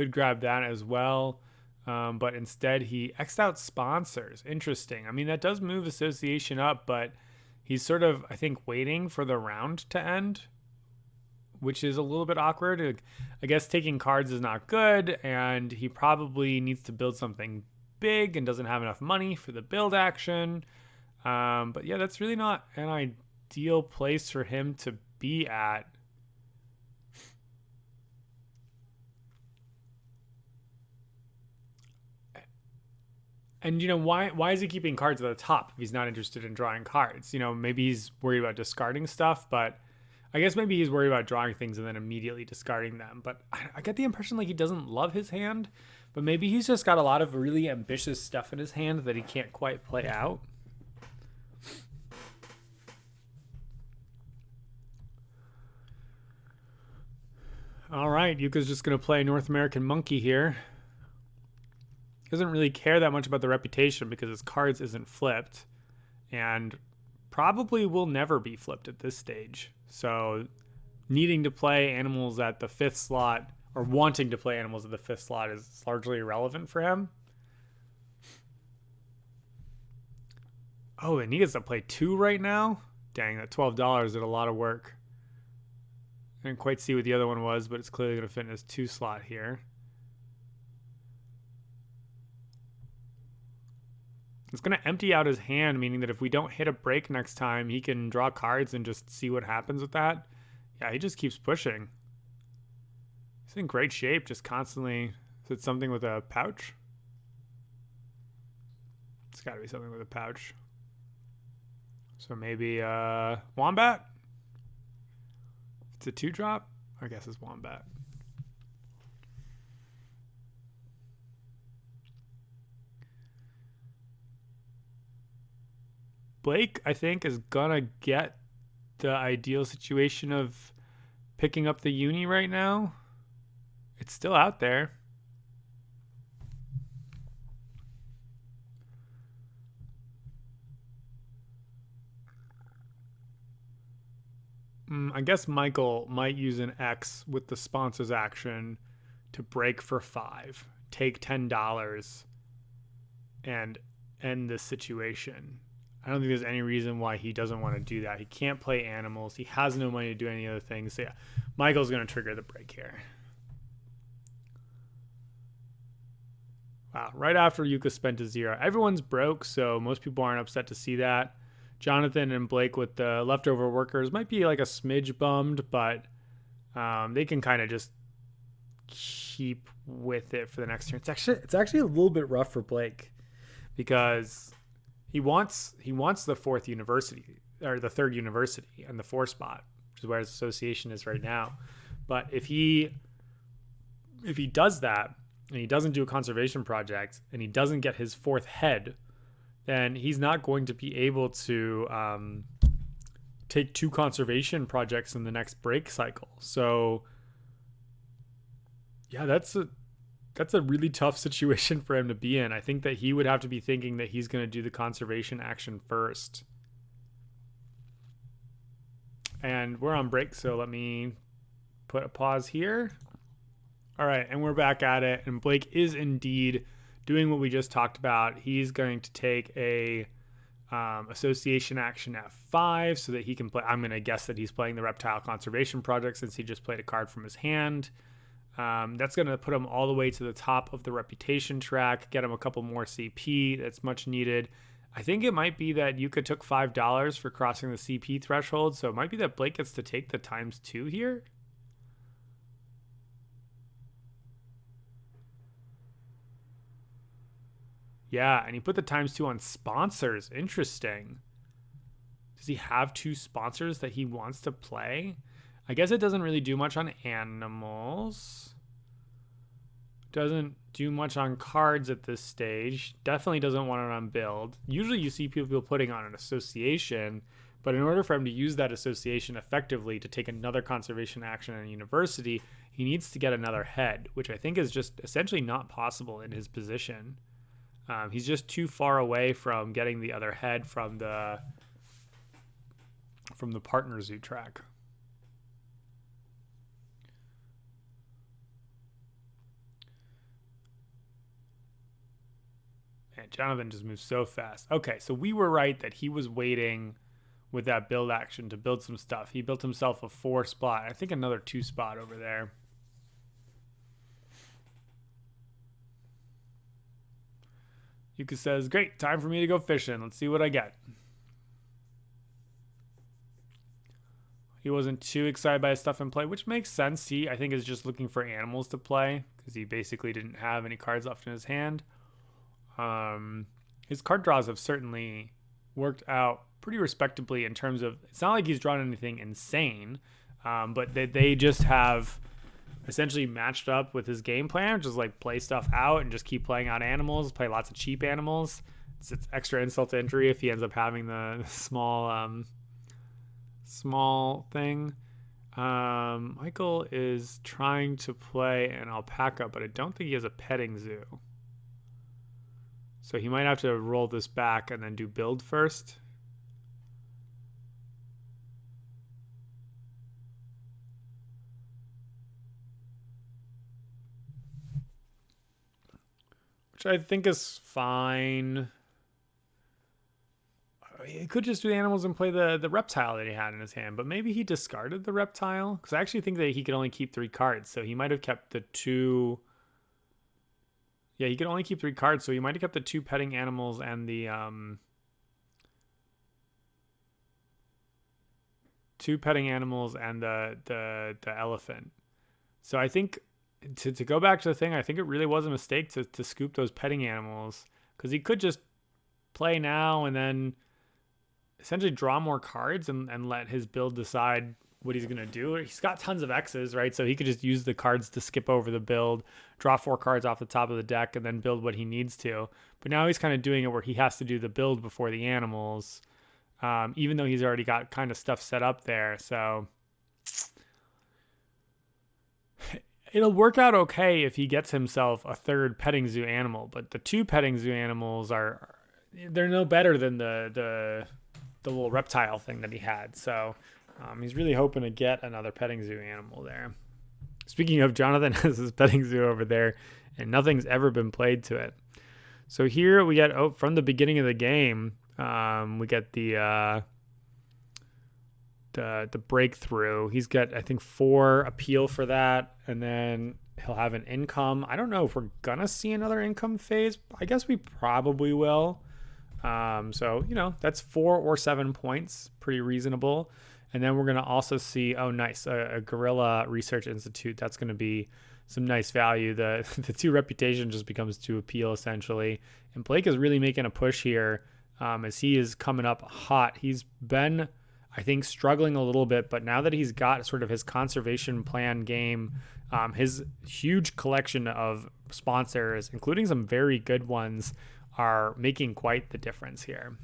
grab that as well. But instead he X'd out sponsors. Interesting. I mean, that does move association up, but he's sort of, I think, waiting for the round to end, which is a little bit awkward. I guess taking cards is not good, and he probably needs to build something big and doesn't have enough money for the build action. But yeah, that's really not an ideal place for him to be at. And, why is he keeping cards at the top if he's not interested in drawing cards? Maybe he's worried about discarding stuff, but I guess maybe he's worried about drawing things and then immediately discarding them. But I get the impression like he doesn't love his hand, but maybe he's just got a lot of really ambitious stuff in his hand that he can't quite play out. All right, Yuka's just going to play North American Monkey here. Doesn't really care that much about the reputation because his cards isn't flipped, and probably will never be flipped at this stage. So needing to play animals at the 5th slot, or wanting to play animals at the 5th slot, is largely irrelevant for him. Oh, and he gets to play 2 right now? Dang, that $12 did a lot of work. I didn't quite see what the other one was, but it's clearly going to fit in his 2 slot here. It's going to empty out his hand, meaning that if we don't hit a break next time, he can draw cards and just see what happens with that. Yeah, he just keeps pushing. He's in great shape, just constantly. Is it something with a pouch? It's got to be something with a pouch. So maybe Wombat? It's a 2-drop? I guess it's Wombat. Blake, I think, is gonna get the ideal situation of picking up the uni right now. It's still out there. I guess Michael might use an X with the sponsor's action to break for 5, take $10, and end this situation. I don't think there's any reason why he doesn't want to do that. He can't play animals. He has no money to do any other things. So yeah, Michael's going to trigger the break here. Wow, right after Yuka spent a 0. Everyone's broke, so most people aren't upset to see that. Jonathan and Blake with the leftover workers might be like a smidge bummed, but they can kind of just keep with it for the next turn. It's actually a little bit rough for Blake because he wants the fourth university or the third university and the 4 spot, which is where his association is right now. But if he does that and he doesn't do a conservation project and he doesn't get his 4th head, then he's not going to be able to take 2 conservation projects in the next break cycle. So yeah, that's a really tough situation for him to be in. I think that he would have to be thinking that he's going to do the conservation action first. And we're on break, so let me put a pause here. All right, and we're back at it. And Blake is indeed doing what we just talked about. He's going to take a association action at 5 so that he can play. I'm going to guess that he's playing the reptile conservation project since he just played a card from his hand. That's going to put him all the way to the top of the reputation track, get him a couple more CP. That's much needed. I think it might be that Jukka took $5 for crossing the CP threshold, so it might be that Blake gets to take the ×2 here. Yeah, and he put the ×2 on sponsors. Interesting. Does he have 2 sponsors that he wants to play? I guess it doesn't really do much on animals. Doesn't do much on cards at this stage. Definitely doesn't want it on build. Usually you see people putting on an association, but in order for him to use that association effectively to take another conservation action in a university, he needs to get another head, which I think is just essentially not possible in his position. He's just too far away from getting the other head from the partner zoo track. Man, Jonathan just moves so fast. Okay, so we were right that he was waiting with that build action to build some stuff. He built himself a 4 spot. I think another 2 spot over there. Jukka says, great, time for me to go fishing. Let's see what I get. He wasn't too excited by his stuff in play, which makes sense. He, I think, is just looking for animals to play because he basically didn't have any cards left in his hand. His card draws have certainly worked out pretty respectably in terms of, it's not like he's drawn anything insane, but they just have essentially matched up with his game plan, just like play stuff out and just keep playing out animals, play lots of cheap animals. It's extra insult to injury if he ends up having the small thing. Michael is trying to play an alpaca, but I don't think he has a petting zoo. So he might have to roll this back and then do build first. Which I think is fine. He could just do the animals and play the reptile that he had in his hand, but maybe he discarded the reptile because I actually think that he could only keep 3 cards, so he might have kept the 2. Yeah, he could only keep 3 cards, so he might have kept the 2 petting animals and the 2 petting animals and the elephant. So I think to go back to the thing, I think it really was a mistake to scoop those petting animals because he could just play now and then essentially draw more cards and let his build decide what he's going to do. He's got tons of X's, right? So he could just use the cards to skip over the build, draw 4 cards off the top of the deck, and then build what he needs to. But now he's kind of doing it where he has to do the build before the animals, even though he's already got kind of stuff set up there. So it'll work out okay if he gets himself a 3rd petting zoo animal, but the 2 petting zoo animals they're no better than the little reptile thing that he had. So he's really hoping to get another petting zoo animal there. Speaking of, Jonathan has his petting zoo over there, and nothing's ever been played to it. So here we get, from the beginning of the game, we get the breakthrough. He's got, I think, 4 appeal for that, and then he'll have an income. I don't know if we're gonna see another income phase. I guess we probably will. So, that's 4 or 7 points, pretty reasonable. And then we're going to also see, oh, nice, a Gorilla Research Institute. That's going to be some nice value. The 2 reputation just becomes 2 appeal essentially. And Blake is really making a push here as he is coming up hot. He's been, I think, struggling a little bit, but now that he's got sort of his conservation plan game, his huge collection of sponsors, including some very good ones, are making quite the difference here.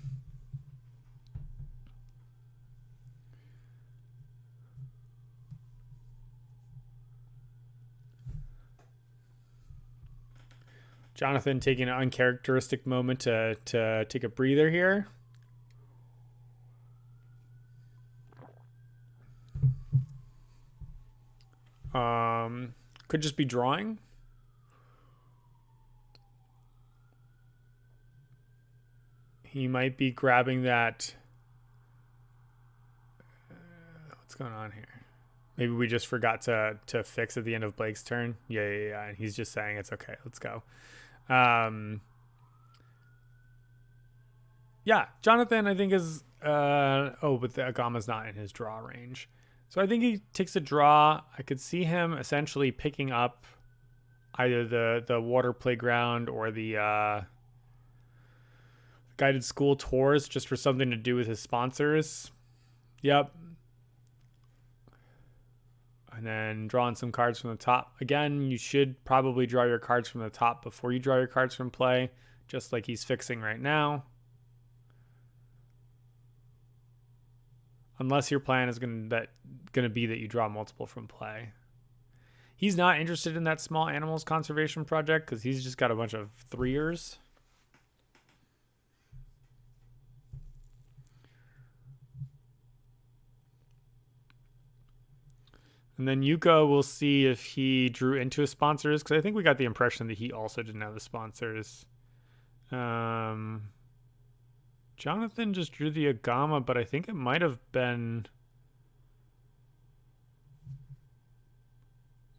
Jonathan taking an uncharacteristic moment to take a breather here. Could just be drawing. He might be grabbing that. What's going on here? Maybe we just forgot to fix at the end of Blake's turn. Yeah. And he's just saying it's okay. Let's go. Yeah, Jonathan, I think is but the Agama's not in his draw range. So I think he takes a draw. I could see him essentially picking up either the water playground or the guided school tours just for something to do with his sponsors. Yep. And then drawing some cards from the top. Again, you should probably draw your cards from the top before you draw your cards from play, just like he's fixing right now. Unless your plan is going to be that you draw multiple from play. He's not interested in that small animals conservation project because he's just got a bunch of 3ers. And then Jukka, we'll see if he drew into his sponsors, because I think we got the impression that he also didn't have the sponsors. Jonathan just drew the Agama, but I think it might have been...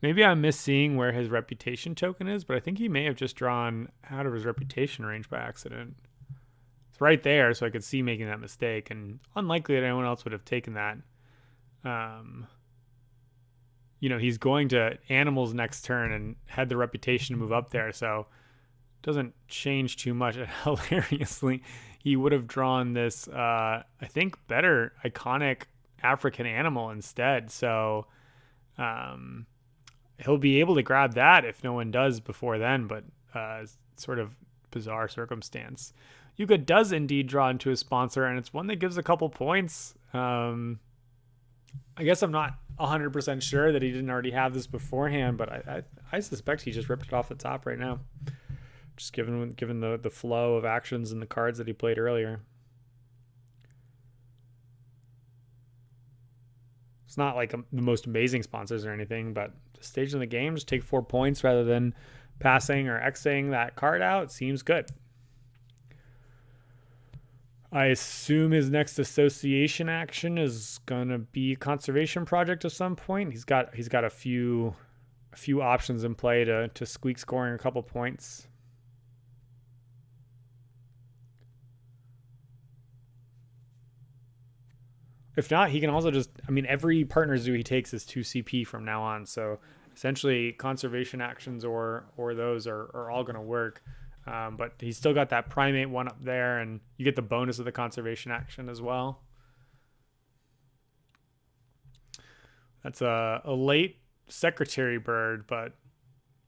Maybe I'm misseeing where his reputation token is, but I think he may have just drawn out of his reputation range by accident. It's right there, so I could see making that mistake, and unlikely that anyone else would have taken that. He's going to animals next turn and had the reputation to move up there, so it doesn't change too much. Hilariously, he would have drawn this, I think, better iconic African animal instead. So he'll be able to grab that if no one does before then, but sort of bizarre circumstance. Jukka does indeed draw into a sponsor, and it's one that gives a couple points. I guess I'm not 100% sure that he didn't already have this beforehand, but I suspect he just ripped it off the top right now. Just given the flow of actions and the cards that he played earlier. It's not like the most amazing sponsors or anything, but the stage in the game, just take 4 points rather than passing or Xing that card out. Seems good. I assume his next association action is gonna be a conservation project of some point. He's got a few options in play to squeak scoring a couple points. If not, he can also just, every partner zoo he takes is 2 CP from now on. So essentially conservation actions or those are all going to work. But he's still got that primate one up there, and you get the bonus of the conservation action as well. That's a late secretary bird, but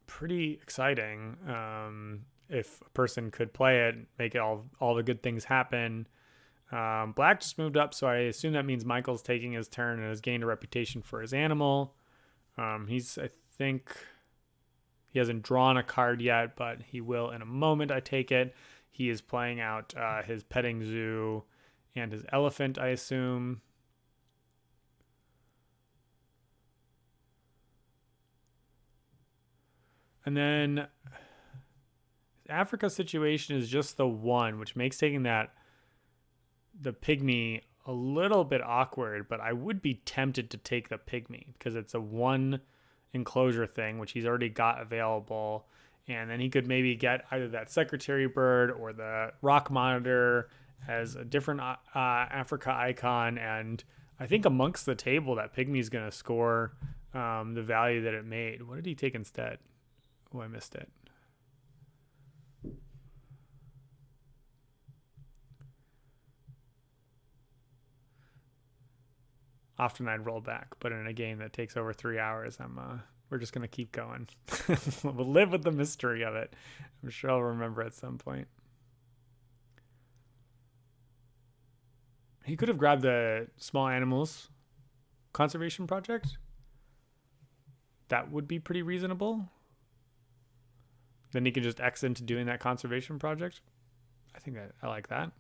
pretty exciting. If a person could play it, make it all the good things happen. Black just moved up, so I assume that means Michael's taking his turn and has gained a reputation for his animal. I think he hasn't drawn a card yet, but he will in a moment, I take it. He is playing out his petting zoo and his elephant, I assume. And then Africa situation is just the one, which makes taking the pygmy a little bit awkward, but I would be tempted to take the pygmy because it's a 1 enclosure thing, which he's already got available. And then he could maybe get either that secretary bird or the rock monitor as a different Africa icon. And I think amongst the table, that pygmy is going to score the value that it made. What did he take instead? Oh, I missed it. Often I'd roll back, but in a game that takes over 3 hours, we're just gonna keep going. We'll live with the mystery of it. I'm sure I'll remember at some point. He could have grabbed the small animals conservation project. That would be pretty reasonable. Then he can just X into doing that conservation project. I think I like that.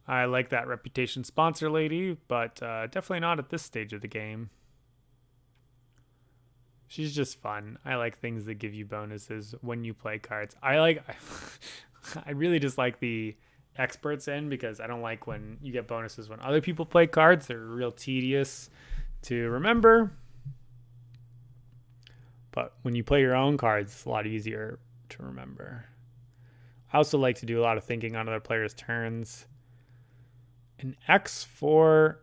I like that reputation sponsor lady, but definitely not at this stage of the game. She's just fun. I like things that give you bonuses when you play cards. I really just like the experts in, because I don't like when you get bonuses when other people play cards. They're real tedious to remember. But when you play your own cards, it's a lot easier to remember. I also like to do a lot of thinking on other players' turns. An X for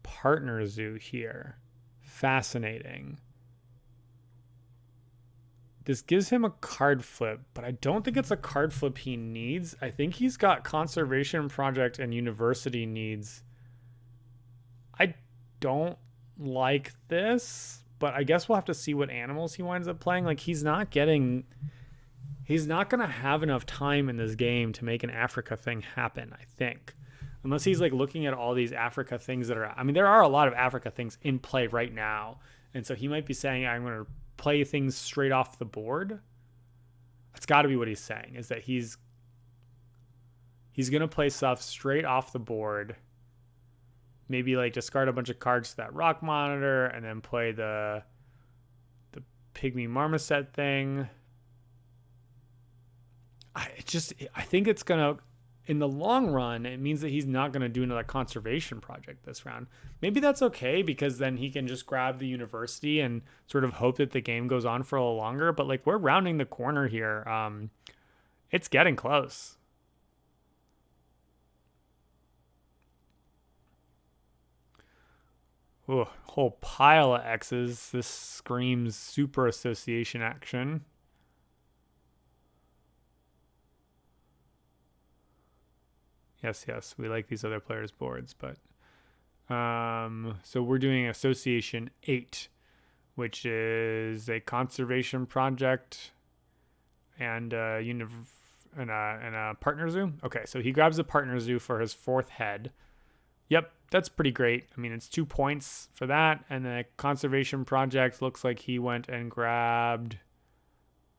partner zoo here. Fascinating. This gives him a card flip, but I don't think it's a card flip he needs. I think he's got conservation project and university needs. I don't like this, but I guess we'll have to see what animals he winds up playing. Like, he's not going to have enough time in this game to make an Africa thing happen, I think. Unless he's like looking at all these Africa things that are, I mean, there are a lot of Africa things in play right now. And so he might be saying, I'm going to play things straight off the board. That's got to be what he's saying, is that he's going to play stuff straight off the board. Maybe like discard a bunch of cards to that rock monitor and then play the pygmy marmoset thing. I think it's going to, in the long run, it means that he's not going to do another conservation project this round. Maybe that's okay, because then he can just grab the university and sort of hope that the game goes on for a little longer. But like, we're rounding the corner here. It's getting close. Ooh, whole pile of X's. This screams super association action. Yes, we like these other players' boards, but so we're doing Association 8, which is a conservation project and a partner zoo. Okay, so he grabs a partner zoo for his 4th head. Yep, that's pretty great. I mean, it's 2 points for that, and the conservation project looks like he went and grabbed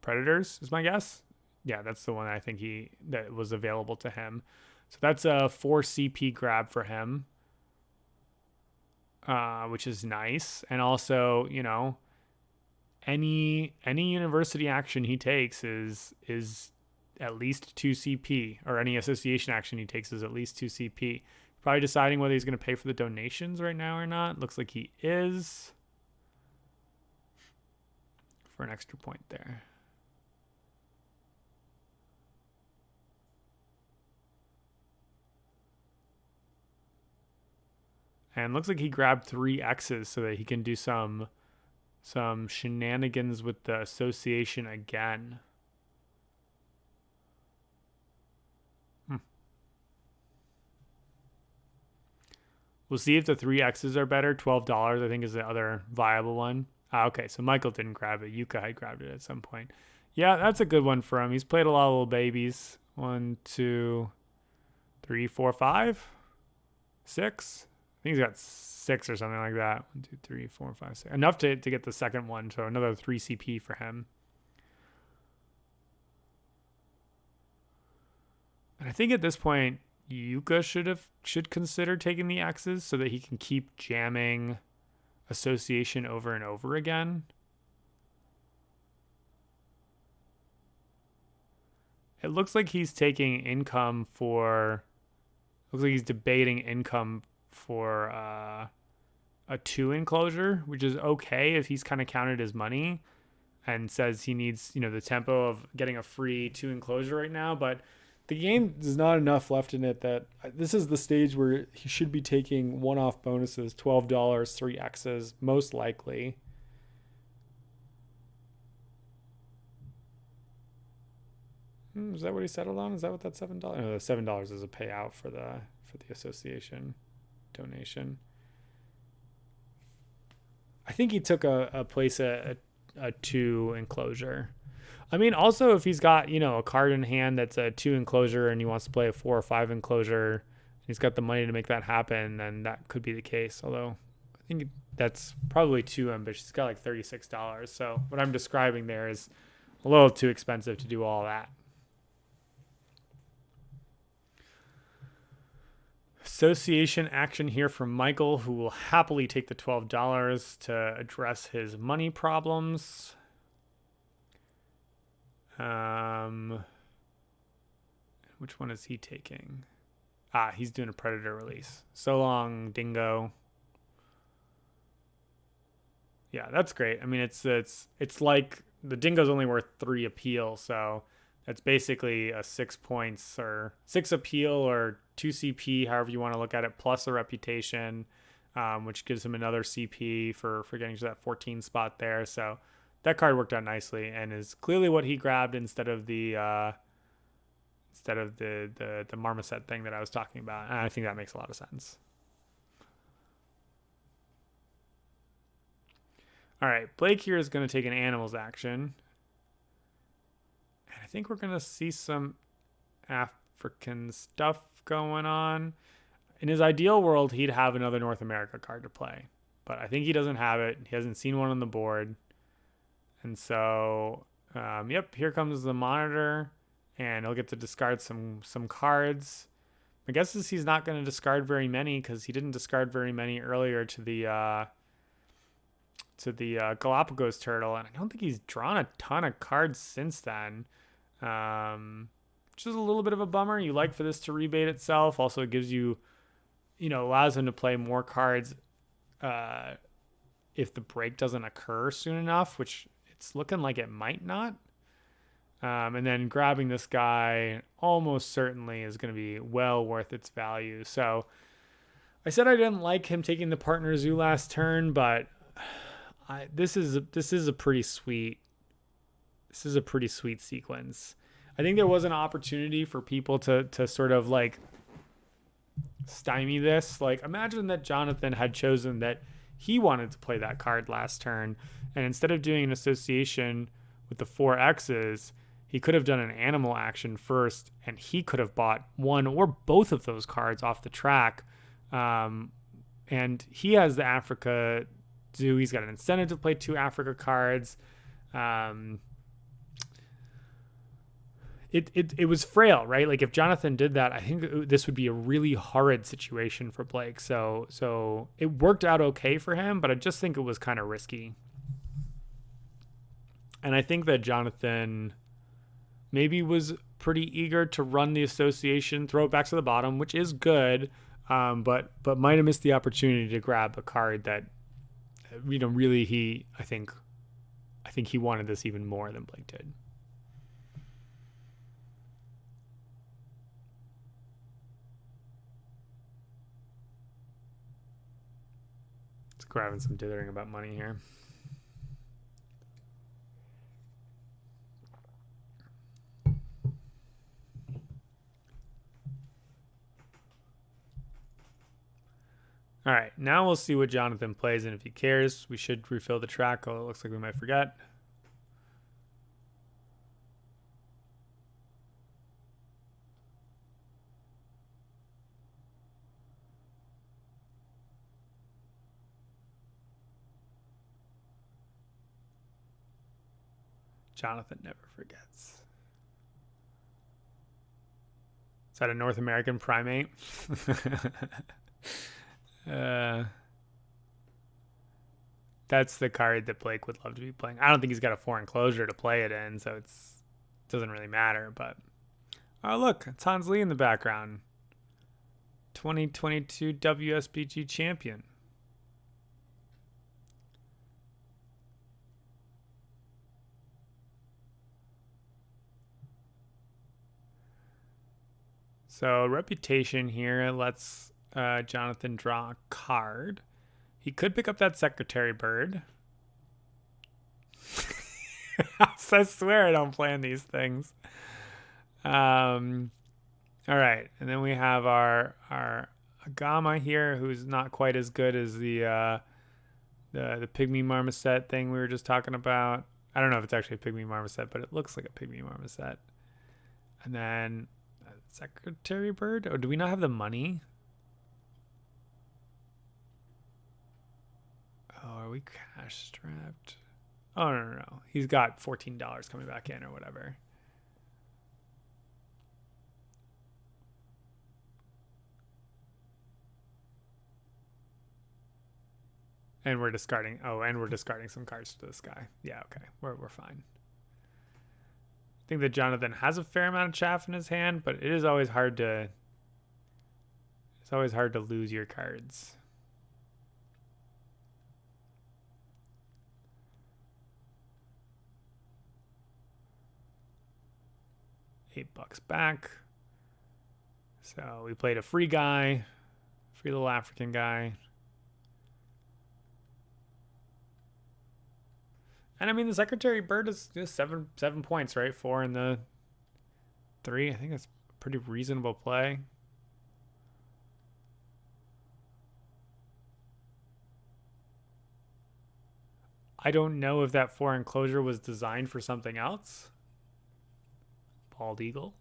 predators, is my guess. Yeah, that's the one I think that was available to him. So that's a 4 CP grab for him, which is nice. And also, you know, any university action he takes is at least 2 CP, or any association action he takes is at least 2 CP. Probably deciding whether he's going to pay for the donations right now or not. Looks like he is, for an extra point there. And looks like he grabbed 3 X's so that he can do some shenanigans with the association again. We'll see if the 3 X's are better. $12, I think, is the other viable one. Okay, so Michael didn't grab it. Jukka had grabbed it at some point. Yeah, that's a good one for him. He's played a lot of little babies. 1, 2, 3, 4, 5, 6. I think he's got 6 or something like that. 1, 2, 3, 4, 5, 6. Enough to get the second one, so another 3 CP for him. And I think at this point, Jukka should consider taking the X's so that he can keep jamming association over and over again. It looks like he's taking income for. Looks like he's debating income for a 2 enclosure, which is okay if he's kind of counted his money and says he needs, the tempo of getting a free 2 enclosure right now. But The game there's not enough left in it that this is the stage where he should be taking one-off bonuses, $12, 3X's, most likely. Is that what he settled on? Is that what that $7? No, the $7 is a payout for the association donation. I think he took a place a 2 enclosure. I mean, also if he's got, you know, a card in hand that's a 2 enclosure and he wants to play a 4 or 5 enclosure, he's got the money to make that happen, then that could be the case. Although I think that's probably too ambitious. He's got like $36. So what I'm describing there is a little too expensive to do all that. Association action here from Michael, who will happily take the $12 to address his money problems. Which one is he taking? He's doing a predator release. So long, Dingo. Yeah, that's great. I mean, it's like the Dingo's only worth 3 appeal, so that's basically a 6 points or 6 appeal or 2 CP, however you want to look at it, plus a reputation, which gives him another CP for getting to that 14 spot there. So that card worked out nicely and is clearly what he grabbed instead of the marmoset thing that I was talking about. And I think that makes a lot of sense. All right, Blake here is going to take an animals action. And I think we're going to see some African stuff going on. In his ideal world, he'd have another North America card to play. But I think he doesn't have it. He hasn't seen one on the board. And so, yep, here comes the monitor. And he'll get to discard some cards. My guess is he's not going to discard very many because he didn't discard very many earlier to the Galapagos turtle. And I don't think he's drawn a ton of cards since then. Which is a little bit of a bummer. You like for this to rebate itself. Also, it gives you, allows him to play more cards if the break doesn't occur soon enough, which it's looking like it might not. And then grabbing this guy almost certainly is going to be well worth its value. So I said I didn't like him taking the partner zoo last turn, but this is a pretty sweet sequence. I think there was an opportunity for people to sort of like stymie this. Like, imagine that Jonathan had chosen that he wanted to play that card last turn, and instead of doing an association with the 4 X's, he could have done an animal action first, and he could have bought one or both of those cards off the track. And he has the Africa zoo. He's got an incentive to play 2 Africa cards. It was frail, right? Like if Jonathan did that, I think this would be a really horrid situation for Blake. So it worked out okay for him, but I just think it was kind of risky. And I think that Jonathan maybe was pretty eager to run the association, throw it back to the bottom, which is good, but might have missed the opportunity to grab a card that, really I think he wanted this even more than Blake did. Grabbing some dithering about money here. All right, now we'll see what Jonathan plays, and if he cares, we should refill the track. Oh, it looks like we might forget. Jonathan never forgets. Is that a North American primate? That's the card that Blake would love to be playing. I don't think he's got a 4 enclosure to play it in, so it doesn't really matter. But oh, look, it's Hans Lee in the background. 2022 WSBG champion. So reputation here lets Jonathan draw a card. He could pick up that secretary bird. I swear I don't plan these things. All right, and then we have our Agama here, who's not quite as good as the pygmy marmoset thing we were just talking about. I don't know if it's actually a pygmy marmoset, but it looks like a pygmy marmoset. And then secretary bird. Oh, do we not have the money? Oh, are we cash strapped? Oh, no. He's got $14 coming back in or whatever. And we're discarding. Oh, and we're discarding some cards to this guy. Yeah, okay. We're fine. I think that Jonathan has a fair amount of chaff in his hand, but it is always hard to. It's always hard to lose your cards. $8 back. So we played a free guy, free little African guy. And I mean, the secretary bird is just 7 points, right? 4 in the 3. I think that's a pretty reasonable play. I don't know if that 4 enclosure was designed for something else. Bald eagle.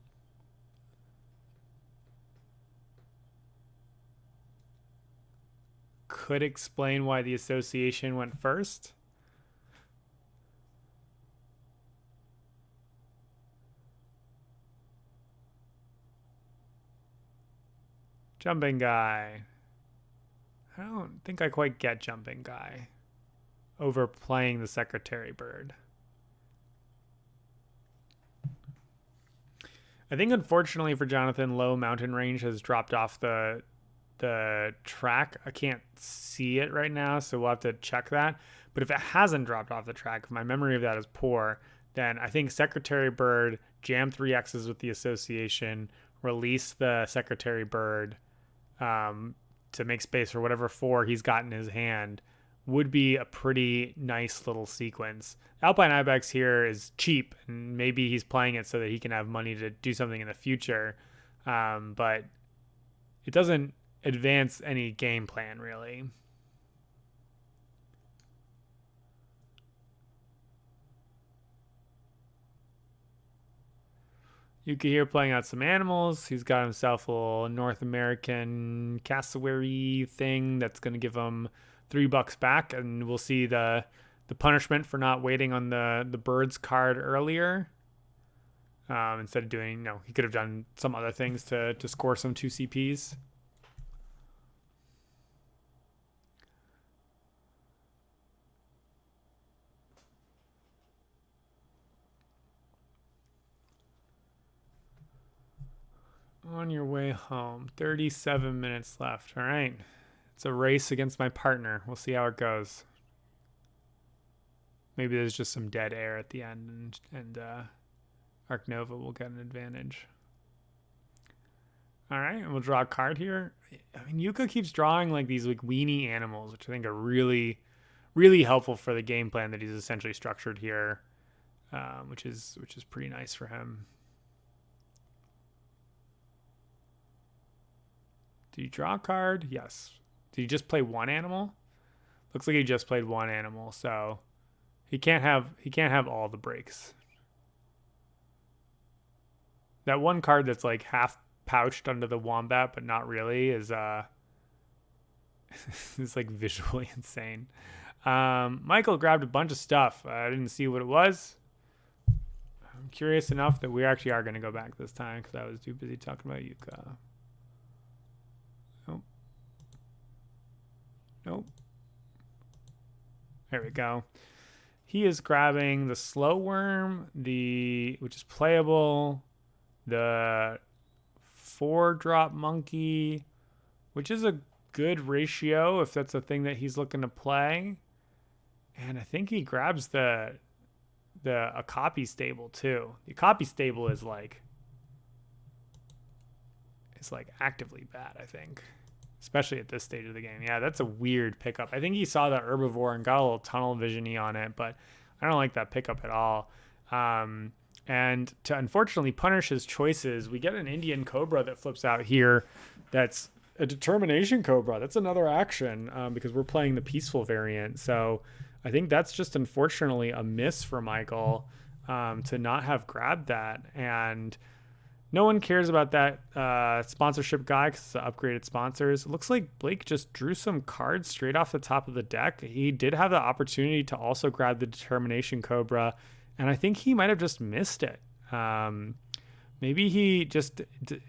Could explain why the association went first. Jumping guy. I don't think I quite get jumping guy over playing the secretary bird. I think unfortunately for Jonathan, low mountain range has dropped off the track. I can't see it right now, so we'll have to check that. But if it hasn't dropped off the track, if my memory of that is poor, then I think secretary bird, jam 3 X's with the association, release the secretary bird to make space for whatever 4 he's got in his hand would be a pretty nice little sequence. Alpine Ibex here is cheap, and maybe he's playing it so that he can have money to do something in the future, but it doesn't advance any game plan, really. Jukka here playing out some animals. He's got himself a little North American cassowary thing that's going to give him $3 back, and we'll see the punishment for not waiting on the birds card earlier. Instead of doing, he could have done some other things to score some 2 CPs. On your way home. 37 minutes left. All right. It's a race against my partner. We'll see how it goes. Maybe there's just some dead air at the end, and Ark Nova will get an advantage. All right, and we'll draw a card here. I mean, Jukka keeps drawing like these weenie animals, which I think are really, really helpful for the game plan that he's essentially structured here, which is pretty nice for him. Did he draw a card? Yes. Did he just play 1 animal? Looks like he just played 1 animal, so he can't have all the breaks. That 1 card that's like half pouched under the wombat, but not really, is is like visually insane. Michael grabbed a bunch of stuff. I didn't see what it was. I'm curious enough that we actually are going to go back this time because I was too busy talking about Jukka. Nope. There we go. He is grabbing the slow worm, which is playable, the 4-drop monkey, which is a good ratio if that's a thing that he's looking to play. And I think he grabs a copy stable too. The copy stable is like is like actively bad, I think, especially at this stage of the game. Yeah, that's a weird pickup. I think he saw the herbivore and got a little tunnel vision-y on it, but I don't like that pickup at all. And to unfortunately punish his choices, we get an Indian Cobra that flips out here. That's a Determination Cobra. That's another action because we're playing the peaceful variant. So I think that's just unfortunately a miss for Michael to not have grabbed that. And no one cares about that sponsorship guy because it's upgraded sponsors. It looks like Blake just drew some cards straight off the top of the deck. He did have the opportunity to also grab the Determination Cobra, and I think he might have just missed it. Maybe he just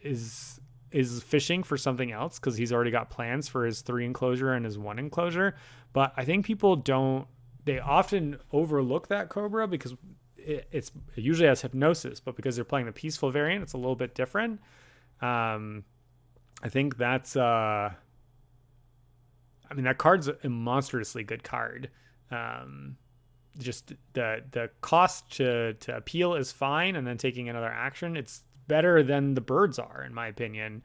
is fishing for something else because he's already got plans for his 3 enclosure and his 1 enclosure. But I think people they often overlook that Cobra because it usually has hypnosis, but because they're playing the peaceful variant, it's a little bit different. I think that's, that card's a monstrously good card. Just the cost to appeal is fine, and then taking another action, it's better than the birds are, in my opinion,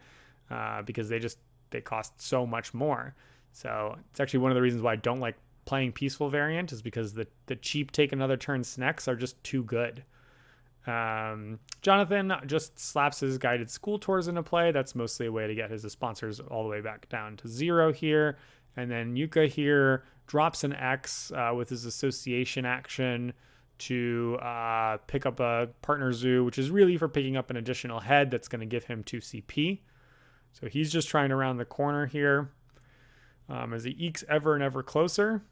because they cost so much more. So it's actually one of the reasons why I don't like playing peaceful variant, is because the cheap take another turn snacks are just too good. Jonathan just slaps his guided school tours into play. That's mostly a way to get his sponsors all the way back down to 0 here. And then Jukka here drops an X with his association action to pick up a partner zoo, which is really for picking up an additional head that's going to give him 2 CP. So he's just trying to round the corner here as he ekes ever and ever closer.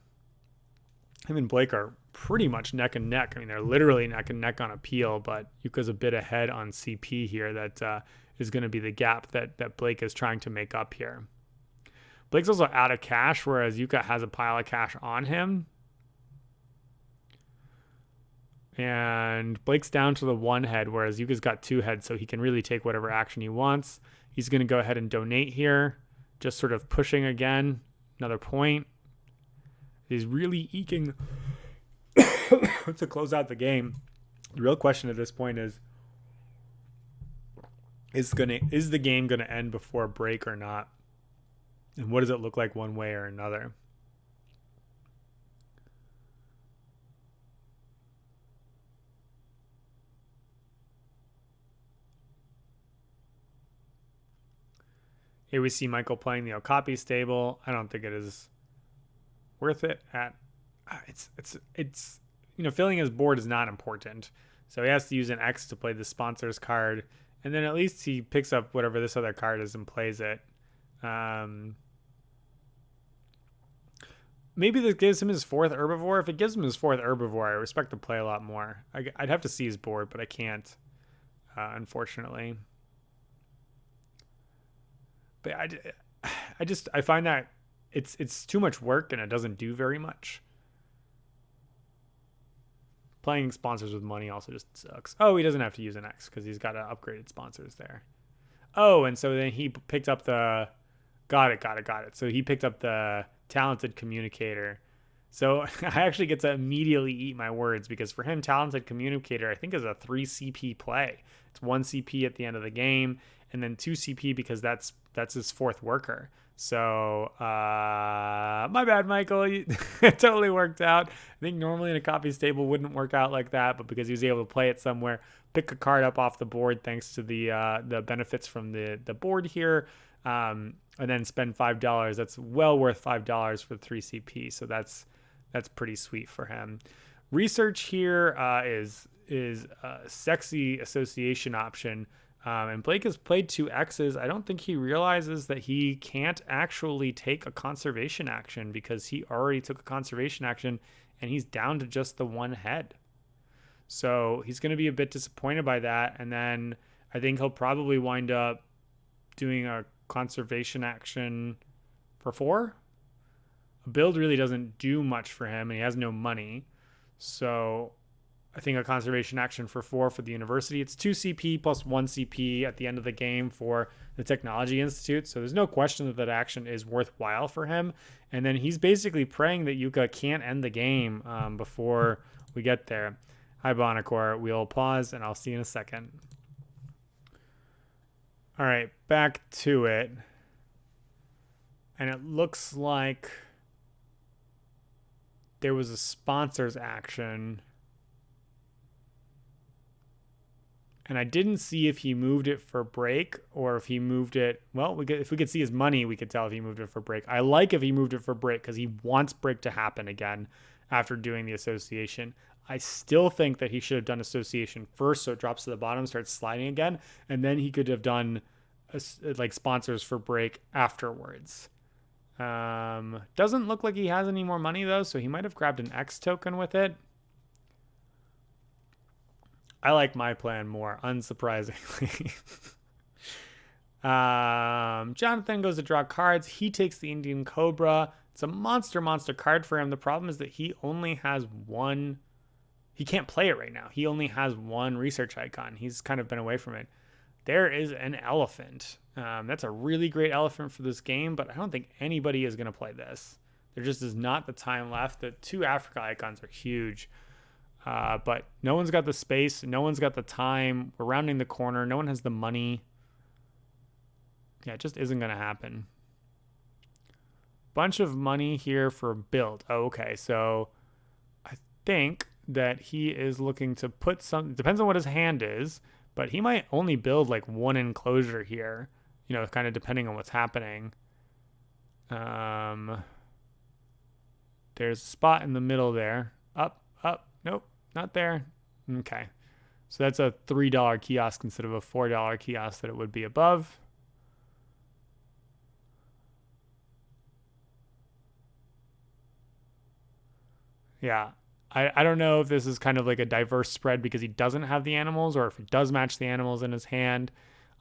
Him and Blake are pretty much neck and neck. I mean, they're literally neck and neck on appeal, but Jukka's a bit ahead on CP here. That is going to be the gap that Blake is trying to make up here. Blake's also out of cash, whereas Jukka has a pile of cash on him. And Blake's down to the 1 head, whereas Jukka's got 2 heads, so he can really take whatever action he wants. He's going to go ahead and donate here, just sort of pushing again, another point. He's really eking to close out the game. The real question at this point is the game going to end before break or not? And what does it look like one way or another? Here we see Michael playing the Okapi stable. I don't think it is worth it. It's filling his board is not important. So he has to use an X to play the sponsors card, and then at least he picks up whatever this other card is and plays it. Maybe this gives him his 4th herbivore. If it gives him his 4th herbivore, I respect the play a lot more. I'd have to see his board, but I can't, unfortunately. But I find that it's too much work and it doesn't do very much. Playing sponsors with money also just sucks. Oh, he doesn't have to use an X because he's got upgraded sponsors there. Oh, and so then he picked up the... Got it. So he picked up the Talented Communicator. So I actually get to immediately eat my words because for him, Talented Communicator, I think, is a 3 CP play. It's 1 CP at the end of the game, and then 2 CP because that's his 4th worker. So my bad, Michael. It totally worked out. I think normally in a copy stable wouldn't work out like that, but because he was able to play it somewhere, pick a card up off the board thanks to the benefits from the board here, and then spend $5. That's well worth $5 for 3 CP. So that's pretty sweet for him. Research here is a sexy association option. And Blake has played 2 X's. I don't think he realizes that he can't actually take a conservation action because he already took a conservation action and he's down to just the 1 head. So he's going to be a bit disappointed by that. And then I think he'll probably wind up doing a conservation action for 4. A build really doesn't do much for him and he has no money. So I think a conservation action for 4 for the university. It's 2 CP plus 1 CP at the end of the game for the Technology Institute. So there's no question that action is worthwhile for him. And then he's basically praying that Jukka can't end the game before we get there. Hi, Bonacor. We'll pause and I'll see you in a second. All right, back to it. And it looks like there was a sponsors action. And I didn't see if he moved it for break or if he moved it. Well, if we could see his money, we could tell if he moved it for break. I like if he moved it for break because he wants break to happen again after doing the association. I still think that he should have done association first so it drops to the bottom, starts sliding again, and then he could have done like sponsors for break afterwards. Doesn't look like he has any more money though, so he might have grabbed an X token with it. I like my plan more, unsurprisingly. Jonathan goes to draw cards. He takes the Indian Cobra. It's a monster card for him. The problem is that he only has one. He can't play it right now. He only has one research icon. He's kind of been away from it. There is an elephant. That's a really great elephant for this game, but I don't think anybody is going to play this. There just is not the time left. The 2 Africa icons are huge. But no one's got the space. No one's got the time. We're rounding the corner. No one has the money. Yeah, it just isn't going to happen. Bunch of money here for build. Oh, okay. So I think that he is looking to put some, depends on what his hand is, but he might only build like 1 enclosure here, kind of depending on what's happening. There's a spot in the middle there. Up. Nope. Not there. Okay. So that's a $3 kiosk instead of a $4 kiosk that it would be above. Yeah. I don't know if this is kind of like a diverse spread because he doesn't have the animals or if he does match the animals in his hand.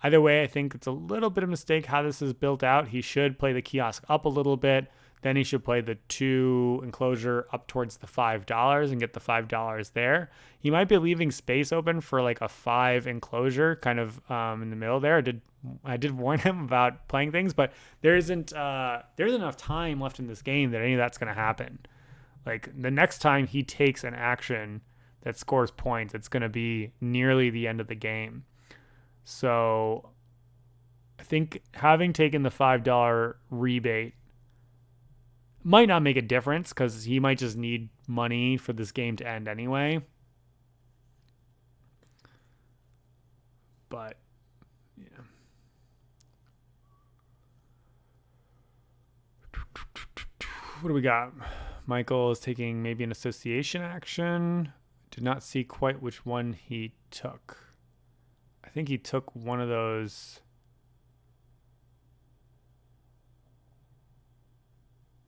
Either way, I think it's a little bit of a mistake how this is built out. He should play the kiosk up a little bit. Then he should play the 2 enclosure up towards the $5 and get the $5 there. He might be leaving space open for like a 5 enclosure kind of in the middle there. I did warn him about playing things, but there's enough time left in this game that any of that's going to happen. Like the next time he takes an action that scores points, it's going to be nearly the end of the game. So I think having taken the $5 rebate might not make a difference because he might just need money for this game to end anyway. But, yeah. What do we got? Michael is taking maybe an association action. Did not see quite which one he took. I think he took one of those.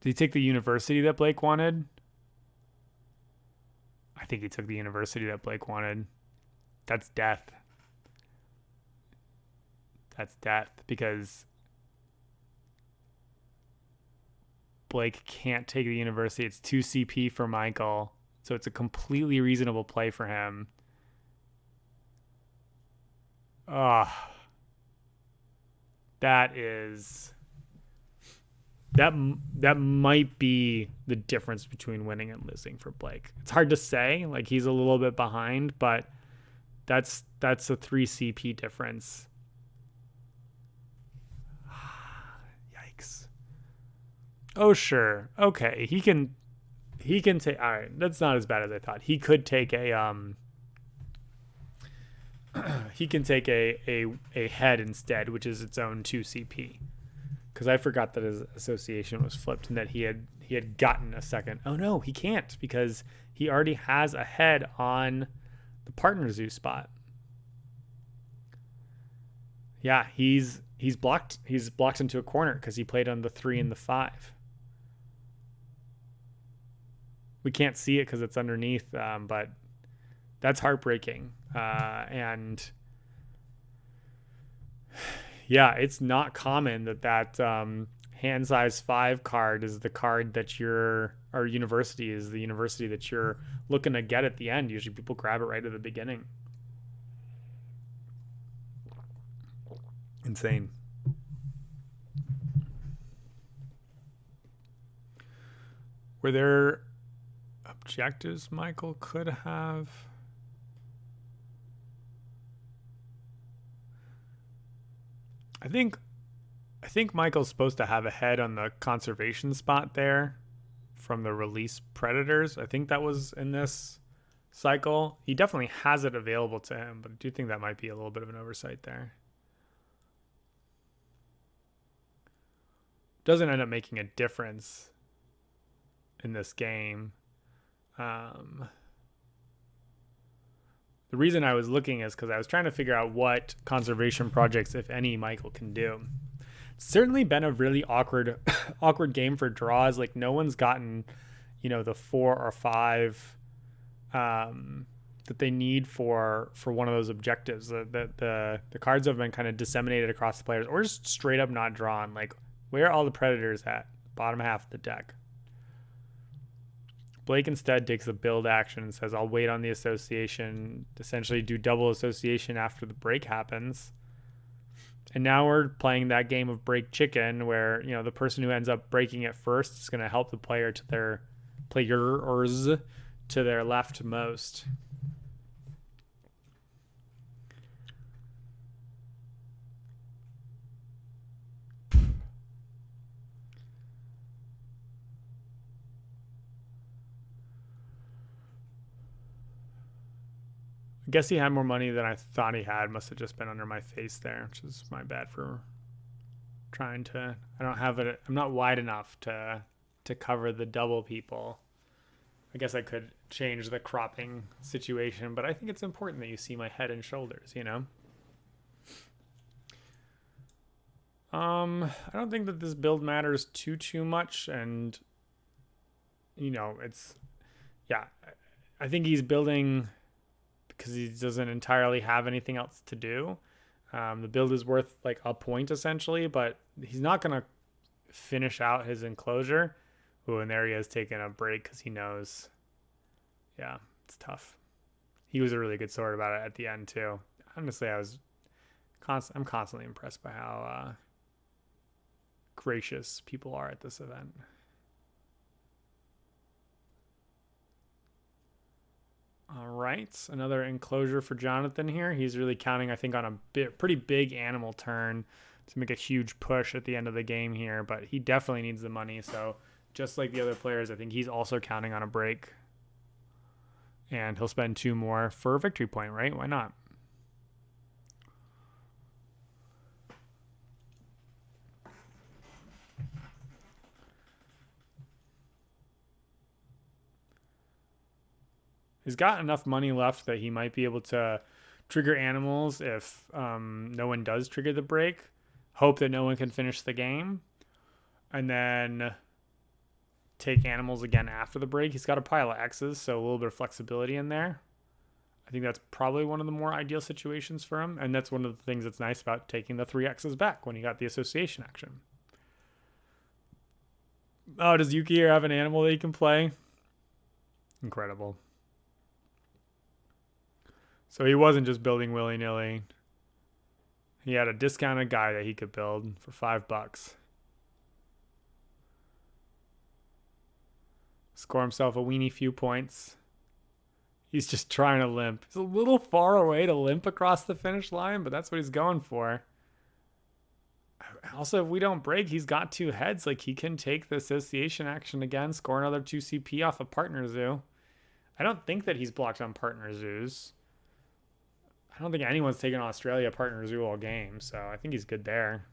Did he take the university that Blake wanted? I think he took the university that Blake wanted. That's death. That's death because Blake can't take the university. It's 2 CP for Michael. So it's a completely reasonable play for him. That might be the difference between winning and losing for Blake. It's hard to say. Like he's a little bit behind, but that's a 3 CP difference. Yikes. Oh sure. Okay. He can take, all right, that's not as bad as I thought. He could take a he can take a head instead, which is its own 2 CP. Because I forgot that his association was flipped and that he had gotten a second. Oh no, he can't because he already has a head on the partner zoo spot. Yeah, he's blocked. He's blocked into a corner because he played on the 3 and the 5. We can't see it because it's underneath, but that's heartbreaking. And yeah, it's not common that hand size 5 card is the card that or university is the university that you're looking to get at the end. Usually people grab it right at the beginning. Insane. Were there objectives Michael could have? I think Michael's supposed to have a head on the conservation spot there from the release predators. I think that was in this cycle. He definitely has it available to him, but I do think that might be a little bit of an oversight there. Doesn't end up making a difference in this game. The reason I was looking is because I was trying to figure out what conservation projects, if any, Michael can do. It's certainly been a really awkward game for draws. Like, no one's gotten, the 4 or 5 that they need for one of those objectives. The cards have been kind of disseminated across the players, or just straight up not drawn. Like, where are all the predators at? Bottom half of the deck. Blake instead takes a build action and says, I'll wait on the association, essentially do double association after the break happens. And now we're playing that game of break chicken where, the person who ends up breaking it first is going to help the player to their players to their leftmost. I guess he had more money than I thought he had. Must have just been under my face there, which is my bad for trying to. I don't have it. I'm not wide enough to cover the double people. I guess I could change the cropping situation, but I think it's important that you see my head and shoulders, I don't think that this build matters too much, and I think he's building because he doesn't entirely have anything else to do. The build is worth like a point essentially, but he's not going to finish out his enclosure. Ooh, and there he is taking a break because he knows. Yeah, it's tough. He was a really good sword about it at the end too. Honestly, I'm constantly impressed by how gracious people are at this event. All right, another enclosure for Jonathan here. He's really counting, I think, on a pretty big animal turn to make a huge push at the end of the game here, but he definitely needs the money. So just like the other players, I think he's also counting on a break. And he'll spend 2 more for a victory point, right? Why not? He's got enough money left that he might be able to trigger animals if no one does trigger the break. Hope that no one can finish the game. And then take animals again after the break. He's got a pile of X's, so a little bit of flexibility in there. I think that's probably one of the more ideal situations for him. And that's one of the things that's nice about taking the 3 X's back when you got the association action. Oh, does Yuki here have an animal that he can play? Incredible. So he wasn't just building willy-nilly. He had a discounted guy that he could build for $5. Score himself a weenie few points. He's just trying to limp. He's a little far away to limp across the finish line, but that's what he's going for. Also, if we don't break, he's got 2 heads. Like, he can take the association action again, score another 2 CP off a partner zoo. I don't think that he's blocked on partner zoos. I don't think anyone's taken Australia partner zoo all game, so I think he's good there.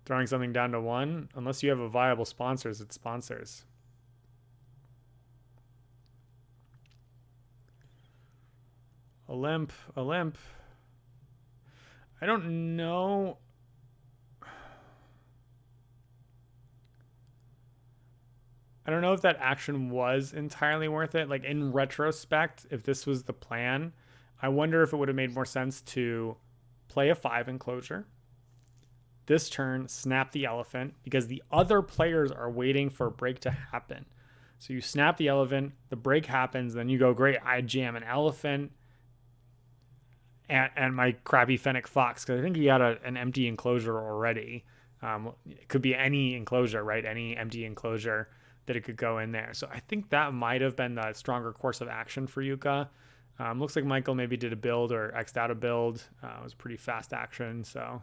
Throwing something down to 1, unless you have a viable sponsors, it sponsors. A limp. I don't know. I don't know if that action was entirely worth it. Like, in retrospect, if this was the plan, I wonder if it would have made more sense to play a 5 enclosure. This turn, snap the elephant, because the other players are waiting for a break to happen. So you snap the elephant, the break happens, then you go, great, I jam an elephant and my crappy fennec fox, because I think he had an empty enclosure already. It could be any enclosure, right? Any empty enclosure that it could go in there. So I think that might have been the stronger course of action for Jukka. Looks like Michael maybe did a build or X'd out a build. It was pretty fast action, so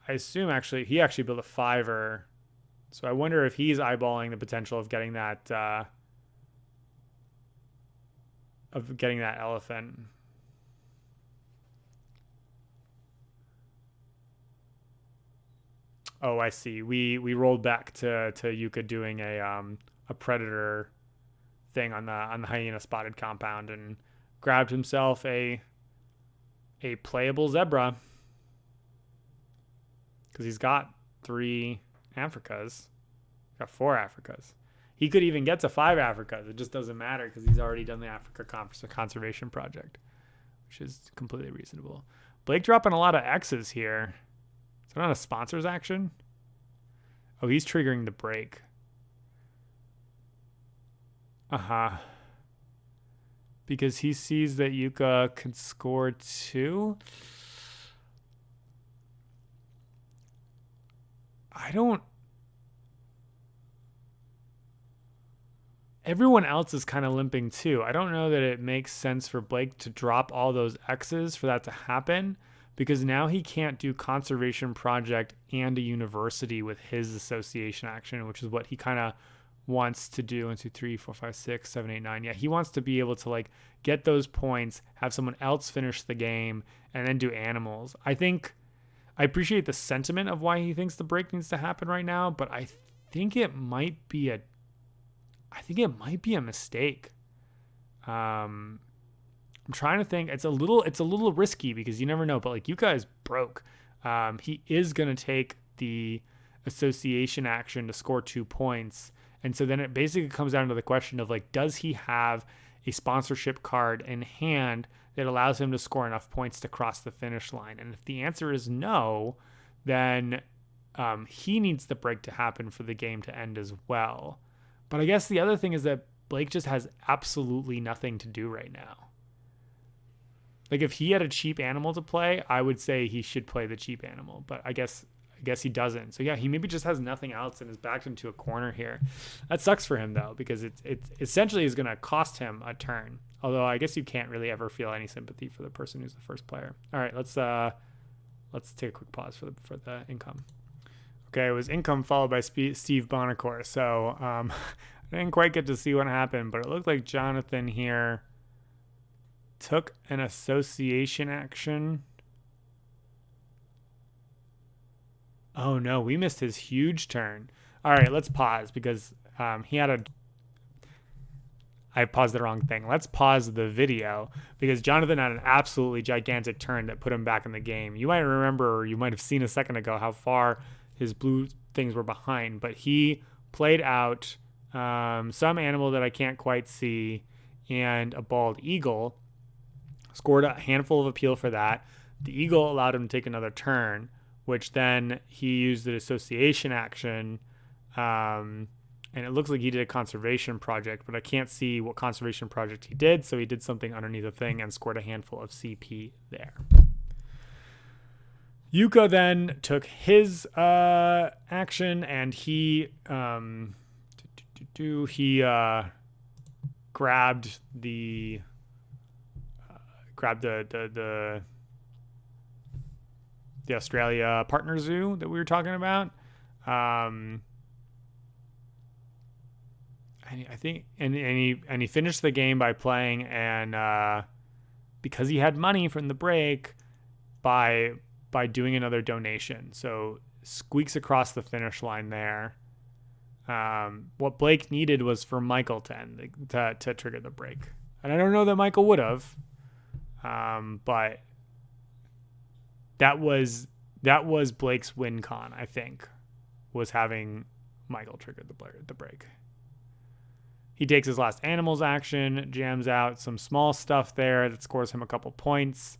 I assume he actually built a 5er. So I wonder if he's eyeballing the potential of getting that elephant. Oh, I see. We rolled back to Jukka doing a predator thing on the hyena spotted compound and grabbed himself a playable zebra because he's got 3 Africas, got 4 Africas. He could even get to 5 Africas. It just doesn't matter because he's already done the Africa Conservation Project, which is completely reasonable. Blake dropping a lot of X's here. Is that not a sponsors action? Oh, he's triggering the break. Because he sees that Jukka can score 2. Everyone else is kind of limping too. I don't know that it makes sense for Blake to drop all those X's for that to happen, because now he can't do conservation project and a university with his association action, which is what he kind of wants to do. 1, 2, 3, 4, 5, 6, 7, 8, 9. Yeah, he wants to be able to like get those points, have someone else finish the game, and then do animals. I appreciate the sentiment of why he thinks the break needs to happen right now, but I think it might be a mistake. I'm trying to think. It's a little risky because you never know, but like Jukka is broke. He is going to take the association action to score 2 points. And so then it basically comes down to the question of like, does he have a sponsorship card in hand that allows him to score enough points to cross the finish line? And if the answer is no, then he needs the break to happen for the game to end as well. But I guess the other thing is that Blake just has absolutely nothing to do right now. Like if he had a cheap animal to play, I would say he should play the cheap animal, but I guess he doesn't. So yeah, he maybe just has nothing else and is backed into a corner here. That sucks for him though, because it essentially is going to cost him a turn. Although I guess you can't really ever feel any sympathy for the person who's the first player. All right, let's take a quick pause for the income. Okay, it was income followed by Steve Bonacore. So I didn't quite get to see what happened, but it looked like Jonathan here took an association action. Oh no, we missed his huge turn. All right, let's pause because I paused the wrong thing. Let's pause the video because Jonathan had an absolutely gigantic turn that put him back in the game. You might remember, or you might have seen a second ago, how far his blue things were behind, but he played out some animal that I can't quite see and a bald eagle. Scored a handful of appeal for that. The eagle allowed him to take another turn, which then he used the association action. And it looks like he did a conservation project, but I can't see what conservation project he did. So he did something underneath a thing and scored a handful of CP there. Jukka then took his action and he grabbed the Australia partner zoo that we were talking about. And I think he finished the game by playing and because he had money from the break by doing another donation. So squeaks across the finish line there. What Blake needed was for Michael to trigger the break. And I don't know that Michael would have. But that was Blake's win con, I think, was having Michael trigger the break. He takes his last animals action, jams out some small stuff there that scores him a couple points.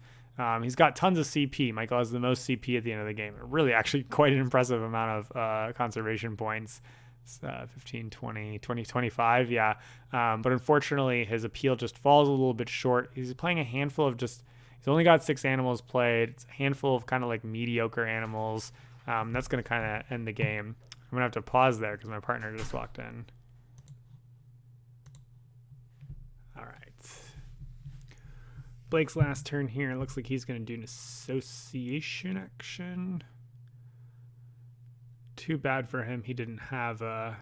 He's got tons of CP. Michael has the most CP at the end of the game. Really, actually, quite an impressive amount of conservation points. 15, 20, 25, yeah. But unfortunately, his appeal just falls a little bit short. He's playing a handful of he's only got 6 animals played. It's a handful of kind of like mediocre animals. That's going to kind of end the game. I'm going to have to pause there because my partner just walked in. All right. Blake's last turn here. It looks like he's going to do an association action. Too bad for him. He didn't have a...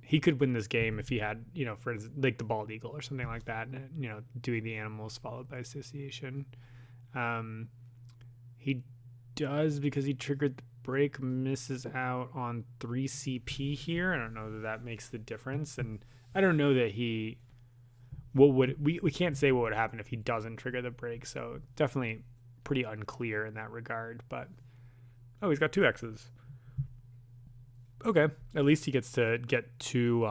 He could win this game if he had, you know, for like the bald eagle or something like that, you know, doing the animals followed by association. He does, because he triggered the break, misses out on 3 CP here. I don't know that that makes the difference. And I don't know that he... we can't say what would happen if he doesn't trigger the break, so definitely pretty unclear in that regard. But oh, he's got 2 X's. Okay, at least he gets to get 2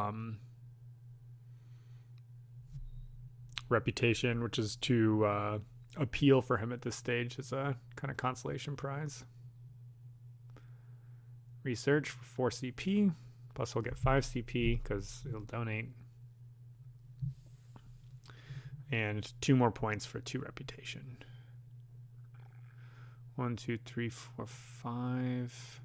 reputation, which is to appeal for him at this stage as a kind of consolation prize. Research for 4 CP, plus he'll get 5 CP because he'll donate. And 2 more points for 2 reputation. 1, 2, 3, 4, 5.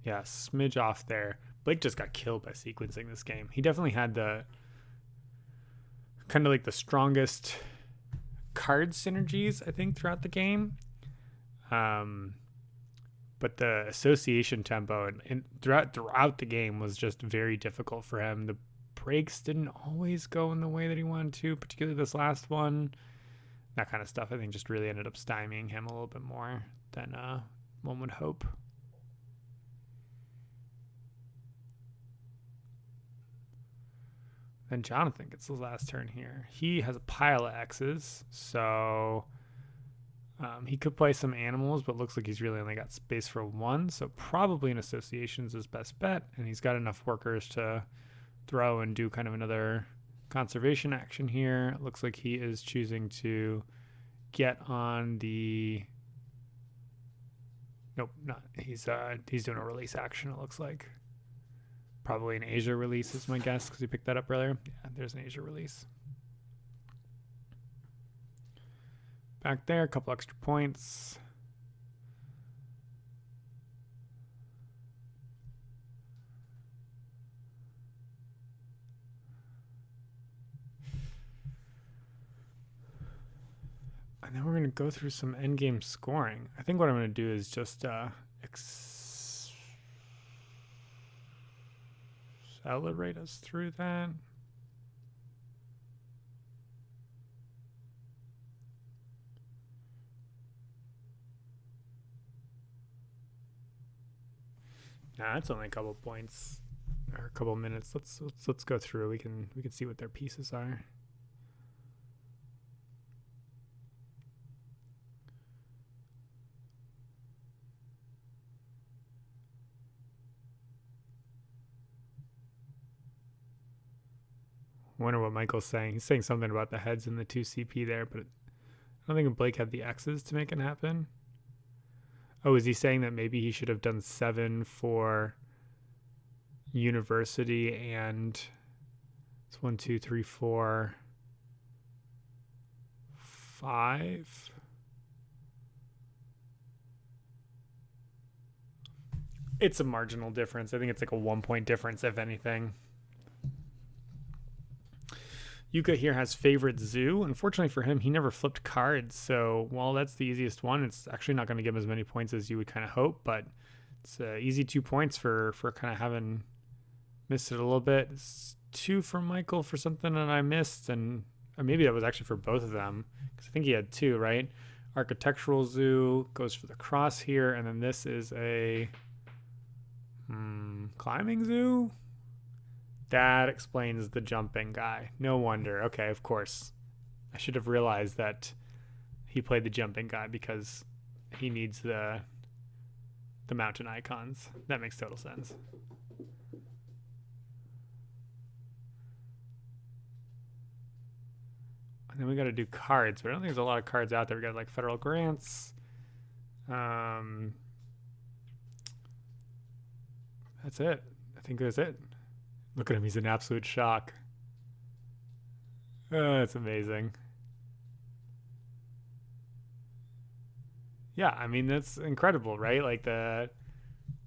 Yeah, smidge off there. Blake just got killed by sequencing this game. He definitely had the kind of like the strongest card synergies, I think, throughout the game. But the association tempo and throughout the game was just very difficult for him. The breaks didn't always go in the way that he wanted to, particularly this last one. That kind of stuff, I think, just really ended up stymieing him a little bit more than one would hope. Then Jonathan gets his last turn here. He has a pile of X's, so he could play some animals, but looks like he's really only got space for 1, so probably an association is his best bet, and he's got enough workers to throw and do kind of another conservation action here. It looks like he is choosing to get on the... Nope, not. He's doing a release action, it looks like. Probably an Asia release is my guess, because he picked that up earlier. Yeah, there's an Asia release. Back there, a couple extra points. And then we're going to go through some endgame scoring. I think what I'm going to do is just accelerate us through that. Nah, it's only a couple points or a couple minutes. Let's go through. We can see what their pieces are. I wonder what Michael's saying. He's saying something about the heads and the 2 CP there, but I don't think Blake had the X's to make it happen. Oh, is he saying that maybe he should have done 7 for university and it's 1, 2, 3, 4, 5? It's a marginal difference. I think it's like a 1-point difference, if anything. Jukka here has favorite zoo. Unfortunately for him, he never flipped cards. So while that's the easiest one, it's actually not going to give him as many points as you would kind of hope. But it's easy 2 points for kind of having missed it a little bit. It's 2 for Michael for something that I missed. And maybe that was actually for both of them, because I think he had 2, right? Architectural zoo goes for the cross here. And then this is a climbing zoo. That explains the jumping guy. No wonder. Okay, of course. I should have realized that he played the jumping guy because he needs the mountain icons. That makes total sense. And then we got to do cards, but I don't think there's a lot of cards out there. We got like federal grants. That's it. I think that's it. Look at him. He's in absolute shock. Oh, that's amazing. Yeah, I mean, that's incredible, right? Like the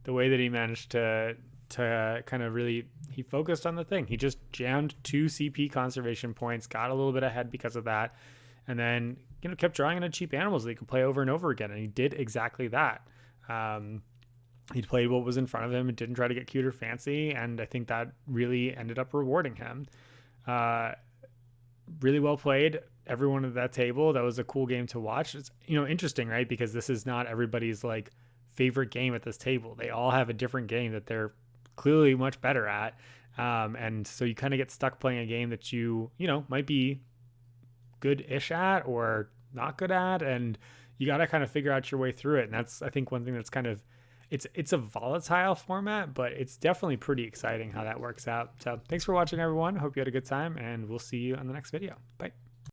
the way that he managed to kind of really, he focused on the thing. He just jammed 2 CP conservation points, got a little bit ahead because of that, and then kept drawing into cheap animals that he could play over and over again, and he did exactly that. He played what was in front of him and didn't try to get cute or fancy, and I think that really ended up rewarding him. Really well played, everyone at that table. That was a cool game to watch. It's interesting, right? Because this is not everybody's like favorite game at this table. They all have a different game that they're clearly much better at, and so you kind of get stuck playing a game that you might be good-ish at or not good at, and you got to kind of figure out your way through it. And that's, I think, one thing that's kind of, it's a volatile format, but it's definitely pretty exciting how that works out. So thanks for watching, everyone. Hope you had a good time, and we'll see you on the next video. Bye.